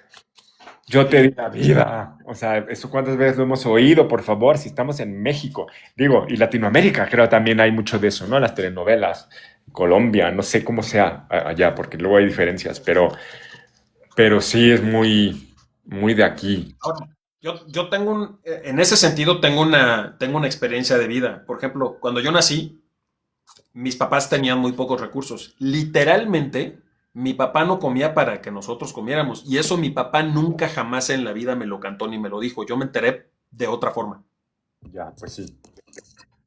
Yo te di la vida. O sea, eso cuántas veces lo hemos oído, por favor, si estamos en México. Digo, y Latinoamérica, creo también hay mucho de eso, ¿no? Las telenovelas, Colombia, no sé cómo sea allá, porque luego hay diferencias, pero sí es muy, muy de aquí. Ahora, yo tengo en ese sentido tengo una experiencia de vida. Por ejemplo, cuando yo nací, mis papás tenían muy pocos recursos. Literalmente, mi papá no comía para que nosotros comiéramos. Y eso mi papá nunca jamás en la vida me lo cantó ni me lo dijo. Yo me enteré de otra forma. Ya, pues sí.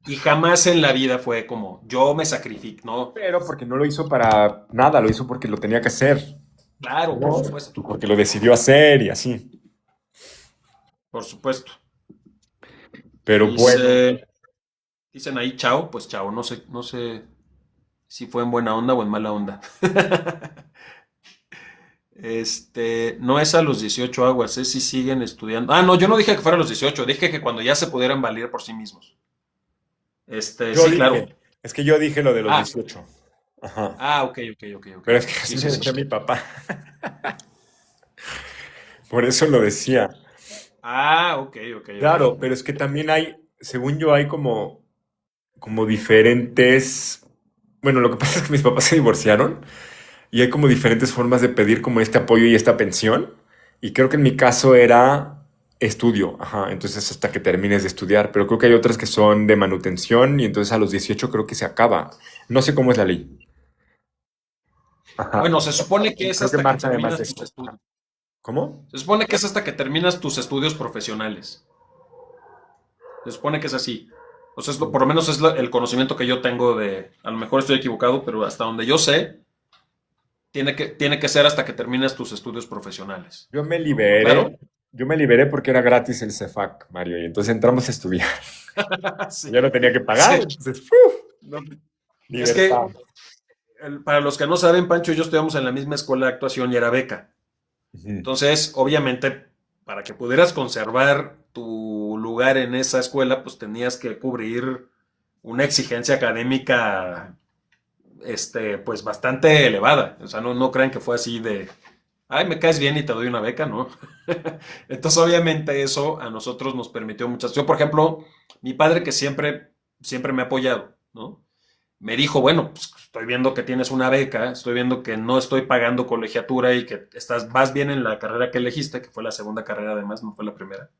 Y jamás en la vida fue como, yo me sacrifico, no. Pero porque no lo hizo para nada, lo hizo porque lo tenía que hacer, Claro, por ¿no? supuesto, Porque lo decidió hacer y así. por supuesto. Pero bueno, Dice, dicen ahí chao, pues chao, no sé si fue en buena onda o en mala onda. No es a los 18 aguas, es si siguen estudiando. Ah, no, yo no dije que fuera a los 18, dije que cuando ya se pudieran valer por sí mismos. yo Sí, claro. dije, es que yo dije lo de los Ah, 18. Ajá. ok, ok, ok, ok. Pero es que Sí, así me sí, decía sí. mi papá. Por eso lo decía. Ok, ok, ok. Claro, pero es que también hay, según yo, hay como diferentes. Bueno, lo que pasa es que mis papás se divorciaron y hay como diferentes formas de pedir como este apoyo y esta pensión. Y creo que en mi caso era estudio, ajá, entonces hasta que termines de estudiar, pero creo que hay otras que son de manutención y entonces a los 18 creo que se acaba. No sé cómo es la ley. Ajá. Bueno, se supone que es Creo que hasta que Marta además terminas de tus esto. Ajá. estudios. ¿Cómo? Se supone que es hasta que terminas tus estudios profesionales. Se supone que es así. O sea, por lo menos es el conocimiento que yo tengo de, a lo mejor estoy equivocado, pero hasta donde yo sé, tiene que ser hasta que termines tus estudios profesionales. Yo me ¿Claro? liberé, yo me liberé porque era gratis el CEFAC, Mario, y entonces entramos a estudiar. Sí. Ya no tenía que Sí. pagar, entonces, ¡uf! No, es Libertad. que, para los que no saben, Pancho y yo estudiamos en la misma escuela de actuación y era beca. Ujú. Entonces, obviamente, para que pudieras conservar tu lugar en esa escuela, pues tenías que cubrir una exigencia académica, pues bastante elevada. O sea, no crean que fue así de, ay, me caes bien y te doy una beca, ¿no? Entonces, obviamente, eso a nosotros nos permitió muchas. Yo, por ejemplo, mi padre que siempre me ha apoyado, ¿no? Me dijo, bueno, pues estoy viendo que tienes una beca, estoy viendo que no estoy pagando colegiatura y que vas bien en la carrera que elegiste, que fue la segunda carrera además, no fue la primera.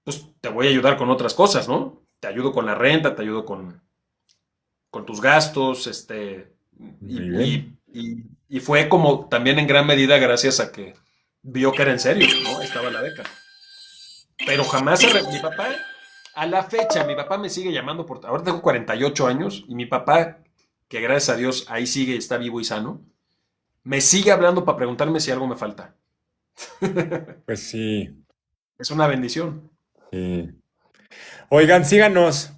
Pues te voy a ayudar con otras cosas, ¿no? Te ayudo con la renta, te ayudo con tus gastos, Muy y, bien. y, y fue como también en gran medida gracias a que vio que era en serio, ¿no? Ahí estaba la beca. Pero jamás mi papá, a la fecha, mi papá me sigue llamando ahora tengo 48 años y mi papá, que gracias a Dios ahí sigue, está vivo y sano, me sigue hablando para preguntarme si algo me falta. Pues sí, Es una bendición. sí. Oigan, síganos.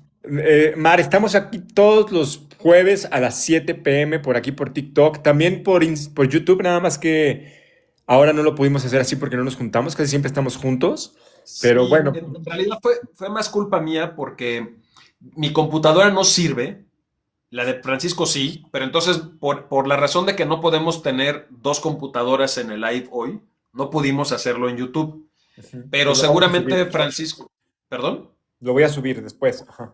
Mar, estamos aquí todos los jueves a las 7 p.m. por aquí por TikTok, también por YouTube, nada más que ahora no lo pudimos hacer así porque no nos juntamos, casi siempre estamos juntos, pero Sí, bueno, en realidad fue más culpa mía porque mi computadora no sirve, la de Francisco sí, pero entonces por la razón de que no podemos tener dos computadoras en el live hoy, no pudimos hacerlo en YouTube. ujú, Pero pero lo vamos a seguramente subir. Francisco, ¿perdón? Lo voy a subir después. Ajá.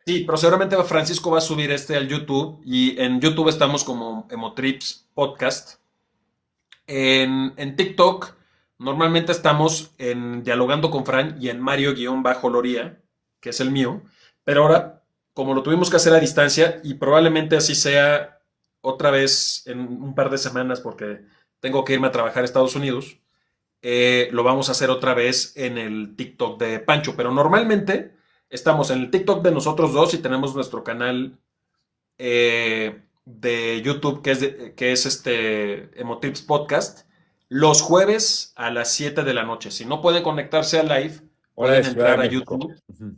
Sí, pero seguramente Francisco va a subir al YouTube y en YouTube estamos como Emotrips Podcast. En TikTok Normalmente estamos en Dialogando con Fran y en Mario-Loría, que es el mío, pero ahora, como lo tuvimos que hacer a distancia, y probablemente así sea otra vez en un par de semanas, porque tengo que irme a trabajar a Estados Unidos, lo vamos a hacer otra vez en el TikTok de Pancho, pero normalmente estamos en el TikTok de nosotros dos y tenemos nuestro canal de YouTube que es Emotrips Podcast los jueves a las 7 de la noche. Si no pueden conectarse a live, Hora de pueden Ciudad de entrar a México. YouTube.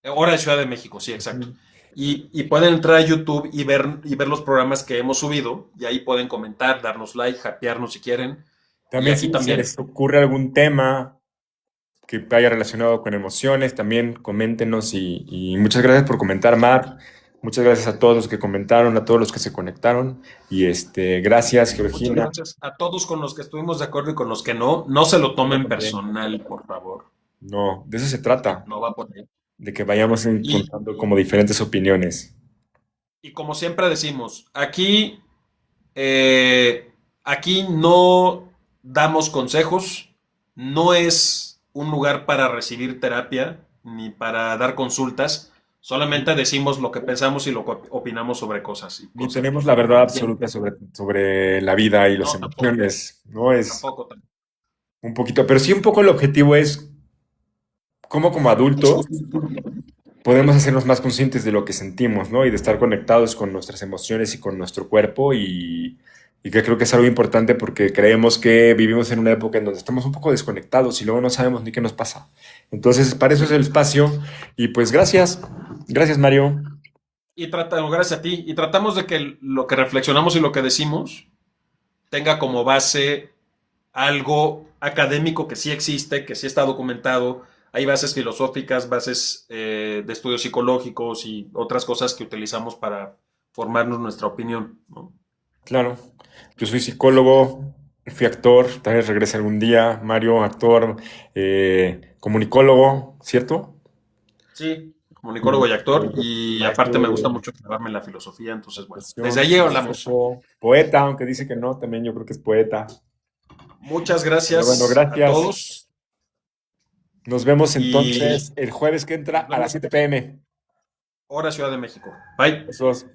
Hora de Ciudad de México, sí, exacto. Ujú. Y pueden entrar a YouTube y ver los programas que hemos subido. Y ahí pueden comentar, darnos like, hapearnos si quieren. Y También aquí si se también. les ocurre algún tema que haya relacionado con emociones, también coméntenos y muchas gracias por comentar, Mar. Muchas gracias a todos los que comentaron, a todos los que se conectaron y gracias, Muchas Georgina. gracias a todos con los que estuvimos de acuerdo y con los que no. No se lo tomen También. personal, por favor. No, de eso se trata, No va por ahí. de que vayamos Y, encontrando como diferentes opiniones. y como siempre decimos, aquí no damos consejos, no es un lugar para recibir terapia ni para dar consultas, solamente decimos lo que pensamos y lo que opinamos sobre cosas y Ni cosas. tenemos la verdad absoluta sobre la vida y las No, tampoco, emociones, no es tampoco. un poquito, pero sí un poco el objetivo es cómo como adultos podemos hacernos más conscientes de lo que sentimos, ¿no? Y de estar conectados con nuestras emociones y con nuestro cuerpo y que creo que es algo importante porque creemos que vivimos en una época en donde estamos un poco desconectados y luego no sabemos ni qué nos pasa. Entonces, para eso es el espacio y pues gracias Mario. Y tratamos, gracias a ti, y tratamos de que lo que reflexionamos y lo que decimos tenga como base algo académico que sí existe, que sí está documentado. Hay bases filosóficas, bases de estudios psicológicos y otras cosas que utilizamos para formarnos nuestra opinión, ¿no? Claro, yo soy psicólogo, fui actor, tal vez regrese algún día, Mario, actor, comunicólogo, ¿cierto? Sí, comunicólogo y actor, y aparte Maestro me gusta de mucho clavarme en la filosofía, entonces bueno, desde educación, ahí hablamos. filósofo, poeta, aunque dice que no, también yo creo que es poeta. Muchas Pero bueno, gracias a gracias. todos Nos vemos y entonces el jueves que entra nos a las vemos 7 p.m. ahora Ciudad de México. Bye. Besos.